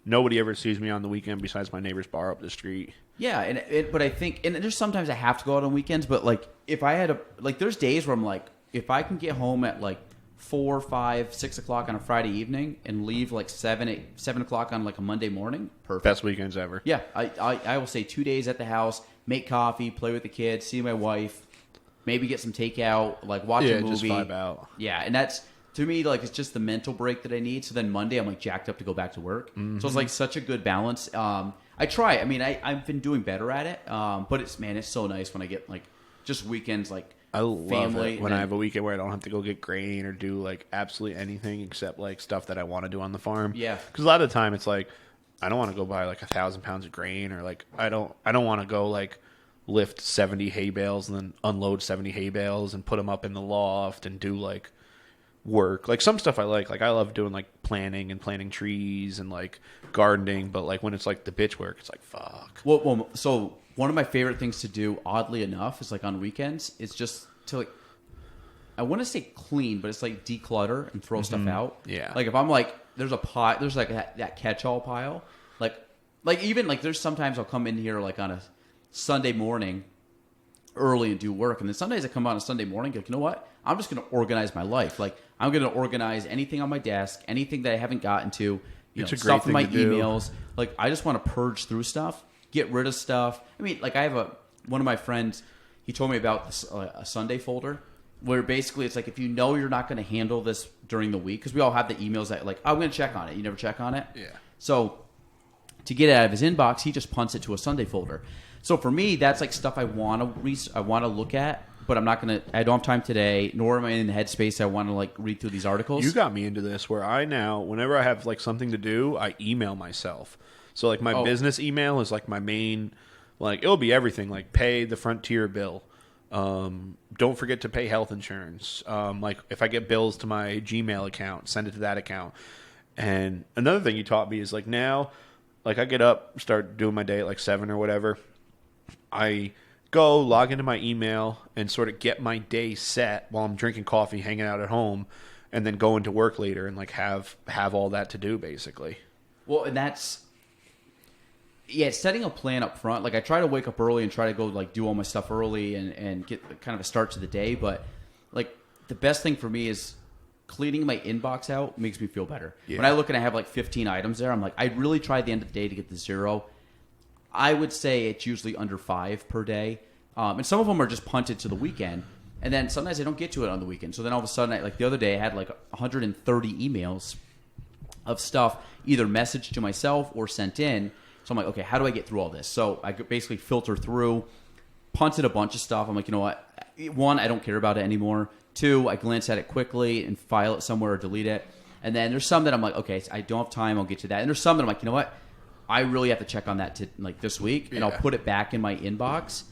nobody ever sees me on the weekend besides my neighbor's bar up the street. Yeah, but I think, and there's sometimes I have to go out on weekends, but like if I had there's days where I'm like, if I can get home at like 4, 5, 6 o'clock on a Friday evening and leave like 7 o'clock on like a Monday morning, perfect. Best weekends ever. Yeah, I will say 2 days at the house, make coffee, play with the kids, see my wife, maybe get some takeout, like watch a movie. Just vibe out. Yeah, and that's, to me, like it's just the mental break that I need. So then Monday I'm like jacked up to go back to work. Mm-hmm. So it's like such a good balance. I try. I mean, I've been doing better at it. But it's so nice when I get like just weekends like I love family it when I have a weekend where I don't have to go get grain or do like absolutely anything except like stuff that I want to do on the farm. Yeah. Because a lot of the time it's like I don't want to go buy like 1,000 pounds of grain or like I don't want to go like lift 70 hay bales and then unload 70 hay bales and put them up in the loft and do like work. Like some stuff I like I love doing like planting trees and like gardening, but like when it's like the bitch work, it's like fuck. Well, so one of my favorite things to do, oddly enough, is like on weekends, it's just to like, I want to say clean, but it's like declutter and throw stuff out. Yeah. Like if I'm like, there's a pot, there's like that catch-all pile. Like even like there's sometimes I'll come in here like on a Sunday morning early and do work. And then some days I come on a Sunday morning, like, you know what? I'm just going to organize my life. Like I'm going to organize anything on my desk, anything that I haven't gotten to, stuff in my emails. Like I just want to purge through stuff, get rid of stuff. I mean, like I have one of my friends, he told me about this, a Sunday folder where basically it's like if you know you're not going to handle this during the week, because we all have the emails that like, I'm going to check on it. You never check on it? Yeah. So to get it out of his inbox, he just punts it to a Sunday folder. So for me, that's like stuff I want to look at, but I don't have time today, nor am I in the headspace I want to like read through these articles. You got me into this where whenever I have like something to do, I email myself. So like my business email is like my main, like it'll be everything, like pay the Frontier bill. Don't forget to pay health insurance. Like if I get bills to my Gmail account, send it to that account. And another thing you taught me is like now, like I get up, start doing my day at like 7 or whatever. I go log into my email and sort of get my day set while I'm drinking coffee, hanging out at home, and then go into work later and like have all that to do basically. Well, and that's, yeah, setting a plan up front. Like I try to wake up early and try to go like do all my stuff early and get kind of a start to the day. But like the best thing for me is cleaning my inbox out makes me feel better. Yeah. When I look and I have like 15 items there, I'm like, I really try at the end of the day to get to 0. I would say it's usually under 5 per day. And some of them are just punted to the weekend. And then sometimes I don't get to it on the weekend. So then all of a sudden, like the other day, I had like 130 emails. of stuff either messaged to myself or sent in. So I'm like, okay, how do I get through all this? So I basically filter through, punted a bunch of stuff. I'm like, you know what? One, I don't care about it anymore. Two, I glance at it quickly and file it somewhere or delete it. And then there's some that I'm like, okay, I don't have time. I'll get to that. And there's some that I'm like, you know what? I really have to check on that this week, and I'll put it back in my inbox,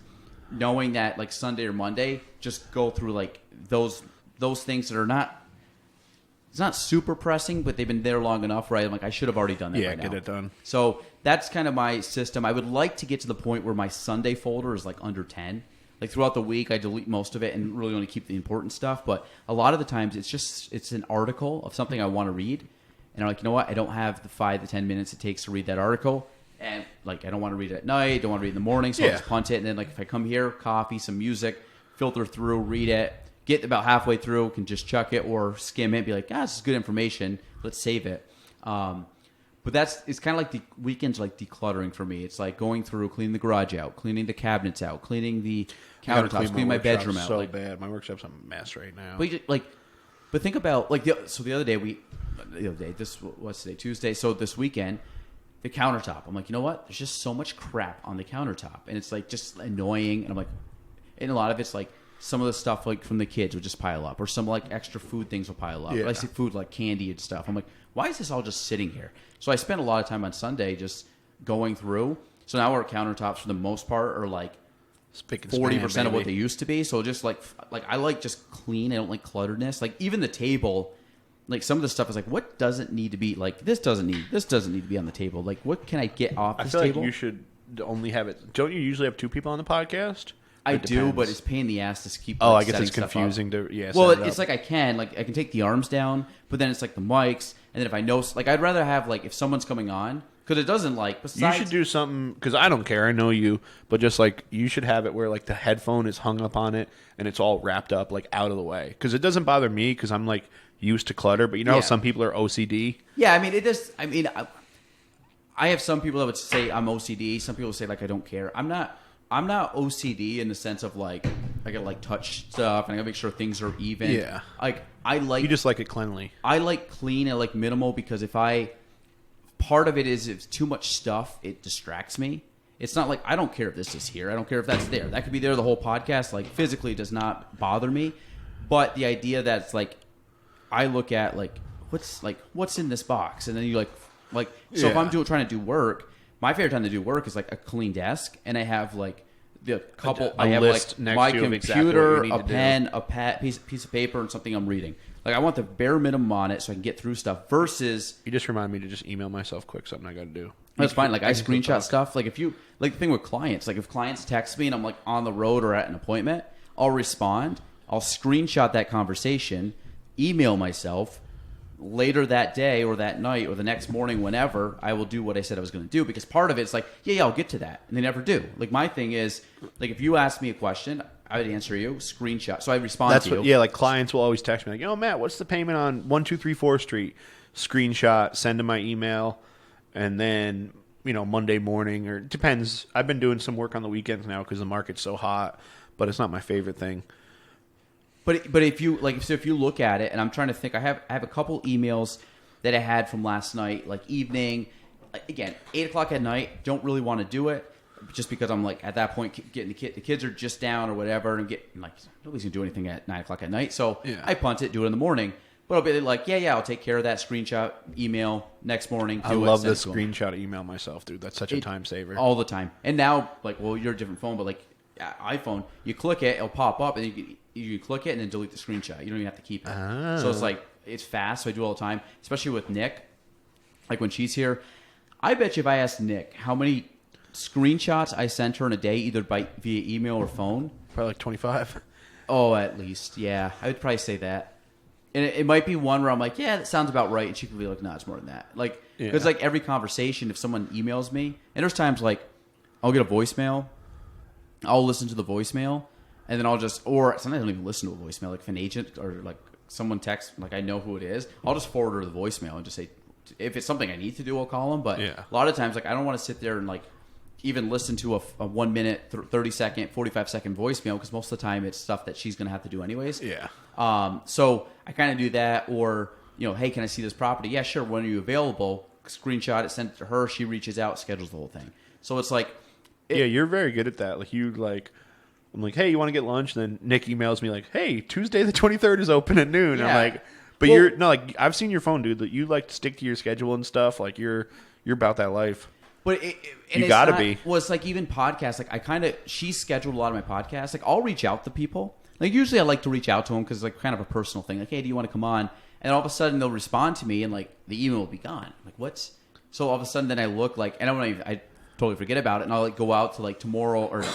knowing that like Sunday or Monday, just go through like those things that are not. It's not super pressing, but they've been there long enough where I'm like, I should have already done that right now. Yeah, get it done. So that's kind of my system. I would like to get to the point where my Sunday folder is like under 10. Like throughout the week, I delete most of it and really only keep the important stuff. But a lot of the times, it's an article of something I want to read. And I'm like, you know what? I don't have the 5 to 10 minutes it takes to read that article. And like, I don't want to read it at night. Don't want to read it in the morning. So I'll just punt it. And then like, if I come here, coffee, some music, filter through, read it. Get about halfway through, can just chuck it or skim it, be like, this is good information. Let's save it. But it's kind of like the weekends, like decluttering for me. It's like going through, cleaning the garage out, cleaning the cabinets out, cleaning the countertops, cleaning my bedroom out. So like, bad. My workshop's a mess right now. But think about like the other day what's today? Tuesday. So this weekend, the countertop. I'm like, you know what? There's just so much crap on the countertop, and it's like just annoying. And I'm like, and a lot of it's like. Some of the stuff like from the kids will just pile up, or some like extra food things will pile up. Yeah. I see food like candy and stuff. I'm like, why is this all just sitting here? So I spent a lot of time on Sunday just going through. So now our countertops for the most part are like 40% of what they used to be. So just like I like just clean. I don't like clutteredness. Like even the table, like some of the stuff is like, what doesn't need to be like this doesn't need to be on the table. Like what can I get off this table? I feel like you should only have it. Don't you usually have 2 people on the podcast? I do, but it's a pain in the ass to keep. I guess it's confusing to. Yeah. Well, it's like I can take the arms down, but then it's like the mics, and then if I know, like I'd rather have like if someone's coming on because it doesn't like. Besides, you should do something because I don't care. I know you, but just like you should have it where like the headphone is hung up on it and it's all wrapped up like out of the way because it doesn't bother me because I'm like used to clutter. But you know, how some people are OCD. Yeah, I mean it just. I mean, I have some people that would say I'm OCD. Some people say like I don't care. I'm not OCD in the sense of like I gotta like touch stuff and I gotta make sure things are even. Yeah. Like I like you just like it cleanly. I like clean and like minimal because part of it is if it's too much stuff, it distracts me. It's not like I don't care if this is here. I don't care if that's there. That could be there the whole podcast. Like physically, it does not bother me. But the idea that it's like I look at like what's in this box, and then you so if I'm trying to do work. My favorite time to do work is like a clean desk, and I have like the couple. I have like my computer, a pen, a piece of paper, and something I'm reading. Like I want the bare minimum on it so I can get through stuff. Versus, you just remind me to just email myself quick something I got to do. That's fine. Like I screenshot stuff. Like if you like the thing with clients, like if clients text me and I'm like on the road or at an appointment, I'll respond. I'll screenshot that conversation, email myself. Later that day or that night or the next morning, whenever, I will do what I said I was going to do because part of it's like, yeah, I'll get to that. And they never do. Like my thing is, like if you ask me a question, I would answer you, screenshot. So I respond to you. Yeah, like clients will always text me like, Matt, what's the payment on 1234 Street? Screenshot, send them my email. And then, Monday morning or depends. I've been doing some work on the weekends now because the market's so hot, but it's not my favorite thing. But if you if you look at it, and I'm trying to think, I have a couple emails that I had from last night, like evening, again 8:00 at night. Don't really want to do it, just because I'm like at that point getting the kids are just down or whatever, and nobody's gonna do anything at 9:00 at night, so I punt it, do it in the morning. But I'll be like, I'll take care of that. Screenshot, email next morning. I love the screenshot email myself, dude. That's such a time saver all the time. And now, you're a different phone, but iPhone, you click it, it'll pop up, and you click it and then delete the screenshot. You don't even have to keep it. So it's it's fast. So I do all the time, especially with Nick. Like when she's here, I bet you if I asked Nick how many screenshots I sent her in a day, either via email or phone, probably like 25. Oh, at least, yeah. I would probably say that. And it might be one where I'm like, that sounds about right, and she could be like, no, it's more than that. Because every conversation, if someone emails me, and there's times I'll get a voicemail, I'll listen to the voicemail. And then or sometimes I don't even listen to a voicemail. Like if an agent or someone texts, I know who it is, I'll just forward her the voicemail and just say, if it's something I need to do, I'll call them. But a lot of times, I don't want to sit there and even listen to a 1 minute, 30 second, 45 second voicemail because most of the time it's stuff that she's going to have to do anyways. Yeah. So I kind of do that, or hey, can I see this property? Yeah, sure. When are you available? Screenshot it, send it to her. She reaches out, schedules the whole thing. So it's like, yeah, you're very good at that. Like I'm like, hey, you want to get lunch? And then Nick emails me like, hey, Tuesday the 23rd is open at noon. Yeah. I'm like, but you're no, like I've seen your phone, dude. That you like to stick to your schedule and stuff. Like you're about that life. But you gotta be. Well, it's like even podcasts. Like she scheduled a lot of my podcasts. Like I'll reach out to people. Like usually I like to reach out to them because it's like kind of a personal thing. Like, hey, do you want to come on? And all of a sudden they'll respond to me and like the email will be gone. I'm like, what's? So all of a sudden then I look like, and I totally forget about it, and I'll like go out to like tomorrow or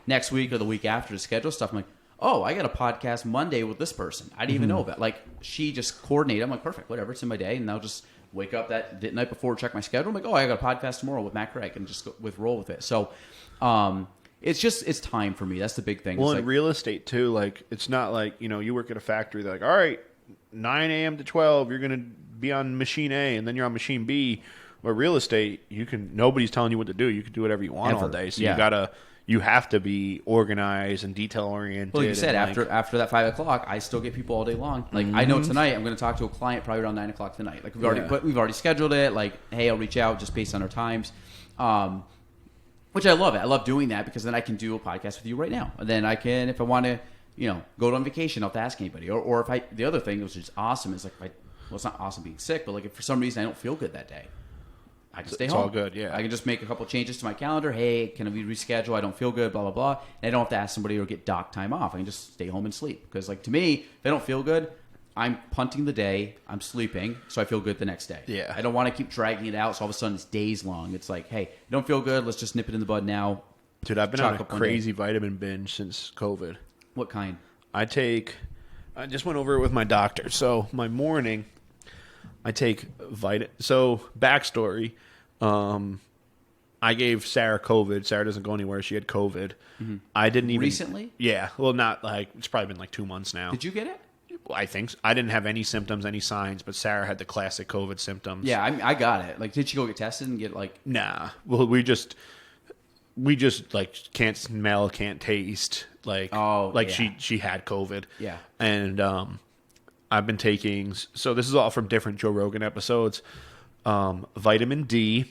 next week or the week after to schedule stuff. I'm like, oh, I got a podcast Monday with this person. I didn't even know about. Like she just coordinated. I'm like, perfect, whatever. It's in my day, and I'll just wake up that night before, check my schedule. I'm like, oh, I got a podcast tomorrow with Matt Craig, and just roll with it. So, it's time for me. That's the big thing. Well, it's in real estate too, like it's not like you work at a factory. They're like, all right, 9 a.m. to 12, you're gonna be on machine A, and then you're on machine B. But real estate, nobody's telling you what to do. You can do whatever you want all day. So you have to be organized and detail oriented. Well, like you said, after that 5 o'clock, I still get people all day long. Like I know tonight I'm going to talk to a client probably around 9 o'clock tonight. Like we've already scheduled it. Like, hey, I'll reach out just based on our times. Which I love it. I love doing that because then I can do a podcast with you right now. And then I can, if I want to, go on vacation, I don't have to ask anybody. Or if the other thing which is awesome is like, well, it's not awesome being sick, but like if for some reason I don't feel good that day, I can stay home. It's all good, yeah. I can just make a couple changes to my calendar. Hey, can we reschedule? I don't feel good, blah, blah, blah. And I don't have to ask somebody or get doc time off. I can just stay home and sleep. Because, like, to me, if I don't feel good, I'm punting the day. I'm sleeping, so I feel good the next day. Yeah. I don't want to keep dragging it out, so all of a sudden it's days long. It's like, hey, you don't feel good. Let's just nip it in the bud now. Dude, I've been on a crazy vitamin binge since COVID. What kind? I just went over it with my doctor. So, my morning, I take So, backstory. I gave Sarah COVID. Sarah doesn't go anywhere. She had COVID. Mm-hmm. I didn't even... Recently? Yeah. Well, not like... It's probably been like 2 months now. Did you get it? I think so. I didn't have any symptoms, any signs, but Sarah had the classic COVID symptoms. Yeah, I got it. Like, did she go get tested and get like... Nah. Well, we just like can't smell, can't taste. Like, she had COVID. Yeah. And I've been taking... So this is all from different Joe Rogan episodes. Vitamin D,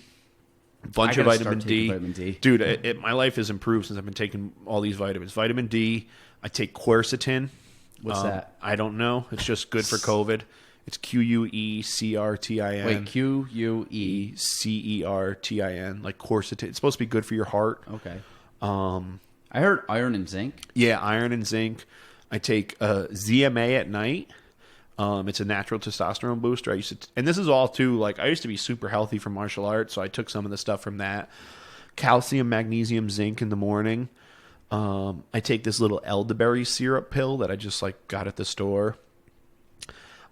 bunch of vitamin D. Dude, my life has improved since I've been taking all these vitamins. Vitamin D, I take quercetin. What's that? I don't know. It's just good for COVID. It's QUECRTIN. Wait, QUECERTIN, like quercetin. It's supposed to be good for your heart. Okay. I heard iron and zinc. Yeah, iron and zinc. I take ZMA at night. It's a natural testosterone booster. And this is all too, like, I used to be super healthy from martial arts, so I took some of the stuff from that. Calcium, magnesium, zinc in the morning. I take this little elderberry syrup pill that I just, like, got at the store.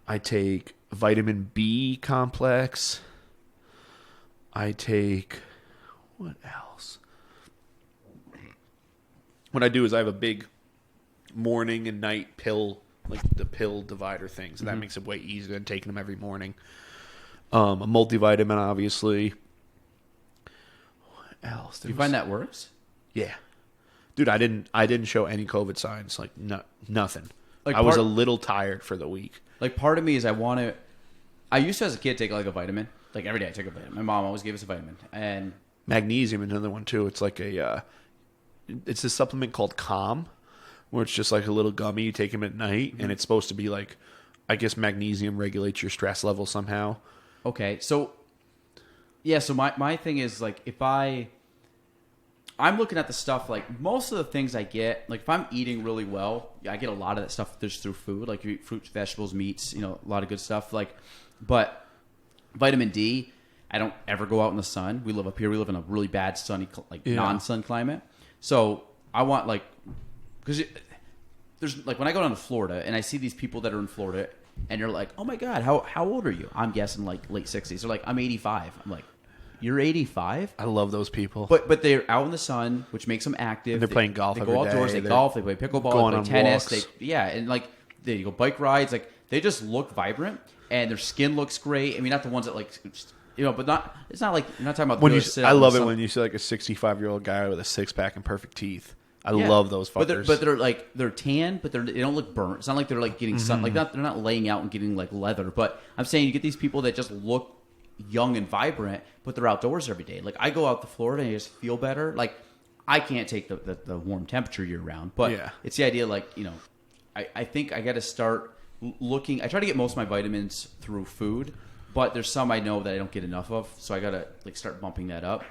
I take vitamin B complex. I take, what else? What I do is I have a big morning and night pill, like the pill divider thing. So that makes it way easier than taking them every morning. A multivitamin, obviously. What else? Do you find that works? Yeah. Dude, I didn't show any COVID signs. Like, nothing. Like I was a little tired for the week. Like, part of me is I used to, as a kid, take like a vitamin. Like, every day I took a vitamin. My mom always gave us a vitamin. And magnesium, another one, too. It's like it's a supplement called Calm, where it's just like a little gummy. You take them at night, and it's supposed to be like, I guess magnesium regulates your stress level somehow. Okay, so, yeah, so my thing is, like, if I'm looking at the stuff, like, most of the things I get, like, if I'm eating really well, I get a lot of that stuff just through food. Like, you eat fruits, vegetables, meats, a lot of good stuff. Like, but vitamin D, I don't ever go out in the sun. We live up here. We live in a really bad sunny, non-sun climate. So I want, like, because there's, like, when I go down to Florida and I see these people that are in Florida and you're like, oh my God, how old are you? I'm guessing, like, late 60s. They're like, I'm 85. I'm like, you're 85? I love those people. But they're out in the sun, which makes them active. And they're playing golf They every go outdoors, day. they golf, they play pickleball, they play tennis. Walks. And, like, they go bike rides. Like, they just look vibrant, and their skin looks great. I mean, not the ones that, like, but it's not like, you're not talking about I love it when you see, like, a 65-year-old guy with a six-pack and perfect teeth. I love those fuckers. But they're like they're tan, but they don't look burnt. It's not like they're like getting sun. Like they're not laying out and getting like leather. But I'm saying you get these people that just look young and vibrant, but they're outdoors every day. Like I go out to Florida and I just feel better. Like I can't take the warm temperature year round, but it's the idea. Like I think I got to start looking. I try to get most of my vitamins through food, but there's some I know that I don't get enough of, so I got to like start bumping that up.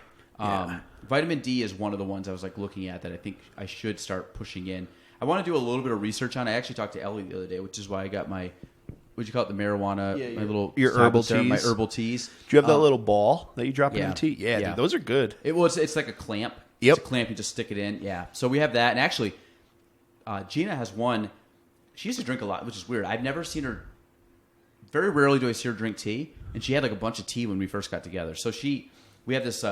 Vitamin D is one of the ones I was like looking at that I think I should start pushing in. I want to do a little bit of research on it. I actually talked to Ellie the other day, which is why I got my, what'd you call it, the marijuana, your herbal teas. My herbal teas. Do you have that little ball that you drop in yeah. the tea? Yeah, Yeah. dude, those are good. It's like a clamp. Yep. It's a clamp, you just stick it in. Yeah. So we have that. And actually, Gina has one. She used to drink a lot, which is weird. I've never seen her, very rarely do I see her drink tea. And she had like a bunch of tea when we first got together. So we have this,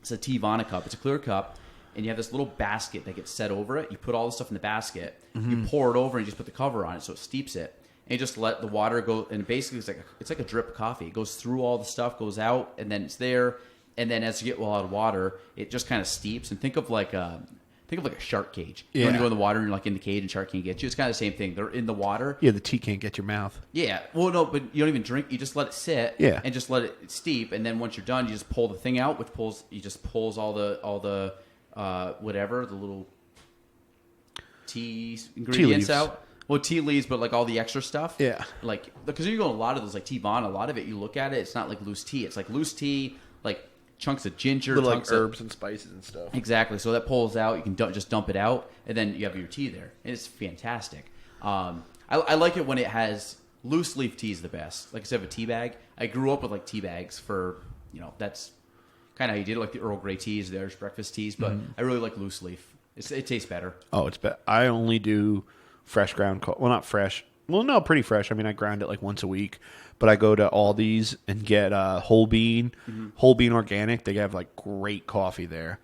it's a Teavana cup. It's a clear cup. And you have this little basket that gets set over it. You put all the stuff in the basket. You pour it over and you just put the cover on it so it steeps it. And you just let the water go. And basically it's like a drip coffee. It goes through all the stuff, goes out, and then it's there. And then as you get a lot of water, it just kind of steeps. And think of like a shark cage. Yeah. When you go in the water and you're like in the cage and shark can't get you. It's kind of the same thing. They're in the water. Yeah, the tea can't get your mouth. Yeah. Well, no, but you don't even drink. You just let it sit. Yeah. And just let it steep. And then once you're done, you just pull the thing out, which pulls all the whatever, the little tea ingredients out. Well, tea leaves, but like all the extra stuff. Yeah. Like, because you go in a lot of those, like Teavana, a lot of it, you look at it, it's not like loose tea. It's like loose tea, like chunks of ginger, Little chunks like herbs and spices and stuff. Exactly. So that pulls out. You can just dump it out, and then you have your tea there. And it's fantastic. I like it when it has loose leaf tea is the best. Like instead of a tea bag, I grew up with like tea bags for that's kind of how you did it, like the Earl Grey teas, there's breakfast teas, but I really like loose leaf. It tastes better. Oh, it's better. I only do fresh ground coffee. Well, not fresh. Well, no, pretty fresh. I mean, I grind it like once a week, but I go to Aldi's and get whole bean organic. They have like great coffee there,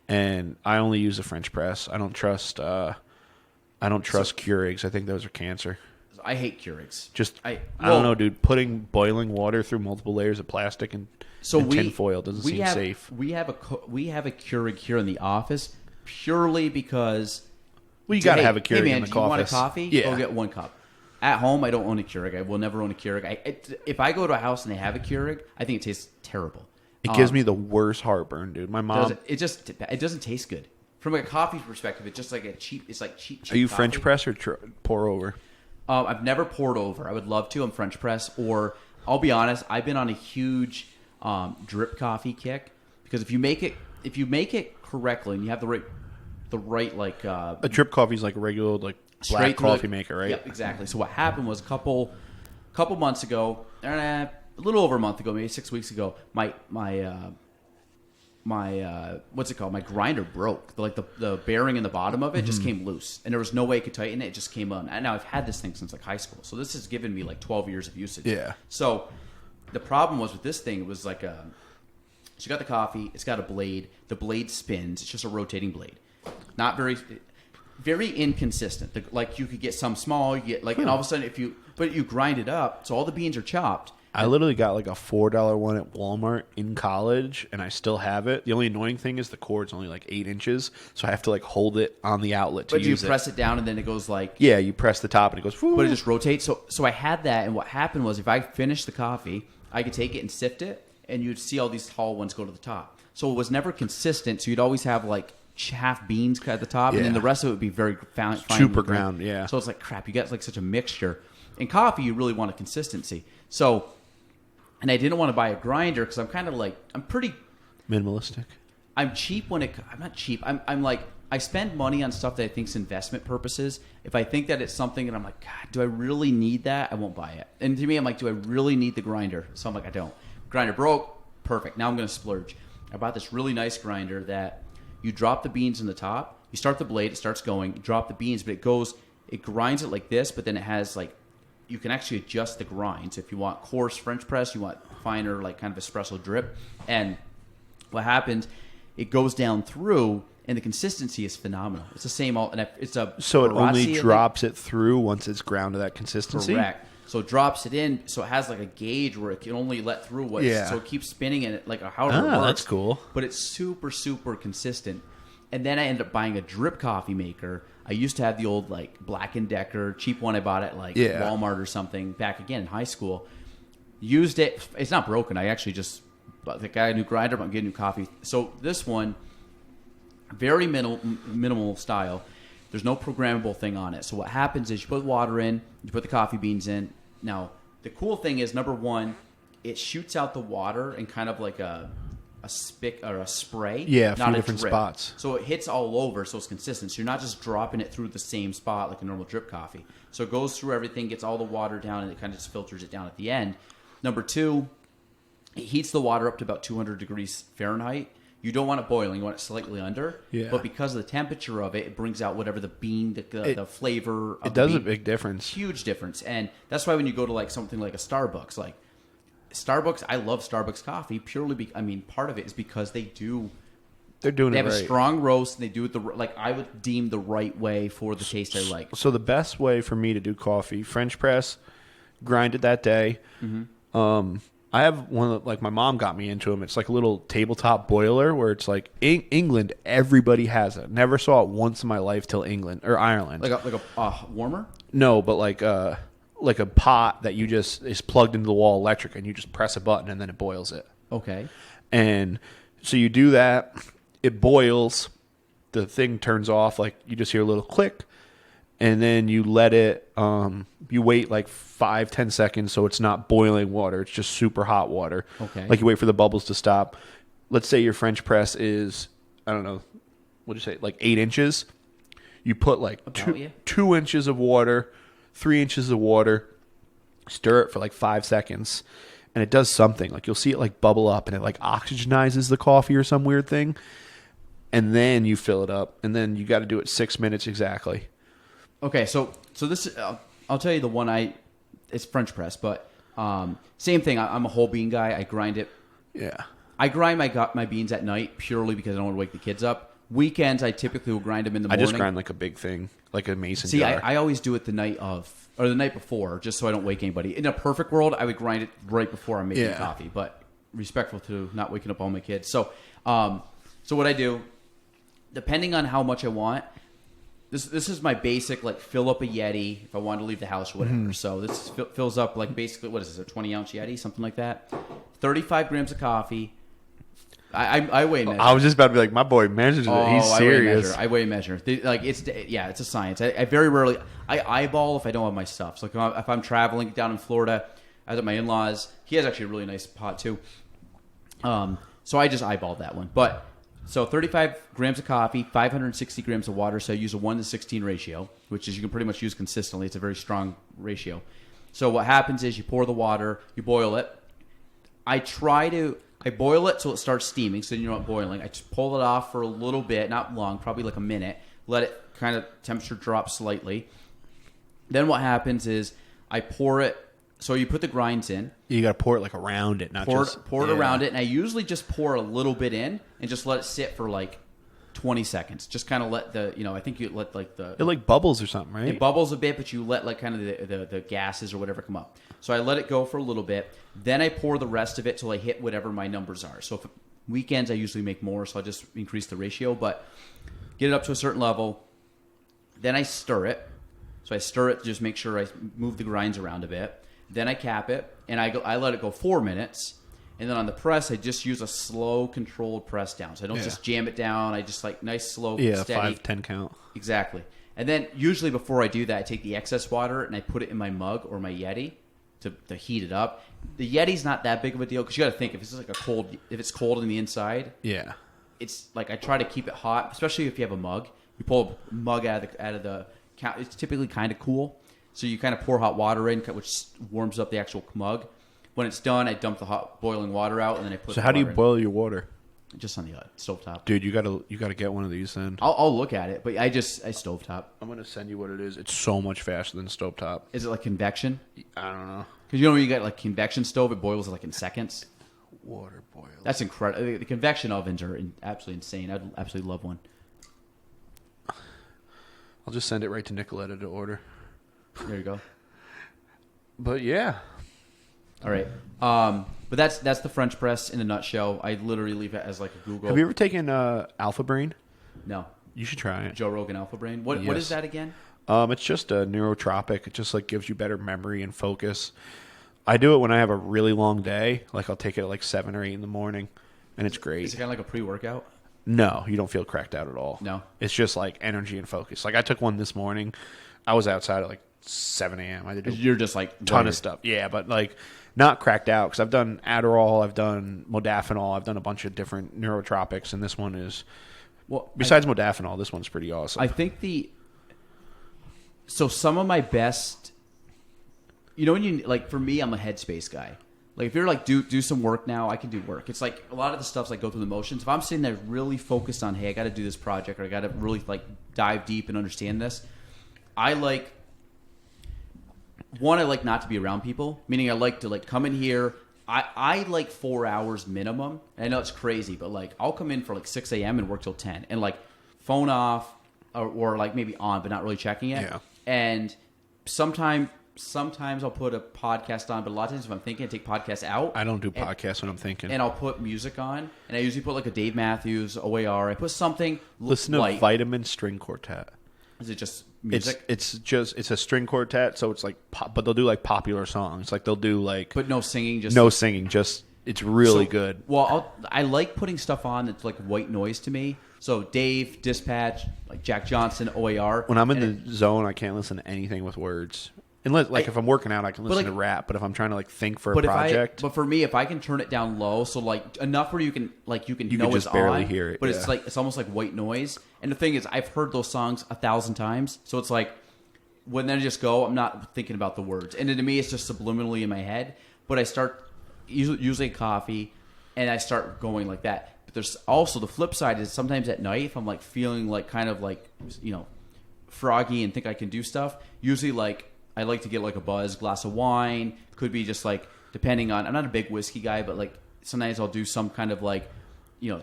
and I only use a French press. I don't trust Keurigs. I think those are cancer. I hate Keurigs. I don't know, dude. Putting boiling water through multiple layers of plastic and tin foil doesn't seem safe. We have a Keurig here in the office purely because. Well, you got to have a Keurig in the do you want a office. coffee? Yeah. Go get one cup. At home, I don't own a Keurig. I will never own a Keurig. If I go to a house and they have a Keurig, I think it tastes terrible. It gives me the worst heartburn, dude. My mom. It doesn't taste good. From a coffee perspective, it's just like it's like cheap. Are you coffee. French press or pour over? I've never poured over. I would love to. I'm French press, or I'll be honest. I've been on a huge drip coffee kick because if you make it correctly and you have the right like a drip coffee is like a regular like black coffee maker, right? Yep, exactly. So what happened was a couple months ago, a little over a month ago, maybe 6 weeks ago, my what's it called? My grinder broke. Like the bearing in the bottom of it just came loose, and there was no way I could tighten it. It just came on. And now I've had this thing since like high school, so this has given me like 12 years of usage. Yeah. So the problem was with this thing, it was like so you got the coffee. It's got a blade. The blade spins. It's just a rotating blade. Not very inconsistent. Like you could get some small, you get like, and all of a sudden you grind it up, so all the beans are chopped. I literally got like a $4 one at Walmart in college, and I still have it. The only annoying thing is the cord's only like 8 inches, so I have to like hold it on the outlet to use it. But you press it down, and then it goes like... Yeah, you press the top, and it goes... Whoo. But it just rotates. So I had that, and what happened was if I finished the coffee, I could take it and sift it, and you'd see all these tall ones go to the top. So it was never consistent, so you'd always have like half beans cut at the top, and then the rest of it would be very fine. Super ground, yeah. So it's like, crap, you got like such a mixture. In coffee, you really want a consistency. So... And I didn't want to buy a grinder because I'm kind of like, I'm pretty... Minimalistic. I'm cheap when I'm not cheap. I'm like, I spend money on stuff that I think is investment purposes. If I think that it's something and I'm like, God, do I really need that? I won't buy it. And to me, I'm like, do I really need the grinder? So I'm like, I don't. Grinder broke. Perfect. Now I'm going to splurge. I bought this really nice grinder that you drop the beans in the top. You start the blade. It starts going. You drop the beans, but it grinds it like this, but then it has like, you can actually adjust the grind. So if you want coarse French press, you want finer, like kind of espresso drip. And what happens, it goes down through, and the consistency is phenomenal. It's the same. It's a so it only drops it through once it's ground to that consistency. Correct. So it drops it in. So it has like a gauge where it can only let through what. Yeah. So it keeps spinning and like however it works. That's cool. But it's super super consistent. And then I ended up buying a drip coffee maker. I used to have the old like Black & Decker cheap one I bought at like Walmart or something back again in high school. Used it. It's not broken. I actually just bought the guy a new grinder, but I'm getting new coffee. So this one, very minimal style. There's no programmable thing on it. So what happens is you put water in, you put the coffee beans in. Now, the cool thing is, number one, it shoots out the water in kind of like a spick or a spray. Yeah, a not few different drip. spots. So it hits all over, so it's consistent. So you're not just dropping it through the same spot like a normal drip coffee. So it goes through everything, gets all the water down, and it kind of just filters it down at the end. Number two, it heats the water up to about 200 degrees Fahrenheit. You don't want it boiling. You want it slightly under. Yeah. But because of the temperature of it, it brings out whatever the bean, the flavor of it the does bean. a big difference. Huge difference. And that's why when you go to like something like a Starbucks, I love Starbucks coffee purely part of it is because they're doing it right. They have a strong roast and they do it I would deem the right way for the taste I like. So the best way for me to do coffee, French press, grind it that day. Mm-hmm. I have one that, like, my mom got me into them. It's like a little tabletop boiler where it's like England, everybody has it. Never saw it once in my life till England or Ireland. Like a warmer? No, but like a pot that you just is plugged into the wall electric and you just press a button and then it boils it. Okay. And so you do that, it boils, the thing turns off, like you just hear a little click, and then you let it, you wait like 5-10 seconds so it's not boiling water, it's just super hot water. Okay. Like you wait for the bubbles to stop. Let's say your French press is, I don't know, what'd you say, like 8 inches. You put like 2 inches of water, 3 inches of water, stir it for like 5 seconds, and it does something. Like you'll see it like bubble up and it like oxygenizes the coffee or some weird thing. And then you fill it up, and then you got to do it 6 minutes exactly. Okay, so this I'll tell you the one it's French press, but same thing. I'm a whole bean guy. I grind it. Yeah. I grind my beans at night purely because I don't want to wake the kids up. Weekends, I typically will grind them in the morning. I just grind like a big thing, like a mason See, jar. I always do it the night before, just so I don't wake anybody. In a perfect world, I would grind it right before I'm making coffee, but respectful to not waking up all my kids. So what I do, depending on how much I want, this is my basic, like, fill up a Yeti if I want to leave the house or whatever. Mm-hmm. So this fills up, like, basically, what is this, a 20-ounce Yeti, something like that? 35 grams of coffee. I weigh measure. I was just about to be like, my boy measures it. He's serious. I weigh measure. It's a science. I very rarely eyeball if I don't have my stuff. So if I'm traveling down in Florida, I was at my in-laws. He has actually a really nice pot too. So I just eyeballed that one. But so 35 grams of coffee, 560 grams of water. So I use a 1:16 ratio, which is you can pretty much use consistently. It's a very strong ratio. So what happens is you pour the water, you boil it. I boil it till it starts steaming, so you're not boiling. I just pull it off for a little bit, not long, probably like a minute. Let it kind of temperature drop slightly. Then what happens is I pour it. So you put the grinds in. You got to pour it like around it, not pour it around it. And I usually just pour a little bit in and just let it sit for like 20 seconds. Just kind of let I think you let like it like bubbles or something, right? It bubbles a bit, but you let like kind of the gases or whatever come up. So I let it go for a little bit. Then I pour the rest of it till I hit whatever my numbers are. So if weekends I usually make more, so I just increase the ratio, but get it up to a certain level. Then I stir it. So I stir it to just make sure I move the grinds around a bit. Then I cap it, and I let it go 4 minutes. And then on the press, I just use a slow, controlled press down. So I don't just jam it down. I just like nice, slow, steady. 5-10 count. Exactly. And then usually before I do that, I take the excess water and I put it in my mug or my Yeti to heat it up. The Yeti's not that big of a deal because you got to think if it's cold on the inside. Yeah. It's like I try to keep it hot, especially if you have a mug. You pull a mug out of the count. It's typically kind of cool. So you kind of pour hot water in, which warms up the actual mug. When it's done, I dump the hot boiling water out, and then I put. So how do you boil your water? Just on the stovetop. Dude, you gotta get one of these then. I'll look at it, but I stovetop. I'm gonna send you what it is. It's so much faster than stovetop. Is it like convection? I don't know. Because when you get like convection stove, it boils like in seconds. Water boil. That's incredible. The convection ovens are absolutely insane. I'd absolutely love one. I'll just send it right to Nicoletta to order. There you go. But yeah. All right. But that's the French press in a nutshell. I literally leave it as like a Google. Have you ever taken Alpha Brain? No. You should try it. Joe Rogan Alpha Brain. What Yes. is that again? It's just a neurotropic. It just like gives you better memory and focus. I do it when I have a really long day. Like I'll take it at like 7 or 8 in the morning, and it's great. Is it kind of like a pre-workout? No, you don't feel cracked out at all. No. It's just like energy and focus. Like I took one this morning. I was outside at like 7 a.m. I did a You're just like ton wired. of stuff. Yeah, but like not cracked out because I've done Adderall, I've done modafinil, I've done a bunch of different neurotropics, and this one is, Well, besides modafinil, this one's pretty awesome. I think so some of my best, when you like, for me, I'm a headspace guy. Like if you're like do some work now, I can do work. It's like a lot of the stuff's like go through the motions. If I'm sitting there really focused on, hey, I got to do this project, or I got to really like dive deep and understand this, I like not to be around people. Meaning I like to like come in here. I like 4 hours minimum. And I know it's crazy, but like I'll come in for like 6 a.m. and work till 10, and like phone off or like maybe on, but not really checking it. Yeah. And sometimes I'll put a podcast on, but a lot of times if I'm thinking, I take podcasts out. I don't do podcasts when I'm thinking. And I'll put music on, and I usually put like a Dave Matthews, OAR. I put something Listen to light. Vitamin String Quartet. Is it just music? It's a string quartet, so it's like pop, but they'll do like popular songs. Like they'll do like But no singing, just no singing, just it's really So- good. Well, I like putting stuff on that's like white noise to me. So Dave, Dispatch, like Jack Johnson, OAR. When I'm in the zone, I can't listen to anything with words. Unless, like, if I'm working out, I can listen to rap. But if I'm trying to like think for a project, but for me, if I can turn it down low, so like enough where you can know can it's just barely on, hear it, but yeah. it's like it's almost like white noise. And the thing is, I've heard those songs 1,000 times, so it's like when they just go, I'm not thinking about the words, and then to me, it's just subliminally in my head. But I start usually coffee, and I start going like that. But there's also the flip side is sometimes at night, if I'm like feeling like kind of like froggy and think I can do stuff, usually like. I like to get like a glass of wine. Could be just like depending on. I'm not a big whiskey guy, but like sometimes I'll do some kind of like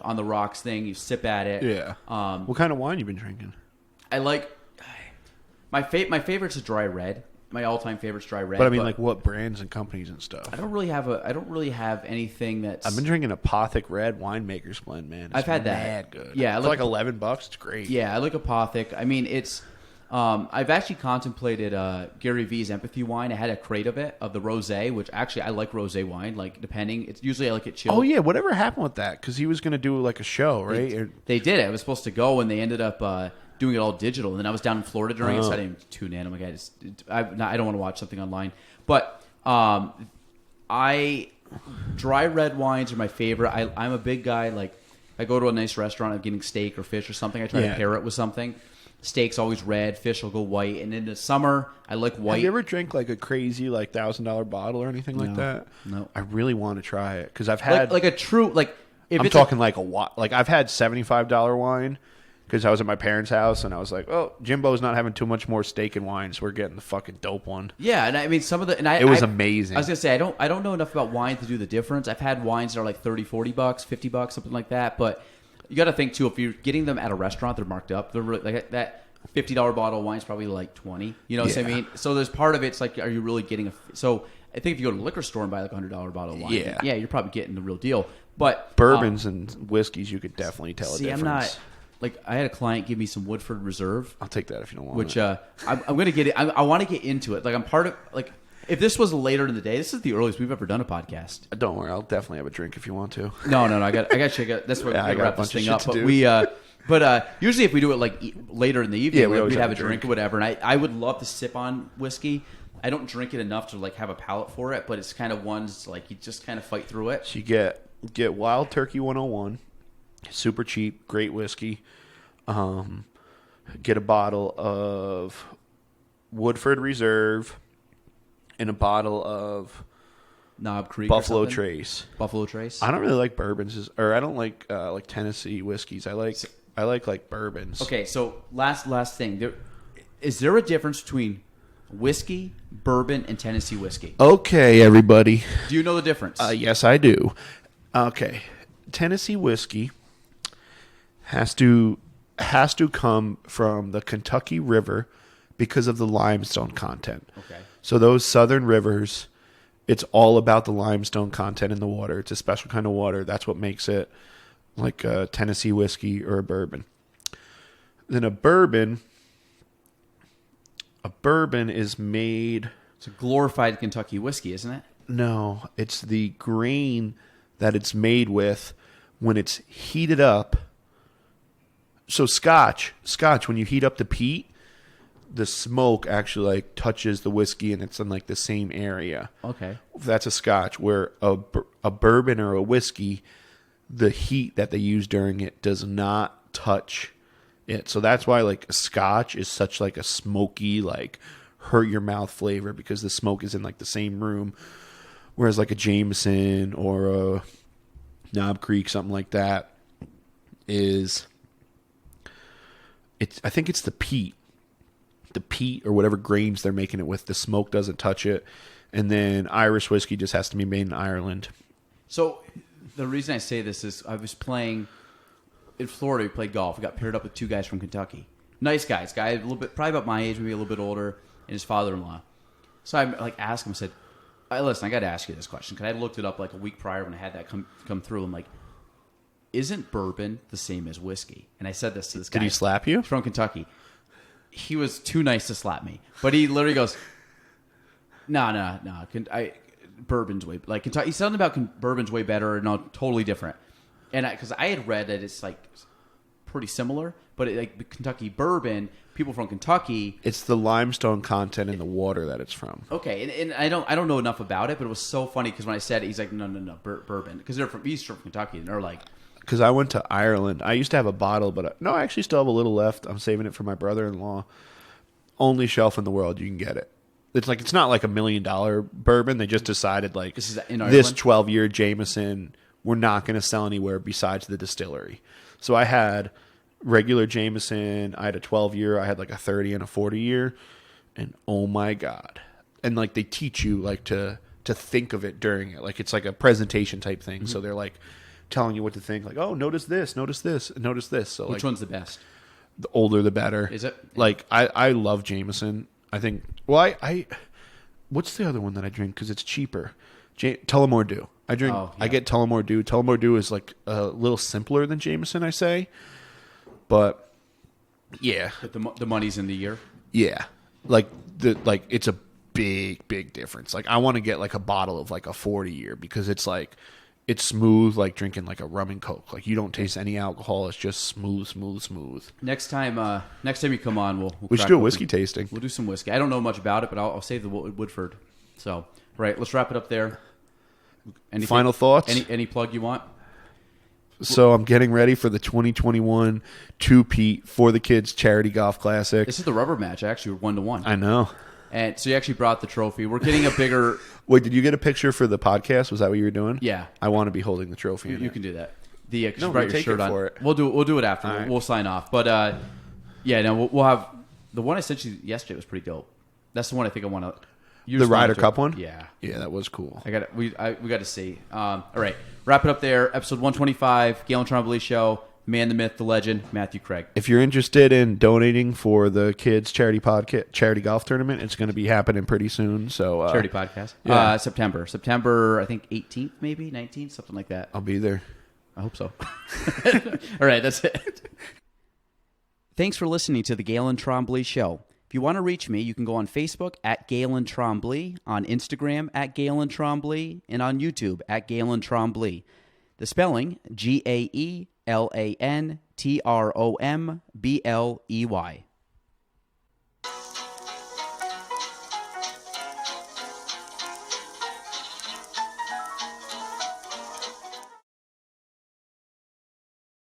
on the rocks thing. You sip at it. yeah. What kind of wine you been drinking? I like my favorite's a dry red. My all-time favorite's dry red. But I mean, like what brands and companies and stuff. I don't really have anything that's. I've been drinking Apothic Red Winemaker's Blend, man. It's I've had that. mad good. Yeah, for like $11, it's great. Yeah, I like Apothic. I mean, it's. I've actually contemplated Gary V's Empathy wine. I had a crate of it, of the rosé, which actually I like rosé wine. Like depending, it's usually I like it chilled. Oh yeah, whatever happened with that? Because he was going to do like a show, right? They did it. I was supposed to go, and they ended up doing it all digital. And then I was down in Florida during it, so I didn't even tune in. I'm like, I don't want to watch something online. But dry red wines are my favorite. I'm a big guy. Like I go to a nice restaurant, I'm getting steak or fish or something. I try to pair it with something. Steak's always red, fish will go white, and in the summer I like white. Have you ever drank like a crazy like $1,000 bottle or anything like that? No. I really want to try it because I've had like a true like. If I'm it's talking like I've had $75 wine because I was at my parents' house and I was like, oh, Jimbo's not having too much more steak and wine, so we're getting the fucking dope one. Yeah, and I mean some of the it was amazing. I was gonna say I don't know enough about wine to do the difference. I've had wines that are like $30, $40, $50, something like that. But you got to think too, if you're getting them at a restaurant, they're marked up. They're really, like that $50 bottle of wine is probably like $20. You know what I mean? So there's part of it's like, are you really getting so I think if you go to a liquor store and buy like $100 bottle of wine, yeah, you're probably getting the real deal. But bourbons and whiskeys, you could definitely tell a difference. I'm not like I had a client give me some Woodford Reserve. I'll take that if you don't want which, it. I'm going to get it. I want to get into it. Like I'm part of like if this was later in the day, this is the earliest we've ever done a podcast. Don't worry, I'll definitely have a drink if you want to. No, I got to check it. That's why Yeah, we I got wrap a this bunch thing of up. shit to But do. usually if we do it like later in the evening, Yeah, we like, always we'd have have a drink or whatever. And I would love to sip on whiskey. I don't drink it enough to like have a palate for it, but it's kind of ones like you just kind of fight through it. So you get Wild Turkey 101, super cheap, great whiskey. Get a bottle of Woodford Reserve and a bottle of Knob Creek, Buffalo or something. Trace. Buffalo Trace. I don't really like bourbons, or I don't like Tennessee whiskeys. I like bourbons. Okay, so last thing. Is there a difference between whiskey, bourbon, and Tennessee whiskey? Okay, everybody. Do you know the difference? Yes, I do. Okay, Tennessee whiskey has to come from the Kentucky River because of the limestone content. Okay. So those southern rivers, it's all about the limestone content in the water. It's a special kind of water. That's what makes it like a Tennessee whiskey or a bourbon. Then a bourbon is made. It's a glorified Kentucky whiskey, isn't it? No, it's the grain that it's made with when it's heated up. So Scotch, when you heat up the peat, the smoke actually like touches the whiskey and it's in like the same area. Okay. That's a Scotch. Where a bourbon or a whiskey, the heat that they use during it does not touch it. So that's why like a Scotch is such like a smoky, like hurt your mouth flavor, because the smoke is in like the same room. Whereas like a Jameson or a Knob Creek, something like that, I think it's the peat or whatever grains they're making it with. The smoke doesn't touch it. And then Irish whiskey just has to be made in Ireland. So the reason I say this is I was playing in Florida. We played golf. We got paired up with two guys from Kentucky. Nice guys. Guy a little bit, probably about my age, maybe a little bit older, and his father-in-law. So I like asked him, I said, listen, I got to ask you this question, because I looked it up like a week prior when I had that come through. I'm like, isn't bourbon the same as whiskey? And I said this to this guy. Did he slap you? He's from Kentucky. He was too nice to slap me, but he literally goes, "No. Bourbon's way like Kentucky. Something about bourbon's way better, no, totally different." And because I had read that it's like pretty similar, but like Kentucky bourbon, people from Kentucky, it's the limestone content in the water that it's from. Okay, and I don't know enough about it, but it was so funny because when I said it, he's like, "No, bourbon," because they're from Eastern Kentucky, and they're like. Because I went to Ireland. I used to have a bottle, but I actually still have a little left. I'm saving it for my brother-in-law. Only shelf in the world you can get it. It's not like $1 million bourbon. They just decided like this is in this 12-year Jameson we're not going to sell anywhere besides the distillery. So I had regular Jameson. I had a 12-year. I had like a 30 and a 40-year, and oh my god! And like they teach you like to think of it during it. Like it's like a presentation type thing. Mm-hmm. So they're like. Telling you what to think, like, oh, notice this, notice this, notice this. So, which one's the best? The older, the better. Is it? Like, I love Jameson. I think. Well, I what's the other one that I drink because it's cheaper? Tullamore Dew. I drink. Oh, yeah. I get Tullamore Dew. Tullamore Dew is like a little simpler than Jameson, I say, but yeah. But the money's in the year. Yeah, it's a big difference. Like, I want to get like a bottle of like a 40-year because it's like. It's smooth, like drinking like a rum and Coke. Like you don't taste any alcohol. It's just smooth. Next time you come on, we should do a whiskey tasting. We'll do some whiskey. I don't know much about it, but I'll save the Woodford. So, right, let's wrap it up there. Anything, Final thoughts? Any plug you want? So I'm getting ready for the 2021 two-peat for the kids charity golf classic. This is the rubber match. Actually, we're 1-1. I know. And so you actually brought the trophy. We're getting a bigger. Wait, did you get a picture for the podcast? Was that what you were doing? Yeah. I want to be holding the trophy. You can do that. You no, brought your shirt on. For it. We'll do it after. Right. We'll sign off. But yeah, no, we'll have the one I sent you yesterday was pretty dope. That's the one I think I want to. The Ryder Cup one. Yeah. Yeah, that was cool. We got to see. All right, wrap it up there. Episode 125, Galen Trombley Show. Man, the myth, the legend, Matthew Craig. If you're interested in donating for the kids' charity golf tournament, it's going to be happening pretty soon. So charity podcast. Yeah. September, I think 18th, maybe 19th, something like that. I'll be there. I hope so. All right, that's it. Thanks for listening to the Galen Trombley Show. If you want to reach me, you can go on Facebook at Galen Trombley, on Instagram at Galen Trombley, and on YouTube at Galen Trombley. The spelling, GAELANTROMBLEY.